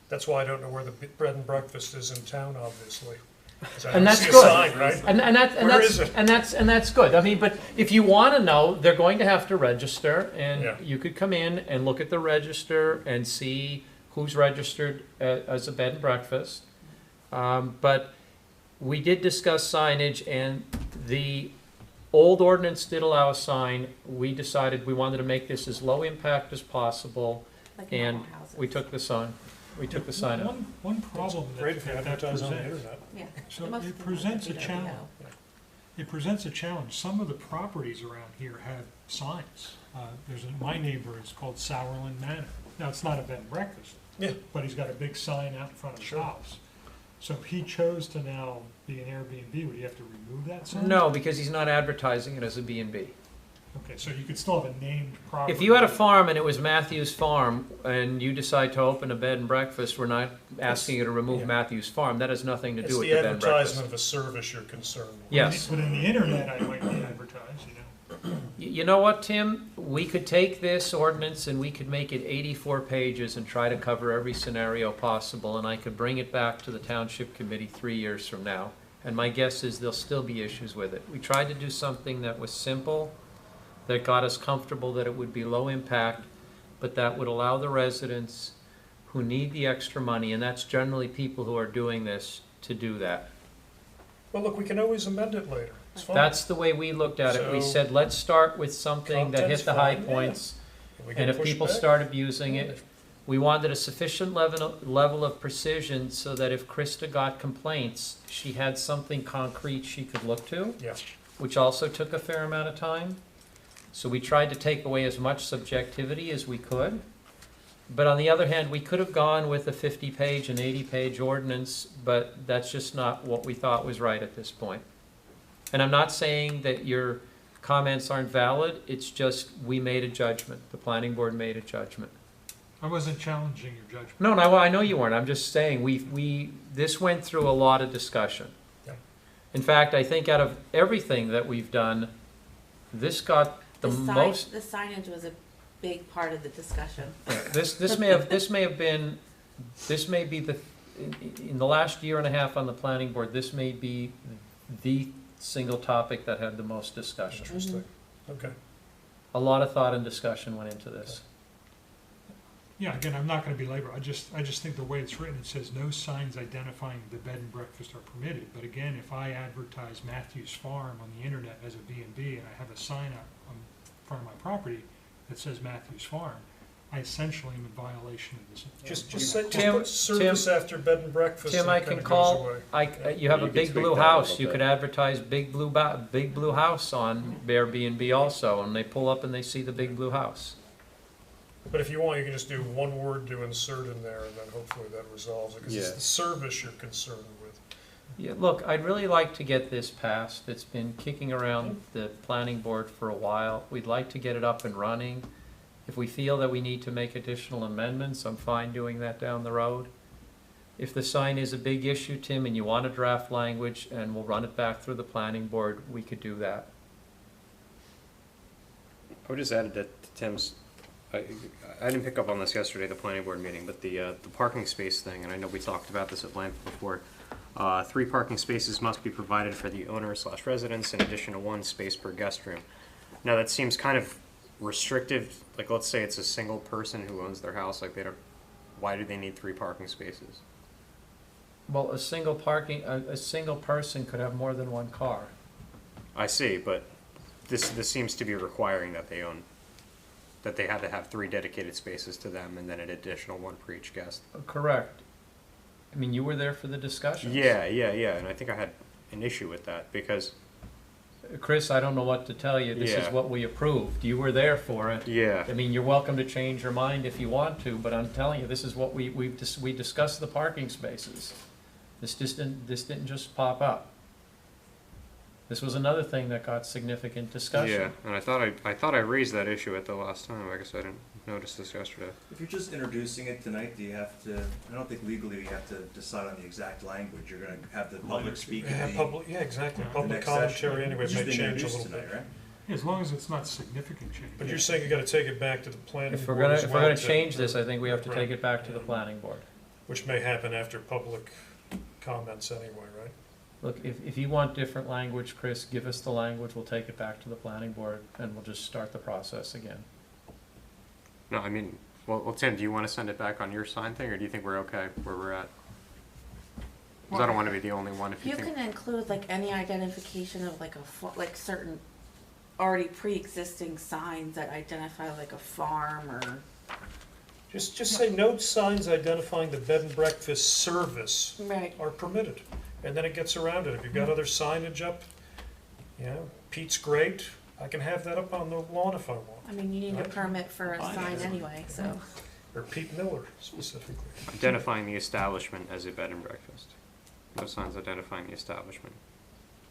That's why I don't know where the bread and breakfast is in town, obviously. 'Cause I And don't that's see a good. sign, right? Where is it? And that's good. I mean, but if you want to know, they're going to have to register, and Yeah. you could come in and look at the register and see who's registered as a bed and breakfast. But we did discuss signage, and the old ordinance did allow a sign. We decided we wanted to make this as low impact as possible, Like and normal houses. we took the sign. We took the sign out. One problem that Great if you that advertise on the presents, internet. Yeah. so Most it of them presents a have challenge. VWO. It presents a challenge. Some of the properties around here have signs. My neighbor, it's called Sourland Manor. Now, it's not a bed and breakfast. Yeah. But he's got a big sign out in front of his Sure. house. So if he chose to now be an Airbnb, would he have to remove that sign? No, because he's not advertising it as a B&B. Okay, so you could still have a named property. If you had a farm and it was Matthew's Farm, and you decide to open a bed and breakfast, we're not asking you to remove Yeah. Matthew's Farm. That has nothing to It's do with the the bed and breakfast. advertisement of a service you're concerned with. Yes. But in the internet, I might not advertise, you know. You know what, Tim? We could take this ordinance and we could make it 84 pages and try to cover every scenario possible, and I could bring it back to the Township Committee 3 years from now. And my guess is there'll still be issues with it. We tried to do something that was simple, that got us comfortable that it would be low impact, but that would allow the residents who need the extra money, and that's generally people who are doing this, to do that. Well, look, we can always amend it later. It's fine. That's the way we looked at it. We So- said, let's start with something that hit Content's the high fine, yeah. points, We can and if push people back. start abusing it, we wanted a sufficient level of precision so that if Krista got complaints, she had something concrete she could look to, Yeah, which also took a fair amount of time. So we tried to take away as much subjectivity as we could. But on the other hand, we could have gone with a 50-page and 80-page ordinance, but that's just not what we thought was right at this point. And I'm not saying that your comments aren't valid, it's just we made a judgment. The planning board made a judgment. I wasn't challenging your judgment. No, I know you weren't. I'm just saying this went through a lot of discussion. Yeah. In fact, I think out of everything that we've done, this got the most. The signage was a big part of the discussion. This may be in the last year and a half on the planning board, this may be the single topic that had the most discussion. interesting. Okay. A lot of thought and discussion went into this. Yeah, again, I'm not gonna belabor, I just think the way it's written, it says no signs identifying the bed and breakfast are permitted. But again, if I advertise Matthew's Farm on the internet as a B&B and I have a sign up on front of my property that says Matthew's Farm, I essentially am in violation of this. Tim, put service after bed and breakfast. Tim, and I it can kinda goes call, away. you have a You could big tweak blue that a house, little you bit. could advertise big blue house on Airbnb also, and they pull up and they see the big blue house. But if you want, you can just do one word to insert in there, and then hopefully that resolves it, because it's Yeah. the service you're concerned with. Yeah, look, I'd really like to get this passed. It's been kicking around the planning board for a while. We'd like to get it up and running. If we feel that we need to make additional amendments, I'm fine doing that down the road. If the sign is a big issue, Tim, and you want a draft language and we'll run it back through the planning board, we could do that. I would just add that to Tim's, I didn't pick up on this yesterday at the planning board meeting, but the parking space thing, and I know we talked about this at length before. 3 parking spaces must be provided for the owner/residents in addition to 1 space per guest room. Now that seems kind of restrictive. Like, let's say it's a single person who owns their house, like why do they need 3 parking spaces? Well, a single person could have more than 1 car. I see, but this seems to be requiring that they had to have 3 dedicated spaces to them and then an additional 1 for each guest. Correct. I mean, you were there for the discussions. Yeah, and I think I had an issue with that because Chris, I don't know what to tell you. This is Yeah. what we approved. You were there for it. Yeah. I mean, you're welcome to change your mind if you want to, but I'm telling you, this is what we discussed the parking spaces. This didn't just pop up. This was another thing that got significant discussion. Yeah, and I thought I raised that issue at the last time. I guess I didn't notice this yesterday. If you're just introducing it tonight, do you have to, I don't think legally you have to decide on the exact language. You're gonna have the public speak at the Yeah, exactly, the public next session. commentary anyway It's may just change a introduced little tonight, bit. right? As long as it's not significant change. But you're saying you gotta take it back to the planning If we're board as gonna well change this, I think we have to Right. take it back to the planning board. Which may happen after public comments anyway, right? Look, if you want different language, Chris, give us the language, we'll take it back to the planning board, and we'll just start the process again. No, I mean, well, Tim, do you want to send it back on your sign thing, or do you think we're okay where we're at? Because I don't want to be the only one if you You think. can include like any identification of like like certain already pre-existing signs that identify like a farm or. Just say no signs identifying the bed and breakfast service Right. are permitted. And then it gets around it. If you've got other signage up, you know, Pete's great, I can have that up on the lawn if I want. I mean, you need a Right. permit for a sign anyway, so. Or Pete Miller specifically. Identifying the establishment as a bed and breakfast. No signs identifying the establishment.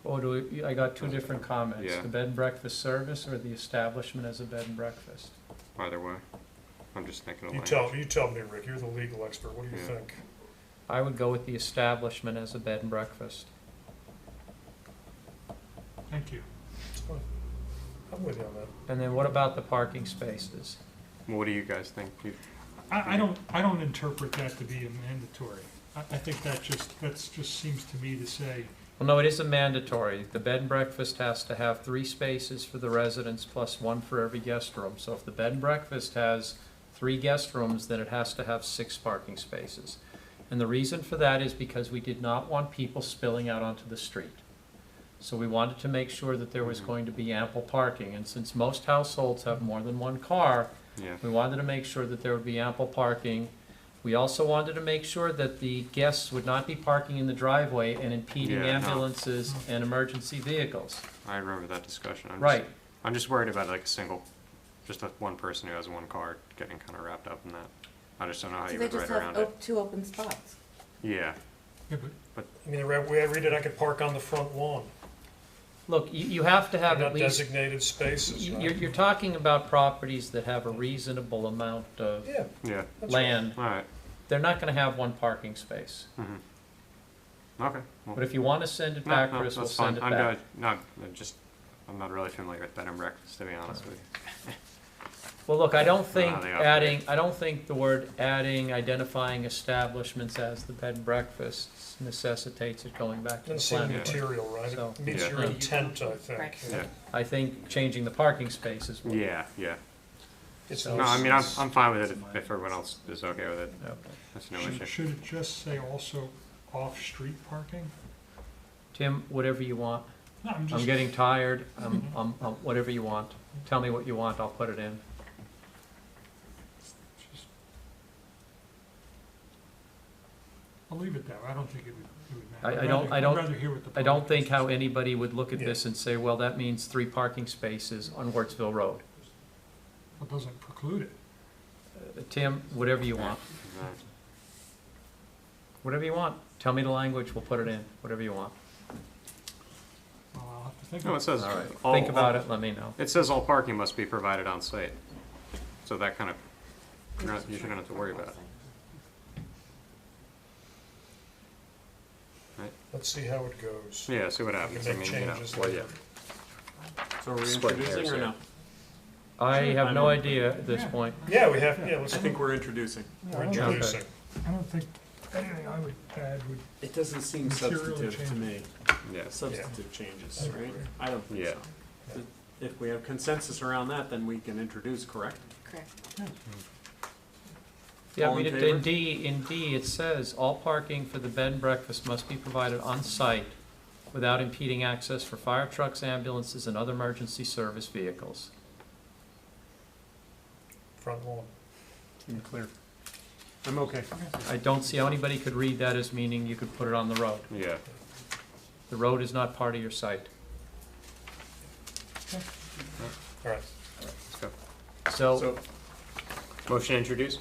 Oh, I got two different comments. Yeah. The bed and breakfast service or the establishment as a bed and breakfast? Either way. I'm just thinking of You language. tell me, Rick, you're the legal expert, what do you Yeah. think? I would go with the establishment as a bed and breakfast. Thank you. It's fine. I'm with you on that. And then what about the parking spaces? Well, what do you guys think? I don't interpret that to be a mandatory. I think that just seems to me to say, Well, no, it is a mandatory. The bed and breakfast has to have 3 spaces for the residents plus 1 for every guest room. So if the bed and breakfast has 3 guest rooms, then it has to have 6 parking spaces. And the reason for that is because we did not want people spilling out onto the street. So we wanted to make sure that there was going to be ample parking. And since most households have more than 1 car, Yeah. we wanted to make sure that there would be ample parking. We also wanted to make sure that the guests would not be parking in the driveway and impeding Yeah, no. ambulances and emergency vehicles. I remember that discussion. Right. I'm just worried about like a single, just a one person who has 1 car getting kind of wrapped up in that. I just don't know how So you they would just write have around it. 2 open spots. Yeah. yeah, but I mean, the way I read it, I could park on the front lawn. Look, you have to have They're at not least, designated spaces, right? you're talking about properties that have a reasonable amount of Yeah, Yeah. that's right. land. All right. They're not gonna have 1 parking space. Okay. Well, But if you wanna send it back, Chris, we'll that's send it fine. back. I'm not really familiar with bed and breakfast, to be honest with you. Well, look, I don't how think they I don't think the word identifying establishments as the bed and breakfasts necessitates it going back to the Doesn't seem planning board. material, right? So- It meets Yeah. your intent, I think. Right. Yeah. I think changing the parking spaces would. Yeah. Yeah. It's So- No, I mean, I'm fine with it if everyone else is okay with it. Okay. That's no should issue. it just say also off-street parking? Tim, whatever you want. No, I'm I'm just, getting tired. Whatever you want. Tell me what you want, I'll put it in. I'll leave it there. I don't think it would matter. I don't- I'd rather hear what the I don't public think has how to say. anybody would look at Yeah. this and say, well, that means 3 parking spaces on Wartsville Road. It doesn't preclude it. Tim, whatever you want. Right. Whatever you want. Tell me the language, we'll put it in. Whatever you want. Well, I'll have to think No, it about says. All right. all- Think about it, let me know. It says all parking must be provided on site. So that kind of, you shouldn't have to worry about it. Let's see how it goes. Yeah, see what We happens. can I make mean, you know, changes well, yeah. later. So are we Splitting introducing hairs or here. no? I have no I'm- idea at this Yeah. point. Yeah, we have, yeah, let's, I think we're introducing. we're introducing. I don't think anything I would add would, It doesn't seem Material substantive to me. Yeah. Substantive changes, I right? agree. I don't think Yeah. so. If we have consensus around that, then we can introduce, correct? Correct. Yeah, I All mean, in in favor? D, it says, all parking for the bed and breakfast must be provided on site without impeding access for fire trucks, ambulances, and other emergency service vehicles. Front lawn. Clear. I'm okay. I don't see how anybody could read that as meaning you could put it on the road. Yeah. The road is not part of your site. All right. Let's go. So, So, motion to introduce?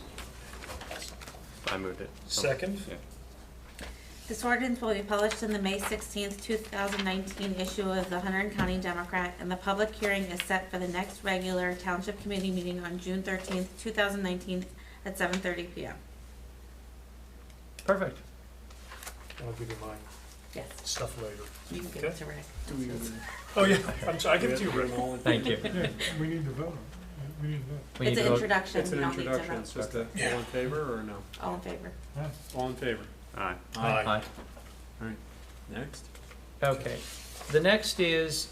I moved it. Second? Yeah. This ordinance will be published in the May 16th, 2019 issue of the Hunterdon County Democrat, and the public hearing is set for the next regular Township Committee meeting on June 13th, 2019 at 7:30 p.m. perfect. I'll give you mine. Yes, Stuff later. you can give it to Rick. Do we Oh, yeah, I'm sorry, I give it to you, Rick. Thank you. Yeah, we need to vote. We need to vote. We It's need an to vote. introduction, It's you an don't need to introduction, vote. it's just a, all in favor or no? All in favor? All in favor? Aye. Aye. All right, next. Okay. The next is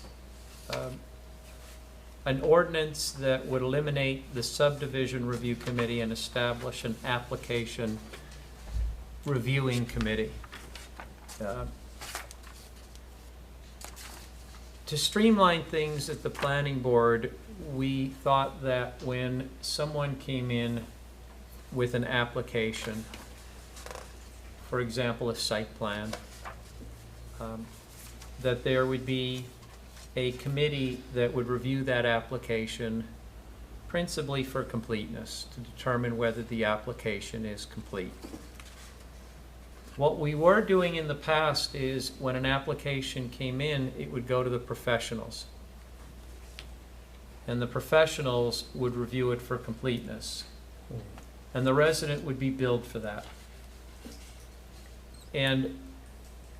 an ordinance that would eliminate the subdivision review committee and establish an application reviewing committee. To streamline things at the planning board, we thought that when someone came in with an application, for example, a site plan, that there would be a committee that would review that application principally for completeness, to determine whether the application is complete. What we were doing in the past is when an application came in, it would go to the professionals. And the professionals would review it for completeness. And the resident would be billed for that. And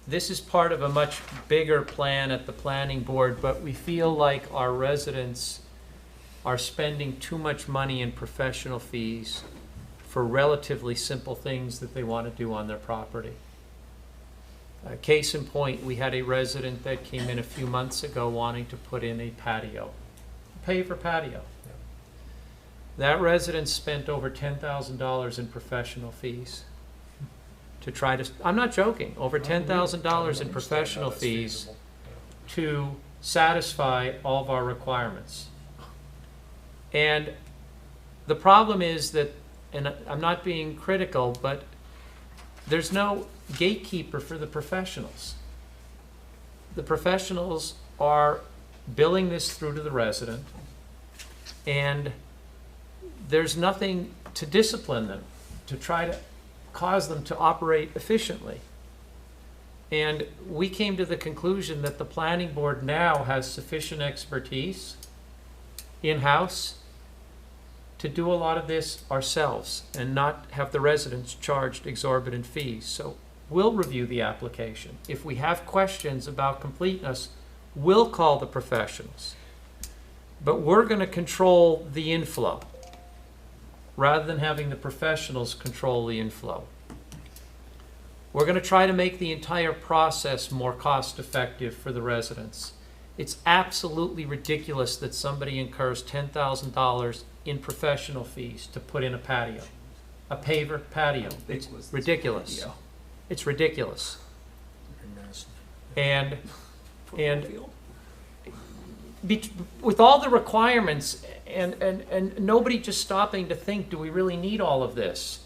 this is part of a much bigger plan at the planning board, but we feel like our residents are spending too much money in professional fees for relatively simple things that they want to do on their property. Case in point, we had a resident that came in a few months ago wanting to put in a patio, paver patio. That resident spent over $10,000 in professional fees to try to, I'm not joking, over $10,000 in professional fees to satisfy all of our requirements. And the problem is that, and I'm not being critical, but there's no gatekeeper for the professionals. The professionals are billing this through to the resident, and there's nothing to discipline them, to try to cause them to operate efficiently. And we came to the conclusion that the planning board now has sufficient expertise in-house to do a lot of this ourselves and not have the residents charged exorbitant fees. So we'll review the application. If we have questions about completeness, we'll call the professionals. But we're going to control the inflow rather than having the professionals control the inflow. We're going to try to make the entire process more cost-effective for the residents. It's absolutely ridiculous that somebody incurs $10,000 in professional fees to put in a patio, a paver patio. It's ridiculous. It's ridiculous. And with all the requirements and nobody just stopping to think, do we really need all of this?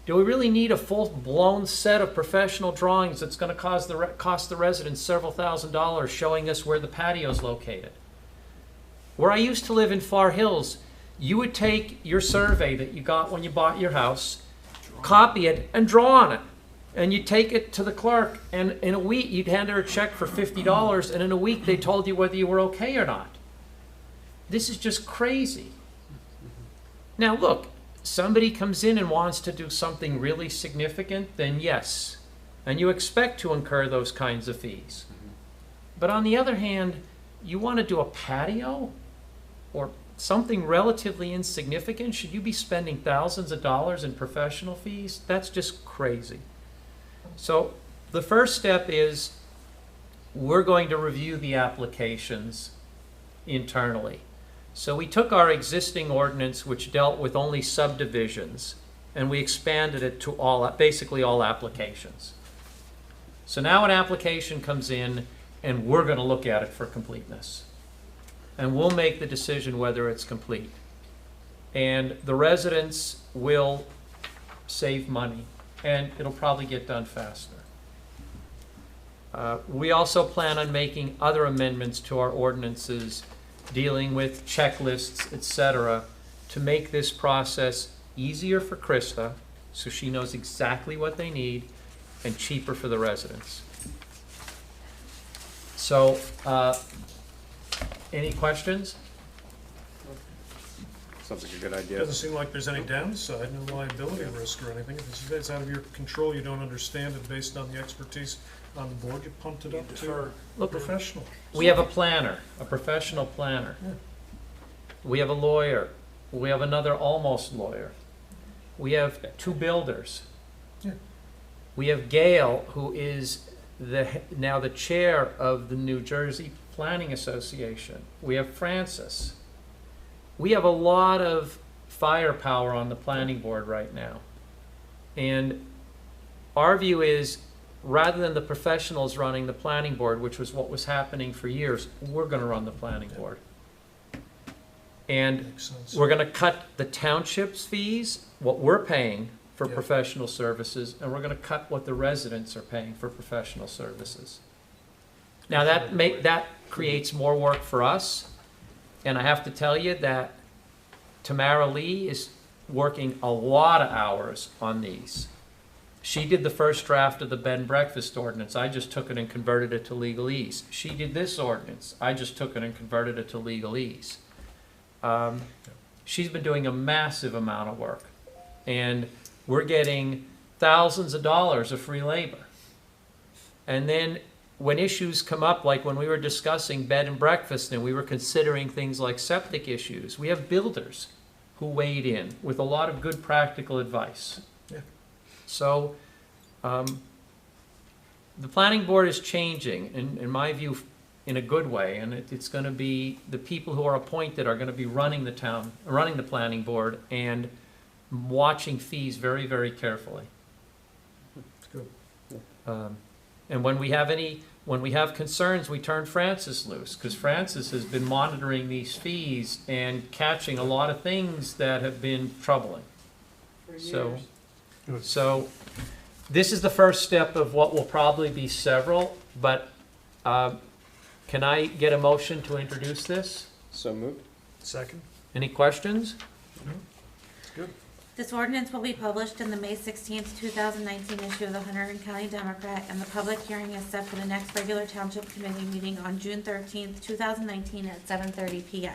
Do we really need a full-blown set of professional drawings that's going to cost the residents several $1,000s showing us where the patio is located? Where I used to live in Far Hills, you would take your survey that you got when you bought your house, copy it, and draw on it. And you'd take it to the clerk, and in a week, you'd hand her a check for $50, and in a week, they told you whether you were okay or not. This is just crazy. Now, look, somebody comes in and wants to do something really significant, then yes. And you expect to incur those kinds of fees. But on the other hand, you want to do a patio or something relatively insignificant? Should you be spending thousands of dollars in professional fees? That's just crazy. So the first step is we're going to review the applications internally. So we took our existing ordinance, which dealt with only subdivisions, and we expanded it to basically all applications. So now an application comes in, and we're going to look at it for completeness. And we'll make the decision whether it's complete. And the residents will save money, and it'll probably get done faster. We also plan on making other amendments to our ordinances dealing with checklists, etc., to make this process easier for Krista, so she knows exactly what they need, and cheaper for the residents. So, any questions? Sounds like a good idea. Doesn't seem like there's any downside, no liability risk or anything. If it's out of your control, you don't understand it based on the expertise on the board, you pumped it up to a Look, professional. we have a planner, a professional planner. Yeah. We have a lawyer. We have another almost lawyer. We have 2 builders. Yeah. We have Gail, who is now the chair of the New Jersey Planning Association. We have Francis. We have a lot of firepower on the planning board right now. And our view is, rather than the professionals running the planning board, which was what was happening for years, we're going to run the planning board. And Makes sense. we're going to cut the township's fees, what we're paying for Yeah. professional services, and we're going to cut what the residents are paying for professional services. Now that creates more work for us, and I have to tell you that Tamara Lee is working a lot of hours on these. She did the first draft of the bed and breakfast ordinance. I just took it and converted it to legalese. She did this ordinance. I just took it and converted it to legalese. She's been doing a massive amount of work, and we're getting thousands of dollars of free labor. And then when issues come up, like when we were discussing bed and breakfast and we were considering things like septic issues, we have builders who weighed in with a lot of good practical advice. Yeah. So the planning board is changing, in my view, in a good way, and it's going to be the people who are appointed are going to be running the planning board and watching fees very, very carefully. It's good. And when we have concerns, we turn Francis loose, because Francis has been monitoring these fees and catching a lot of things that have been troubling. For So, years. so this is the first step of what will probably be several, but can I get a motion to introduce this? So moved. Second? Any questions? It's good. This ordinance will be published in the May 16th, 2019 issue of the Hunterdon County Democrat, and the public hearing is set for the next regular Township Committee meeting on June 13th, 2019 at 7:30 p.m.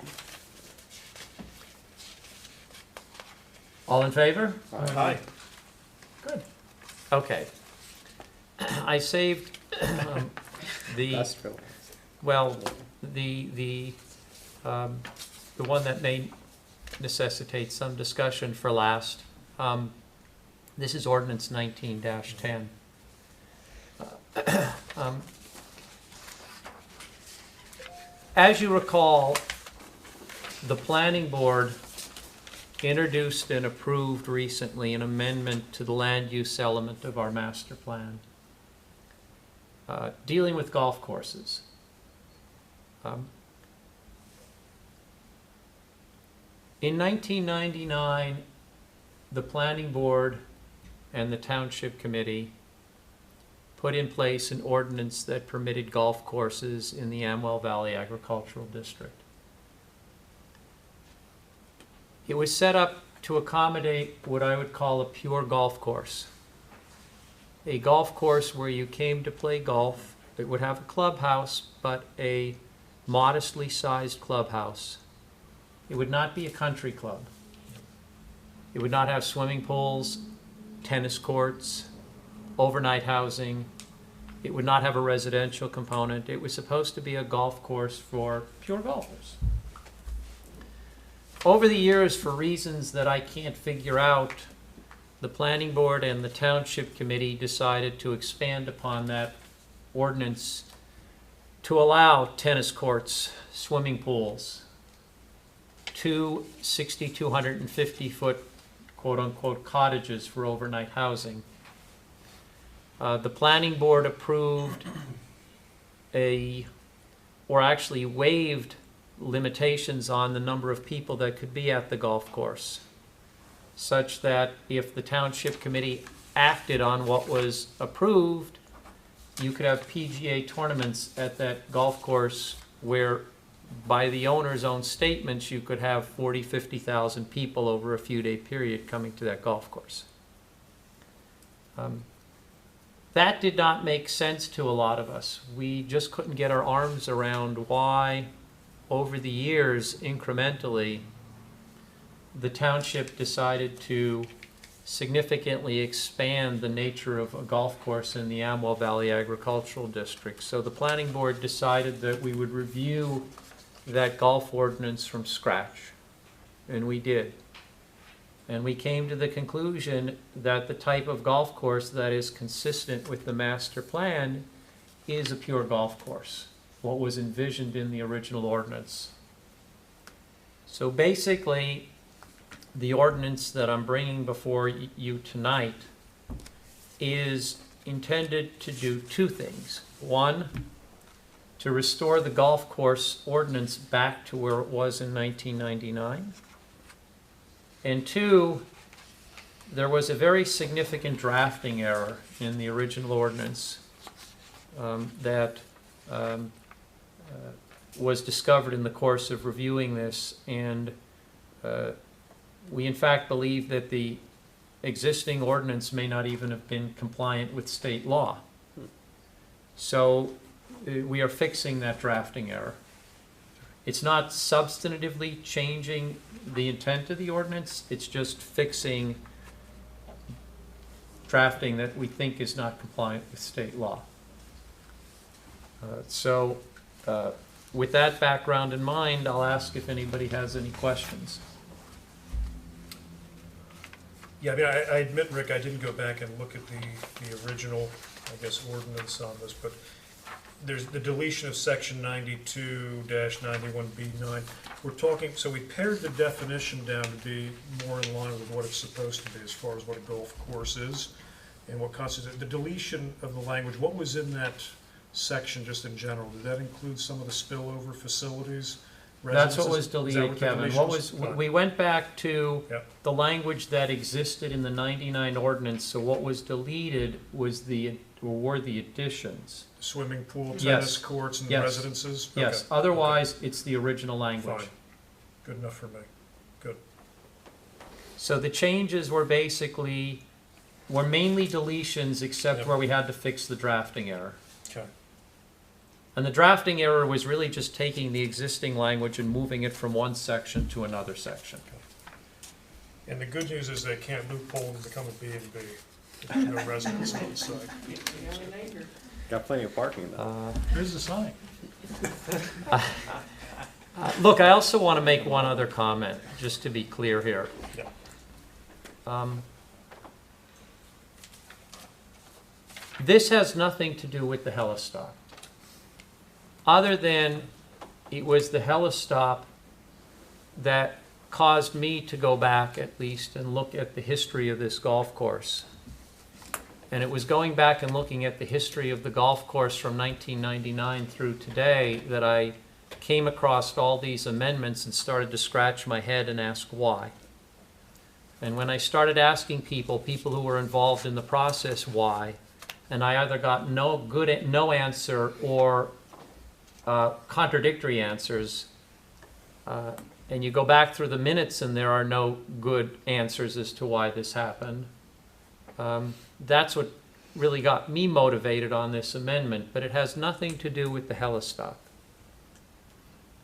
All in favor? Aye. Good. Okay. I saved the, Best for last. well, the one that may necessitate some discussion for last. This is ordinance 19-10. As you recall, the planning board introduced and approved recently an amendment to the land use element of our master plan, dealing with golf courses. In 1999, the planning board and the township committee put in place an ordinance that permitted golf courses in the Amwell Valley Agricultural District. It was set up to accommodate what I would call a pure golf course. A golf course where you came to play golf. It would have a clubhouse, but a modestly sized clubhouse. It would not be a country club. It would not have swimming pools, tennis courts, overnight housing. It would not have a residential component. It was supposed to be a golf course for pure golfers. Over the years, for reasons that I can't figure out, the planning board and the township committee decided to expand upon that ordinance to allow tennis courts, swimming pools, 2 6,250-foot quote-unquote cottages for overnight housing. The planning board approved or actually waived limitations on the number of people that could be at the golf course, such that if the township committee acted on what was approved, you could have PGA tournaments at that golf course where by the owner's own statements, you could have 40, 50,000 people over a few-day period coming to that golf course. That did not make sense to a lot of us. We just couldn't get our arms around why, over the years, incrementally, the township decided to significantly expand the nature of a golf course in the Amwell Valley Agricultural District. So the planning board decided that we would review that golf ordinance from scratch, and we did. And we came to the conclusion that the type of golf course that is consistent with the master plan is a pure golf course, what was envisioned in the original ordinance. So basically, the ordinance that I'm bringing before you tonight is intended to do two things. One, to restore the golf course ordinance back to where it was in 1999. And two, there was a very significant drafting error in the original ordinance that was discovered in the course of reviewing this, and we in fact believe that the existing ordinance may not even have been compliant with state law. So we are fixing that drafting error. It's not substantively changing the intent of the ordinance, it's just fixing drafting that we think is not compliant with state law. With that background in mind, I'll ask if anybody has any questions. Yeah, I mean, I admit, Rick, I didn't go back and look at the original, I guess, ordinance on this, but there's the deletion of section 92-91B9. We're talking, so we pared the definition down to be more in line with what it's supposed to be as far as what a golf course is and what constitutes the deletion of the language. What was in that section just in general? Did that include some of the spillover facilities? That's what was deleted, Kevin. What was, Fine. we went back to Yep. the language that existed in the 99 ordinance, so what was deleted was were the additions. Swimming pool, tennis Yes. courts, and Yes. residences? Yes, Okay. otherwise, it's the original language. Fine. Good enough for me. Good. So the changes were basically, were mainly deletions except Yep. where we had to fix the drafting error. Okay. And the drafting error was really just taking the existing language and moving it from one section to another section. And the good news is they can't loophole and become a B&B. There's no residents on the site. Got plenty of parking though. Here's the sign. Look, I also want to make one other comment, just to be clear here. Yeah. This has nothing to do with the Helistop, other than it was the Helistop that caused me to go back at least and look at the history of this golf course. And it was going back and looking at the history of the golf course from 1999 through today that I came across all these amendments and started to scratch my head and ask why. And when I started asking people who were involved in the process, why, and I either got no answer or contradictory answers, and you go back through the minutes and there are no good answers as to why this happened. That's what really got me motivated on this amendment, but it has nothing to do with the Helistop.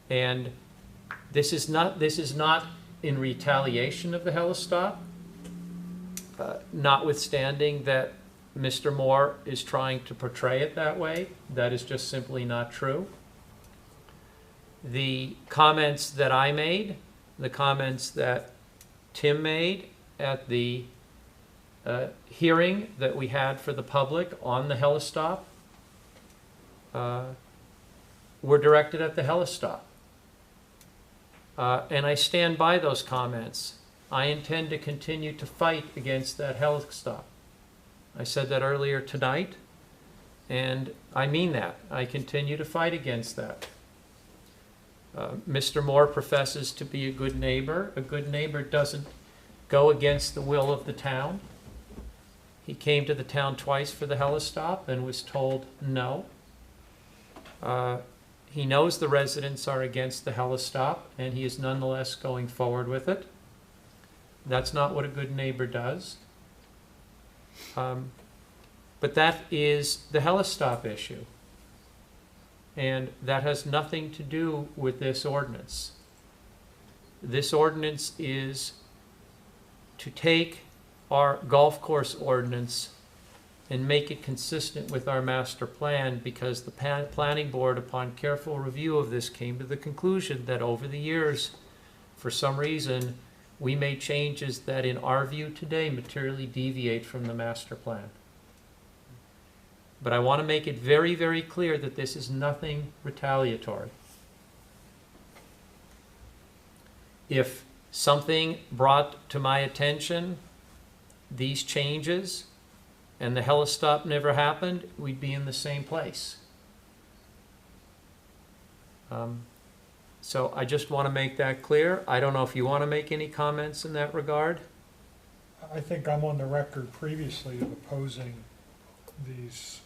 And this is not in retaliation of the Helistop, notwithstanding that Mr. Moore is trying to portray it that way. That is just simply not true. The comments that I made, the comments that Tim made at the hearing that we had for the public on the Helistop were directed at the Helistop. And I stand by those comments. I intend to continue to fight against that Helistop. I said that earlier tonight, and I mean that. I continue to fight against that. Mr. Moore professes to be a good neighbor. A good neighbor doesn't go against the will of the town. He came to the town twice for the Helistop and was told no. He knows the residents are against the helistop, and he is nonetheless going forward with it. That's not what a good neighbor does. But that is the helistop issue. And that has nothing to do with this ordinance. This ordinance is to take our golf course ordinance and make it consistent with our master plan, because the planning board, upon careful review of this, came to the conclusion that over the years, for some reason, we made changes that in our view today materially deviate from the master plan. But I want to make it very, very clear that this is nothing retaliatory. If something brought to my attention these changes and the helistop never happened, we'd be in the same place. So I just want to make that clear. I don't know if you want to make any comments in that regard. I think I'm on the record previously of opposing these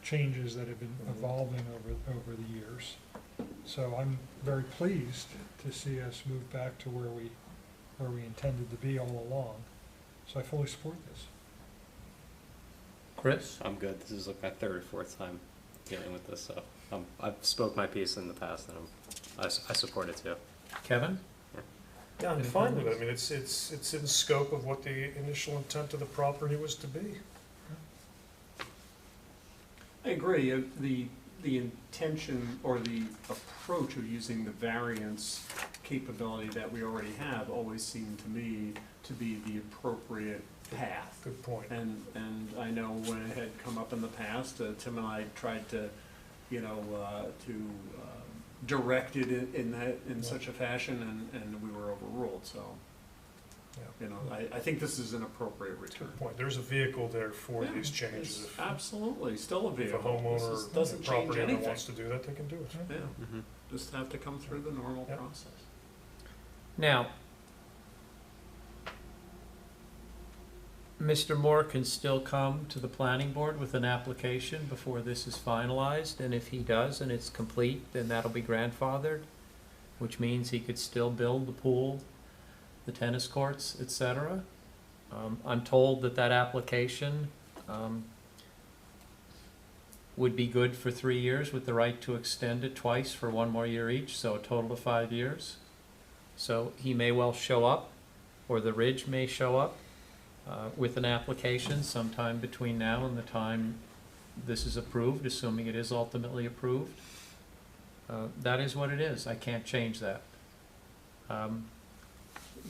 changes that have been evolving over the years. So I'm very pleased to see us move back to where we intended to be all along. So I fully support this. Chris? I'm good. This is like my third or fourth time dealing with this, so I've spoke my piece in the past, and I support it too. Kevin? Yeah, I'm fine with it. I mean, it's in scope of what the initial intent of the property was to be. I agree. The intention or the approach of using the variance capability that we already have always seemed to me to be the appropriate path. Good point. And I know when it had come up in the past, Tim and I tried to, direct it in such a fashion, and we were overruled. So, I think this is an appropriate return. Good point. There's a vehicle there for Yeah, these changes. it's absolutely still a If a vehicle. homeowner, This doesn't change property owner anything. wants to do that, they can do it. Yeah, just have to come through the normal Yeah. process. Now, Mr. Moore can still come to the planning board with an application before this is finalized, and if he does and it's complete, then that'll be grandfathered, which means he could still build the pool, the tennis courts, etc. I'm told that application would be good for 3 years with the right to extend it twice for 1 more year each, so a total of 5 years. So he may well show up, or the Ridge may show up with an application sometime between now and the time this is approved, assuming it is ultimately approved. That is what it is. I can't change that.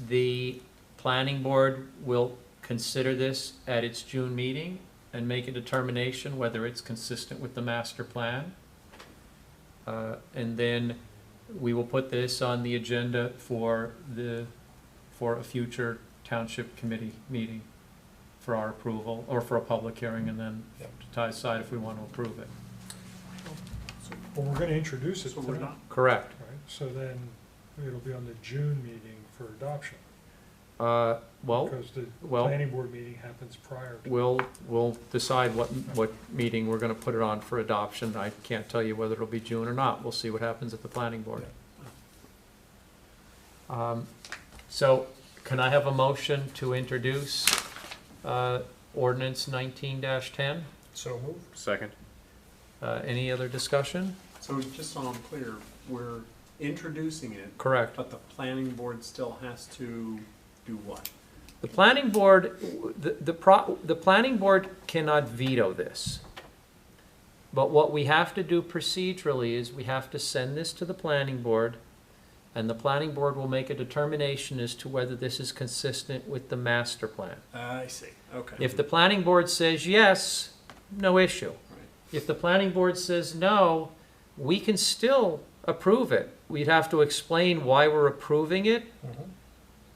The planning board will consider this at its June meeting and make a determination whether it's consistent with the master plan. And then we will put this on the agenda for a future township committee meeting for our approval, or for a public hearing, and then to decide if we want to approve it. Well, we're going to introduce it So we're tonight, not. Correct. right? So then it'll be on the June meeting for adoption. Well, Because the well- planning board meeting happens prior to. we'll decide what meeting we're going to put it on for adoption. I can't tell you whether it'll be June or not. We'll see what happens at the planning board. So can I have a motion to introduce ordinance 19-10? So moved. Second. Any other discussion? So just so I'm clear, we're introducing it, Correct. but the planning board still has to do what? The planning board, the planning board cannot veto this. But what we have to do procedurally is we have to send this to the planning board, and the planning board will make a determination as to whether this is consistent with the master plan. I see, okay. If the planning board says yes, no issue. Right. If the planning board says no, we can still approve it. We'd have to explain why we're approving it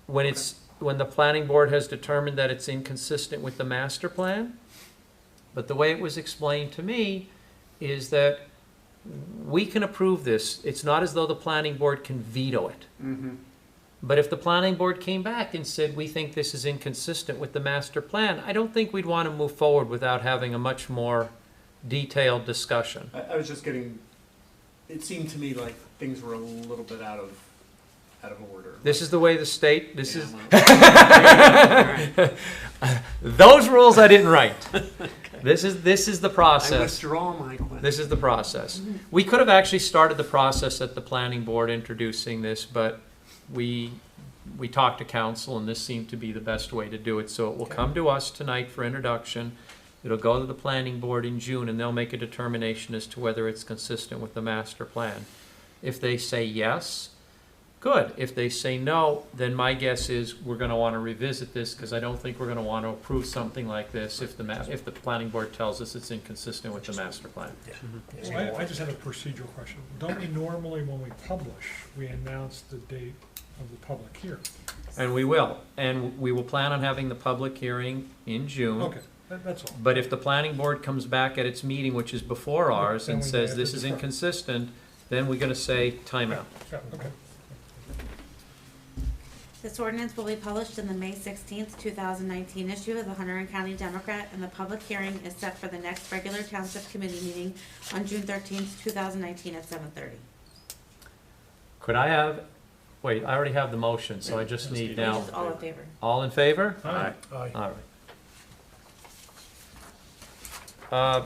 when the planning board has determined that it's inconsistent with the master plan. But the way it was explained to me is that we can approve this. It's not as though the planning board can veto it. But if the planning board came back and said, we think this is inconsistent with the master plan, I don't think we'd want to move forward without having a much more detailed discussion. I was just getting it seemed to me like things were a little bit out of order. This is the way the state, this Yeah, is, well, those rules I didn't write. This is the I process. withdraw my question. This is the process. We could have actually started the process at the planning board introducing this, but we talked to council and this seemed to be the best way to do it. So it will come to us tonight for introduction. It'll go to the planning board in June and they'll make a determination as to whether it's consistent with the master plan. If they say yes, good. If they say no, then my guess is we're gonna wanna revisit this, because I don't think we're gonna wanna approve something like this if the planning board tells us it's inconsistent with the master plan. I just have a procedural question. Don't we normally, when we publish, we announce the date of the public hearing? And we will plan on having the public hearing in June. Okay, that's all. But if the planning board comes back at its meeting, which is before ours, Then and we may says have to this is defer. inconsistent, then we're gonna say timeout. Yeah, okay. This ordinance will be published in the May 16th, 2019 issue of the Hunterdon County Democrat, and the public hearing is set for the next regular township committee meeting on June 13th, 2019 at 7:30. Could I have, wait, I already have the motion, so I just need now, Which is all in favor. all in favor? Aye. All right.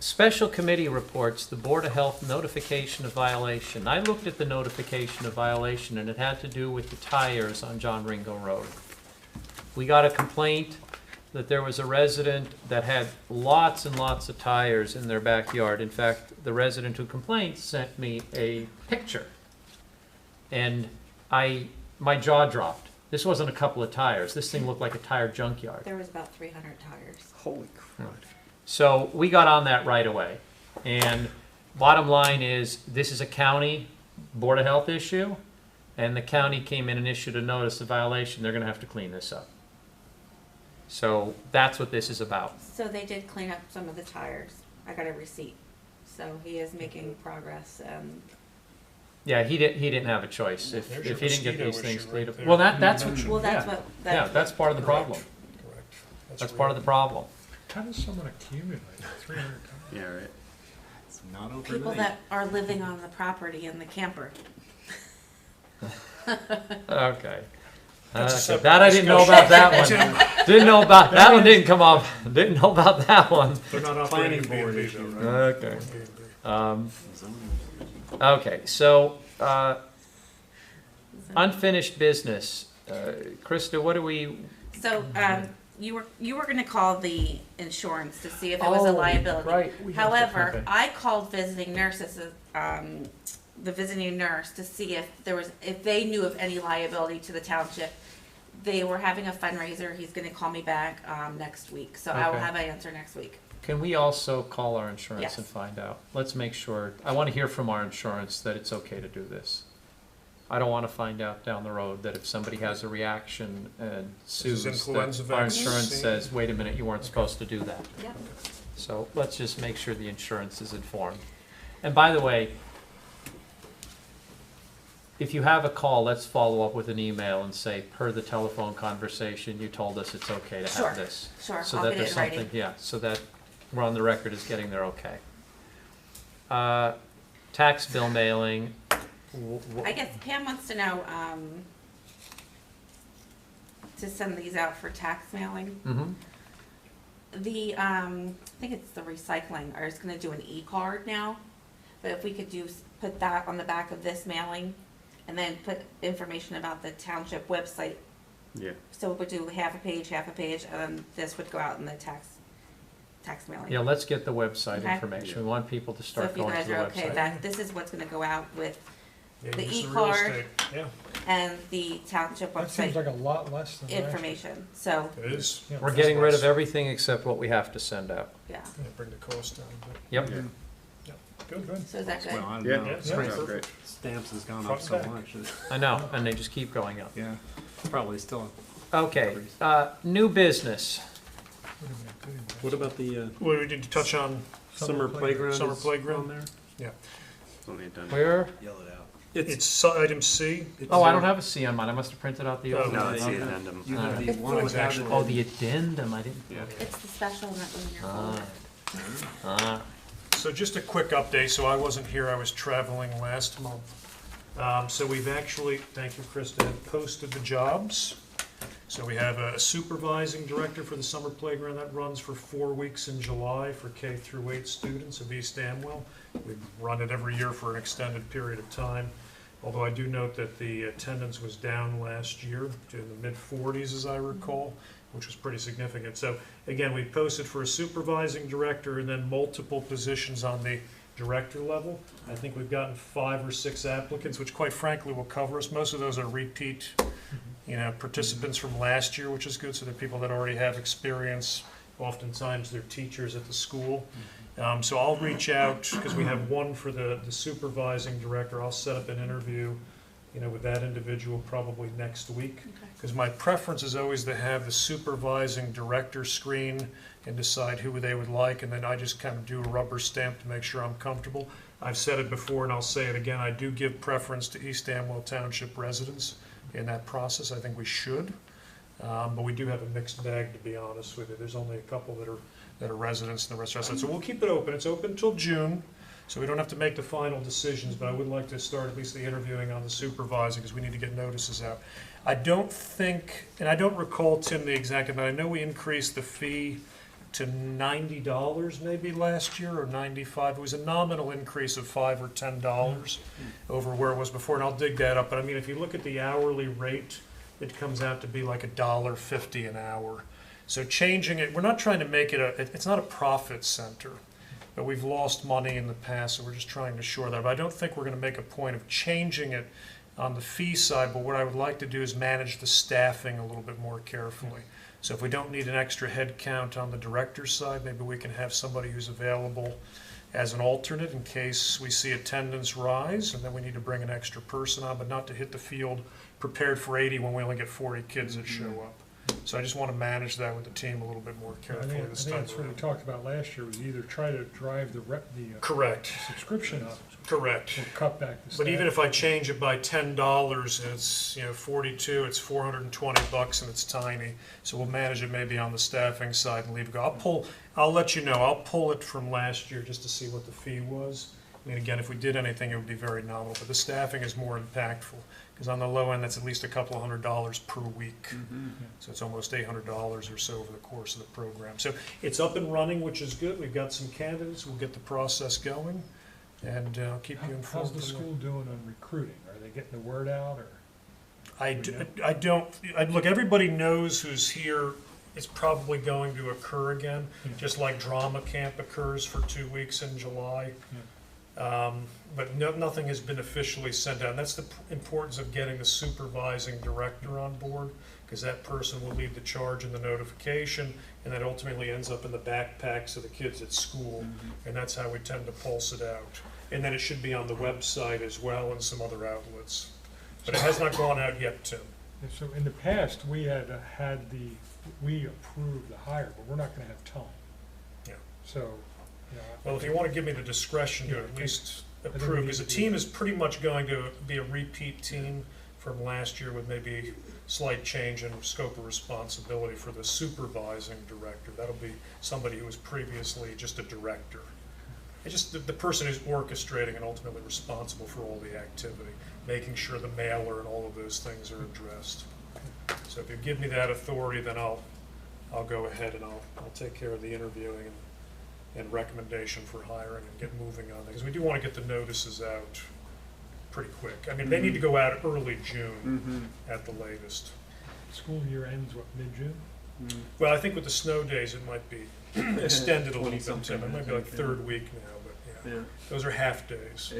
Special committee reports, the Board of Health notification of violation. I looked at the notification of violation and it had to do with the tires on John Ringo Road. We got a complaint that there was a resident that had lots and lots of tires in their backyard. In fact, the resident who complained sent me a picture. And my jaw dropped. This wasn't a couple of tires. This thing looked like a tire junkyard. There was about 300 tires. Holy crap. So we got on that right away. And bottom line is, this is a county Board of Health issue, and the county came in and issued a notice of violation. They're gonna have to clean this up. So that's what this is about. So they did clean up some of the tires. I got a receipt. So he is making progress. Yeah, he didn't have a choice. If There's he your didn't get mosquito these issue things right cleaned up. there. Well, that's what, Well, that's yeah. what. Yeah, that's part of the problem. Correct. That's part of the problem. How does someone accumulate 300 times? Yeah, right. It's not People overnight. that are living on the property in the camper. Okay. That's a separate That I didn't know about that one. Didn't know about, that one didn't come up. Didn't know about that one. They're not Planning operating board B&B issue. though, right? Okay. B&B. Okay, so, unfinished business. Krista, what do we, So, you were gonna call the insurance to see if it was a liability. right. we have to- However, okay. I called visiting nurses, the visiting nurse, to see if they knew of any liability to the township. They were having a fundraiser. He's gonna call me back, next week, so I will Okay. have an answer next week. Can we also call our insurance Yes. and find out? Let's make sure, I want to hear from our insurance that it's okay to do this. I don't want to find out down the road that if somebody has a reaction and sues, that influenza our insurance vaccine. says, wait a minute, you weren't supposed to do that. Yep. So let's just make sure the insurance is informed. And by the way, if you have a call, let's follow up with an email and say, per the telephone conversation, you told us it's okay to Sure. have this. Sure, So I'll that get it there's in writing. something, yeah, so that we're on the record as getting there okay. Tax bill mailing. I guess Pam wants to know, to send these out for tax mailing. Mhm. I think it's the recycling, or it's gonna do an e-card now, but if we could put that on the back of this mailing, and then put information about the township website, Yeah. so it would do half a page, and then this would go out in the tax mailing. Yeah, let's get the website Okay. information. We want people to So start if you going to guys the are okay, website. this is what's gonna go out with Yeah, the use real e-card estate. Yeah, and the township that seems website like a lot less than last year. information, so, It is. Yeah, We're getting rid of that's everything except what we have to send out. yeah, less. Yeah, bring the cost down, but, Yep. Yeah. good, good. so is that good? Well, I don't Yeah, know. yeah, yeah, great. Stamps has gone Front up so and back. much. I know, and they just keep going up. Yeah, probably still. Okay, new business. Wait a minute, good enough. What about the Well, we need to touch on summer playground? Summer is playground. on there? Don't need done. Where? Yell it out. It's item C. Oh, I don't have a C on mine. I must have printed out the Oh, old No, one. it's the Okay. addendum. You have the It's one the- without it. Oh, the addendum, I didn't. Yeah. It's the special, not when you're Ah. older. Ah. So just a quick update, so I wasn't here, I was traveling last month. So we've actually, thank you, Krista, have posted the jobs. So we have a supervising director for the summer playground that runs for 4 weeks in July for K through 8 students of East Amwell. We run it every year for an extended period of time. Although I do note that the attendance was down last year to the mid-40s, as I recall, which was pretty significant. So again, we posted for a supervising director and then multiple positions on the director level. I think we've gotten 5 or 6 applicants, which quite frankly will cover us. Most of those are repeat, participants from last year, which is good. So they're people that already have experience. Oftentimes they're teachers at the school. So I'll reach out, because we have one for the supervising director. I'll set up an interview, with that individual probably next week. Because my preference is always to have the supervising director screen and decide who they would like, and then I just kind of do a rubber stamp to make sure I'm comfortable. I've said it before and I'll say it again, I do give preference to East Amwell Township residents in that process. I think we should. But we do have a mixed bag, to be honest with you. There's only a couple that are residents and the rest are residents. So we'll keep it open. It's open until June, so we don't have to make the final decisions, but I would like to start at least the interviewing on the supervisor, because we need to get notices out. I don't think, and I don't recall, Tim, the exact amount. I know we increased the fee to $90 maybe last year, or $95. It was a nominal increase of $5 or $10 over where it was before, and I'll dig that up. But I mean, if you look at the hourly rate, it comes out to be like $1.50 an hour. So changing it, we're not trying to make it it's not a profit center, but we've lost money in the past, so we're just trying to shore that. But I don't think we're going to make a point of changing it on the fee side, but what I would like to do is manage the staffing a little bit more carefully. So if we don't need an extra head count on the director's side, maybe we can have somebody who's available as an alternate in case we see attendance rise, and then we need to bring an extra person on, but not to hit the field prepared for 80 when we only get 40 kids that show up. So I just want to manage that with the team a little bit more I carefully think this that's time what we around. talked about last year, was either try to drive the Correct, subscription up, correct. or cut back the staff. But even if I change it by $10 and it's 42, it's $420 and it's tiny. So we'll manage it maybe on the staffing side and leave it go. I'll let you know. I'll pull it from last year just to see what the fee was. I mean, again, if we did anything, it would be very nominal. But the staffing is more impactful, because on the low end, that's at least a couple of $100 per week. So it's almost $800 or so over the course of the program. So it's up and running, which is good. We've got some candidates. We'll get the process going, and I'll keep you informed. How's the school doing on recruiting? Are they getting the word out, or? Look, everybody knows who's here. It's probably going to occur again, just like drama camp occurs for 2 weeks in July. But nothing has been officially sent out. And that's the importance of getting the supervising director on board, because that person will lead the charge in the notification, and that ultimately ends up in the backpacks of the kids at school. And that's how we tend to pulse it out. And then it should be on the website as well and some other outlets. But it has not gone out yet, Tim. So in the past, we we approved the hire, but we're not gonna have time. Yeah. So, Well, if you want to give me the discretion to at least approve, because the team is pretty much going to be a repeat team from last year, with maybe slight change in scope of responsibility for the supervising director. That'll be somebody who was previously just a director. It's just the person who's orchestrating and ultimately responsible for all the activity, making sure the mailer and all of those things are addressed. So if you give me that authority, then I'll go ahead and I'll take care of the interviewing and recommendation for hiring and get moving on it, because we do want to get the notices out pretty quick. I mean, they need to go out early June at the latest. school year ends, what, mid-June? Well, I think with the snow days, it might be extended a little bit, Tim. It might be like third week now, but yeah. Those are half days.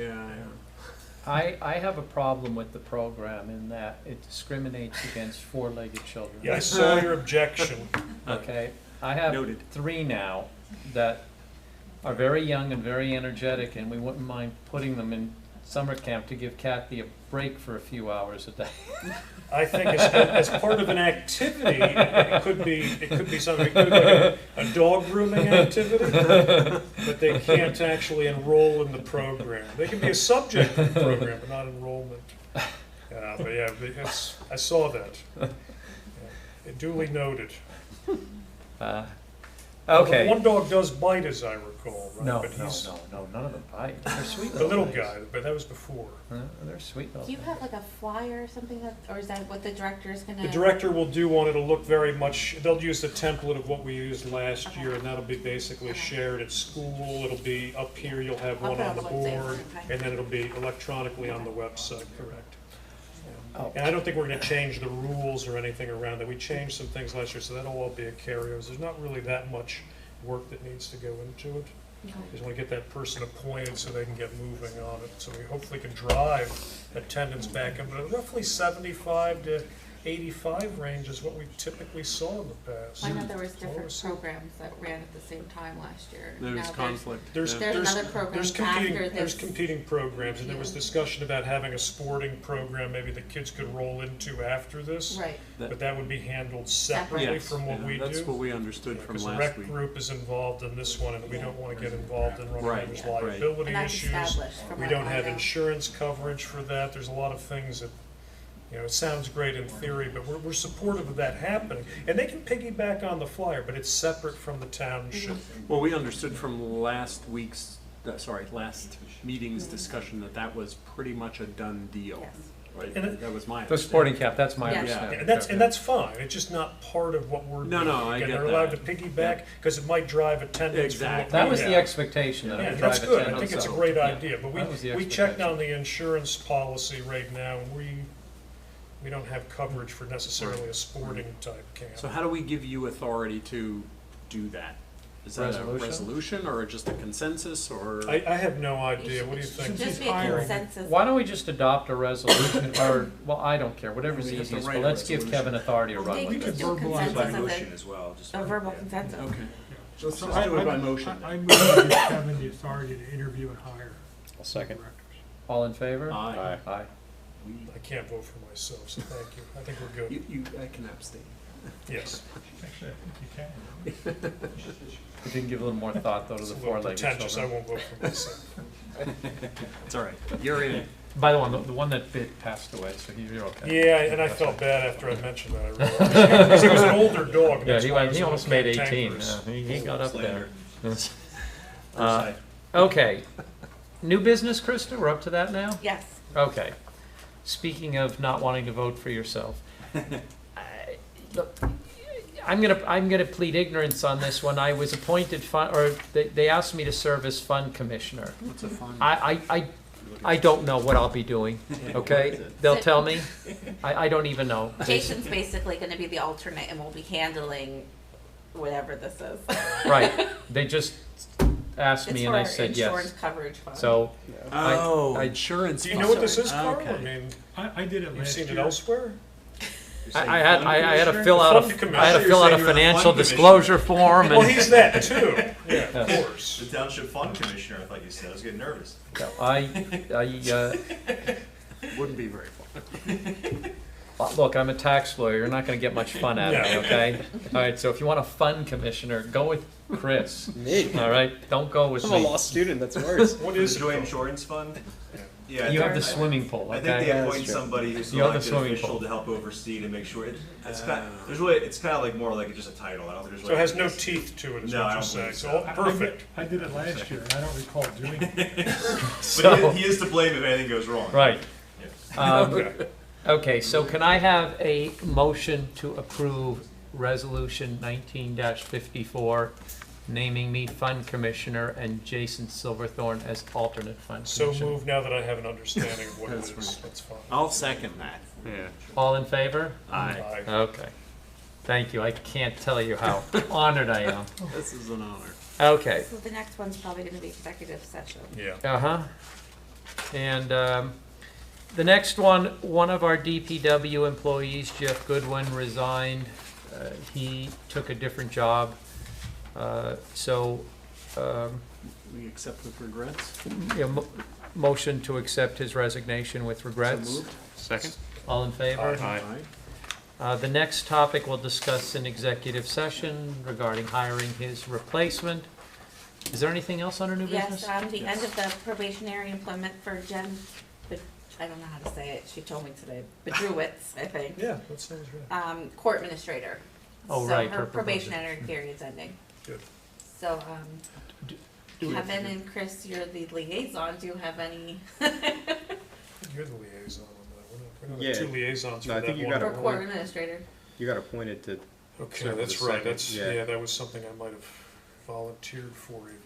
I have a problem with the program in that it discriminates against four-legged children. Yeah, I saw your objection. Okay, I have 3 now that are very young and very energetic, and we wouldn't mind putting them in summer camp to give Kathy a break for a few hours a day. I think as part of an activity, it could be something. It could be like a dog grooming activity, but they can't actually enroll in the program. They can be a subject of the program, but not enrollment. But yeah, I saw that. Yeah, duly noted. Okay. One dog does bite, as I recall, right? No, But he's no, none of them bite. They're sweet the little things. guy, but that was before. They're sweet little Do you things. have like a flyer or something that, or is that what the director's gonna? The director will do one, it'll look very much, they'll use the template of what we used last year, and that'll be basically shared at school, it'll be up here, you'll have I'll one put it on the on the website, board, okay. and then it'll be electronically on the website, correct? Oh. And I don't think we're gonna change the rules or anything around that, we changed some things last year, so that'll all be a carryover, there's not really that much work that needs to go into it. Just want to get that person appointed so they can get moving on it, so we hopefully can drive attendance back up, but roughly 75 to 85 range is what we typically saw in the past. I know there was Well, we're different seeing- programs that ran at the same time last year. There was Now conflict. There's, yeah. There's another program there's competing, after there's this. competing programs, and there was Yeah. discussion about having a sporting program maybe the kids could roll into after this. Right, But that would be handled Separate. separately Yes, from what yeah, we do. that's what we understood from Because the last rec week. group is involved in this one, and we don't want to get involved in running Right, there's right. liability and that's issues. established from We what don't I have know. insurance coverage for that, there's a lot of things that, you know, it sounds great in theory, but we're supportive of that happening. And they can piggyback on the flyer, but it's separate from the township. Well, we understood from last meeting's discussion that that was pretty much a done deal. yes. Right? And it- That was my The understanding. sporting cap, that's my Yeah. understanding. And that's fine, it's just not part of what we're No, doing. no, I Again, get they're allowed to that. piggyback, because it might drive attendance from what Exactly. That we was the have. expectation, that it Yeah, would that's drive good, I attendance think it's a up. great Yeah. idea, but That was the we checked expectation. on the insurance policy right now, and we don't have coverage for necessarily a sporting type camp. So how do we give you authority to do that? Is that a Resolution? resolution or just a consensus or? I have no idea, what do you think? Just be a Hiring. consensus. Why don't we just adopt a resolution, or, well, I don't care, whatever's We have to easiest, write but a let's give resolution. Kevin authority to Well, run they with can it. just do a verbalize consensus By of motion it, as well, just. a verbal yeah. consensus. Okay. So Let's just do it by motion. I move to give Kevin the authority to interview and hire I'll second. directors. All in favor? Aye. Aye. I can't vote for myself, so thank you, I think we're good, I can abstain. yes. Actually, I think you can. We can give a little more thought, though, to It's the a little four-legged pretentious, I children. won't vote for myself. It's all right. You're in. By the way, the one that bit passed away, so you're okay. Yeah, and I felt bad after I mentioned that, I realized, because he was an older dog, and Yeah, that's he why I went, was he a almost little made 18, cantankerous. yeah, he got up there. Slander. Okay, new business, Krista, we're up to that now? Yes, Okay. Speaking of not wanting to vote for yourself, look, I'm gonna plead ignorance on this one. I was appointed they asked me to serve as fund commissioner. What's a fun? I don't know what I'll be doing, okay? They'll tell me. I don't even know. Jason's basically gonna be the alternate and will be handling whatever this is. Right, they just asked It's me for and I our said insurance yes. coverage fund. So, Oh, I- insurance. Do you know what this is, fund. Carl? I Okay. mean, I did it you've last seen it year. elsewhere? I had to fill out Fund I had to commissioner. fill out a You're saying you're the financial fund disclosure form Well, and he's that too, yeah, of Yes. course. The township fund commissioner, I thought you said, I was getting nervous. Wouldn't be very fun. Look, I'm a tax lawyer, you're not gonna get much fun out of me, Yeah. okay? All right, so if you want a fund commissioner, go with Chris, Me? all right? Don't go with I'm a me. law student, that's worse. What The is it? joint called? insurance fund? Yeah. You have the I- swimming pool, I think they okay? Yeah, appoint that's true. somebody who's You have the elected swimming official pool. to help oversee to make sure it's kind. There's really it's kind of like more like just a title. I don't think there's. So it has really- no teeth to it, is No, what I you're don't saying, believe so, so. perfect. I did it last year, and I don't recall doing it. So, But he is to blame if anything goes wrong. right. Yeah. Okay. Okay, so can I have a motion to approve Resolution 19-54, naming me fund commissioner and Jason Silverthorne as alternate fund So commissioner? moved now that I have an understanding of what it That's is, right. that's fine. I'll second that. Yeah. All in favor? Aye. Aye. Okay. Thank you. I can't tell you how honored I am. This is an honor. Okay. So the next one's probably gonna be executive session. Yeah. Uh-huh. And the next one of our DPW employees, Jeff Goodwin, resigned. He took a different job. So, We accept with regrets. yeah, motion to accept his resignation with So regrets. moved. Second? All in favor? Aye. The next topic we'll discuss in executive session regarding hiring his replacement. Is there anything else under new business? Yes, the end of the probationary employment for Jen, I don't know how to say it, she told me today, Bedruwitz, I think. Yeah, that sounds right. Court administrator. Oh, right, So her her probationary period's ending. Good. So, Do we- Kevin and Chris, you're the liaison, do you have any? You're the liaison on that. We're not Yeah. the two liaisons No, for I think that you one. gotta- For court administrator? You got appointed to, Okay, serve that's as a right. second, That's, yeah. yeah, that was something I might have volunteered for even.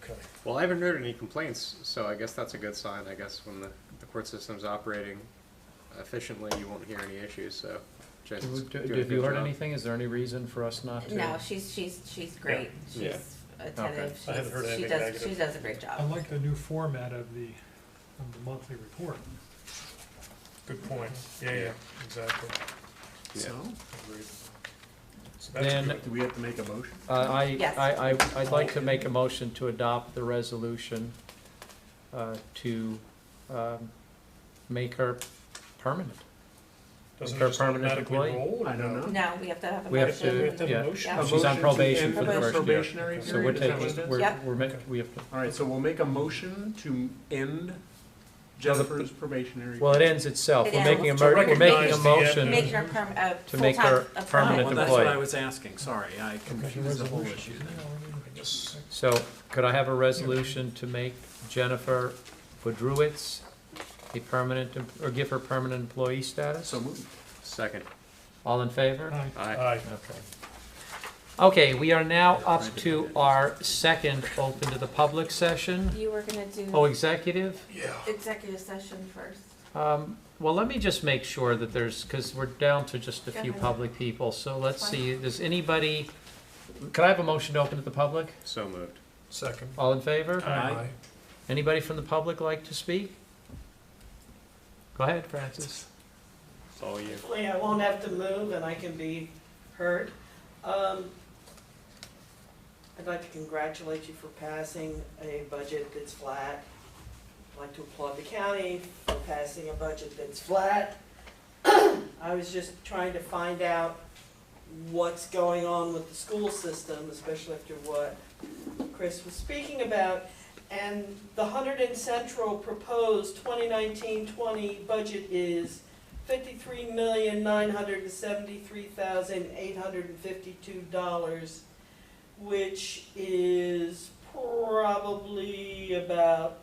Okay. well, I haven't heard any complaints, so I guess that's a good sign. I guess when the court system's operating efficiently, you won't hear any issues, so. Jason's doing a Have you good heard job. anything? Is there any reason for us not to? No, she's great, Yeah. she's attentive, I haven't heard she anything does, negative. she does a great I job. like the new format of the monthly report. Good point. Yeah, exactly. Yeah. So, Agreed. So that's Then- good. do we have to make a motion? Yes. I'd like to make a motion to adopt the resolution to make her permanent. Doesn't her it just permanent automatically employee? roll? or I don't no? know. No, we have to have a We have motion. to- We have to have yeah. a motion? Yeah. A She's on motion to probation end for the the first year. probationary So period, we're is that what taking, it is? we're, Yeah. we're, Okay. we have to, All right, so we'll make a motion to end Jennifer's probationary. well, it ends itself. It We're making a, ends. To we're making recognize a the motion. end. Make her To make her full-time, a permanent permanent. Well, that's what I employee. was asking, sorry, I confused the whole issue then. I guess- So could I have a resolution to make Jennifer Budrowitz a permanent, or give her permanent employee status? So moved. Second. All in favor? Aye. Aye. Okay. Okay, we are now up to our second open to the public session. You were gonna do Oh, executive? Yeah. executive session first. Well, let me just make sure that there's, because we're down to just a Go few ahead. public people, so let's Fine. see, does anybody, could I have a motion to open to the public? So moved. Second. All in favor? Aye. Anybody from the public like to speak? Go ahead, Francis. It's all you. Hopefully I won't have to move and I can be heard. I'd like to congratulate you for passing a budget that's flat. I'd like to applaud the county for passing a budget that's flat. I was just trying to find out what's going on with the school system, especially after what Chris was speaking about. And the Hunterdon and Central proposed 2019-20 budget is $53,973,852, which is probably about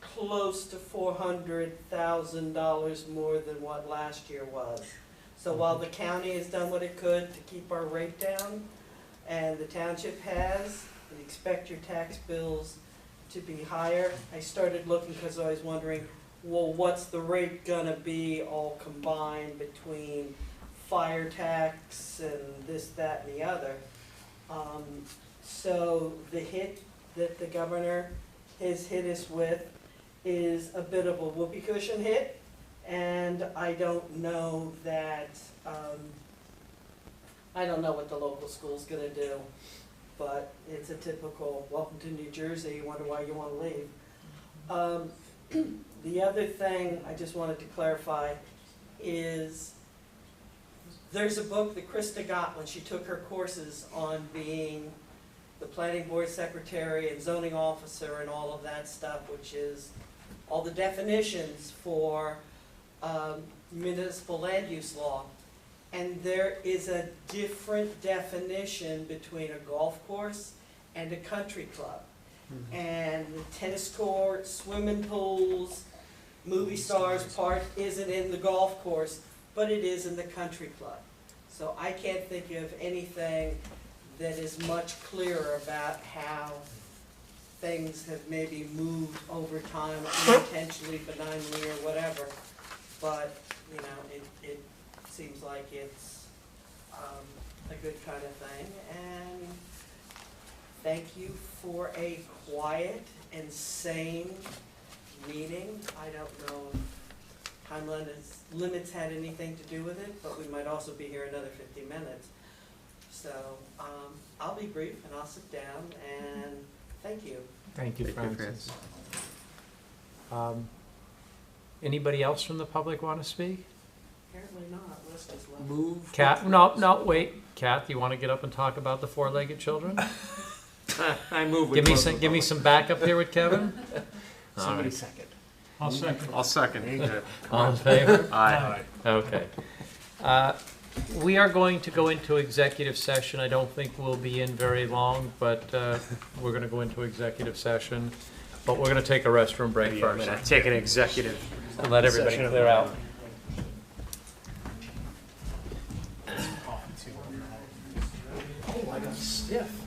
close to $400,000 more than what last year was. So while the county has done what it could to keep our rate down, and the township has, and expect your tax bills to be higher, I started looking because I was wondering, well, what's the rate gonna be all combined between fire tax and this, that, and the other? So the hit that the governor has hit us with is a bit of a whoopee cushion hit, and I don't know that, I don't know what the local school's gonna do, but it's a typical, welcome to New Jersey, you wonder why you wanna leave. The other thing I just wanted to clarify is there's a book that Krista got when she took her courses on being the planning board secretary and zoning officer and all of that stuff, which is all the definitions for municipal land use law. And there is a different definition between a golf course and a country club. And tennis courts, swimming pools, movie stars part isn't in the golf course, but it is in the country club. So I can't think of anything that is much clearer about how things have maybe moved over time, unintentionally, benignly, or whatever. But, you know, it seems like it's a good kind of thing. And thank you for a quiet and sane meeting. I don't know if time limits had anything to do with it, but we might also be here another 50 minutes. So I'll be brief and I'll sit down and thank you. Thank you, Thank you, Francis. Anybody else from the public want to speak? Apparently not, list is left. Move. Kath, no, wait. Kath, you want to get up and talk about the four-legged children? I move. we Give me close some, the give me public. some backup here with Kevin. Somebody Alright. second. I'll second. I'll second. All in favor? Aye. Okay. We are going to go into executive session. I don't think we'll be in very long, but we're going to go into executive session. But we're going to take a restroom break Yeah, I'm first gonna take an executive and let everybody session. clear out. Stiff.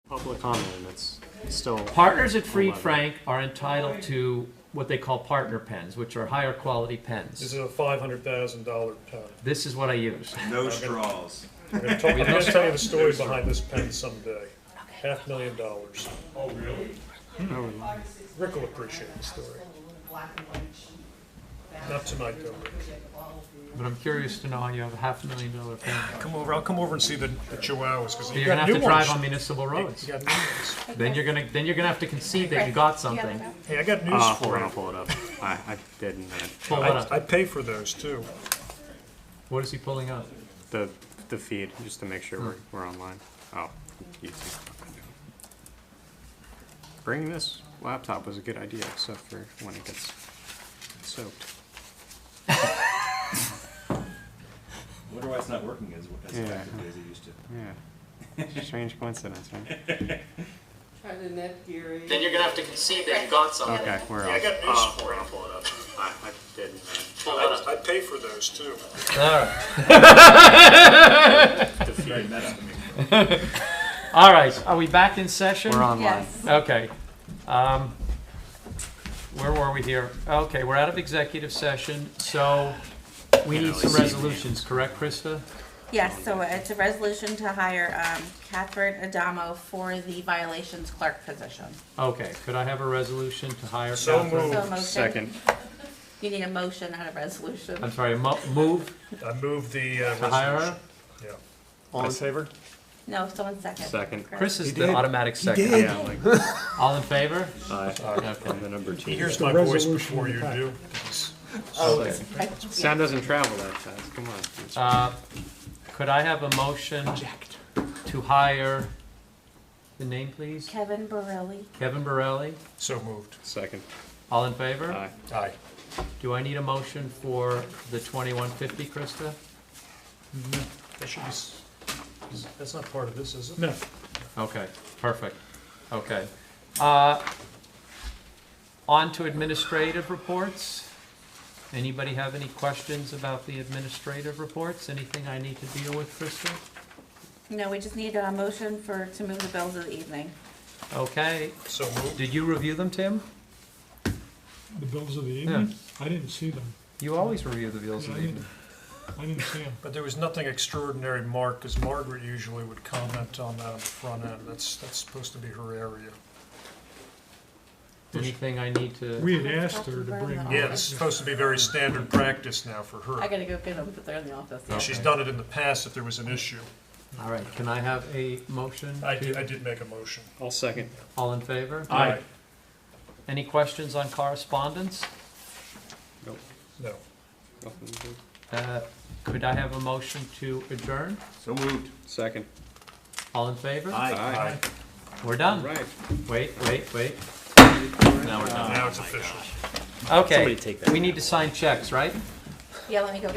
Public comment, and it's still. Partners at Freed 11. Frank are entitled to what they call partner pens, which are higher quality This pens. is a $500,000 pen. This is what I use. No straws. I'm gonna tell you the story behind this pen someday. $500,000. Oh, Rick will appreciate the story. Not tonight, though, Rick. But I'm curious to know how you have a $500,000 pen. I'll come over and see the Chihuahuas, because So you you're gonna got have new to drive ones. on municipal roads. You got new ones. Then you're gonna have to concede that you got something. Hey, I got news Hold for on, I'll you. pull it up. I didn't. Pull it up. I pay for those, too. What is he pulling up? The feed, just to make sure we're online. Oh, easy. Bringing this laptop was a good idea, except for when it gets soaked. Wonder why it's not working as Yeah. effectively as it used to. Yeah. Strange coincidence, right? Try the net, Gary. Then you're gonna have to concede that you got something. Okay, we're on. I got news for you. I'll pull it up. I didn't. I pay for those, too. Very meta to me. All right, are we back in session? We're online. Yes. Okay. Where were we here? Okay, we're out of executive session, so we need some resolutions, correct, Krista? Yes, so it's a resolution to hire Catherine Adamo for the violations clerk position. Okay, could I have a resolution to hire So Catherine? moved. So a motion. Second. You need a motion, not a resolution. I'm sorry, move I moved the to hire resolution. her? Yeah. All in favor? No, someone second. Second. Chris is He the did. automatic second. Yeah, like, All in favor? okay, the number two. He hears The my voice resolution before in you the do. Okay. Sound doesn't travel that fast, come on. Could I have a motion to hire, the name please? Kevin Borelli. Kevin Borelli. So moved. Second. All in favor? Aye. Aye. Do I need a motion for the 2150, Krista? That should be, that's not part of this, is it? No, Okay, perfect. Okay. On to administrative reports. Anybody have any questions about the administrative reports? Anything I need to deal with, Krista? No, we just need a motion to move the bills of the evening. Okay. So moved. Did you review them, Tim? the bills of the evening, I didn't see them. You always review the bills of the evening. I didn't see them. But there was nothing extraordinary, Mark, because Margaret usually would comment on that on the front end. That's supposed to be her area. Anything I need to? We had asked her to bring. Yeah, this is supposed to be very standard practice now for I her. gotta go get them, but they're in the office. And she's done it in the past if there was an issue. All right, can I have a motion? I to- did make a motion. I'll second. All in favor? Aye. Any questions on correspondence? Nope. No. Nothing to do. Could I have a motion to adjourn? So moved. Second. All in favor? Aye. We're done. Right. Wait. Now we're done. Now it's official. Okay, we need to sign checks, right? Yeah, let me go get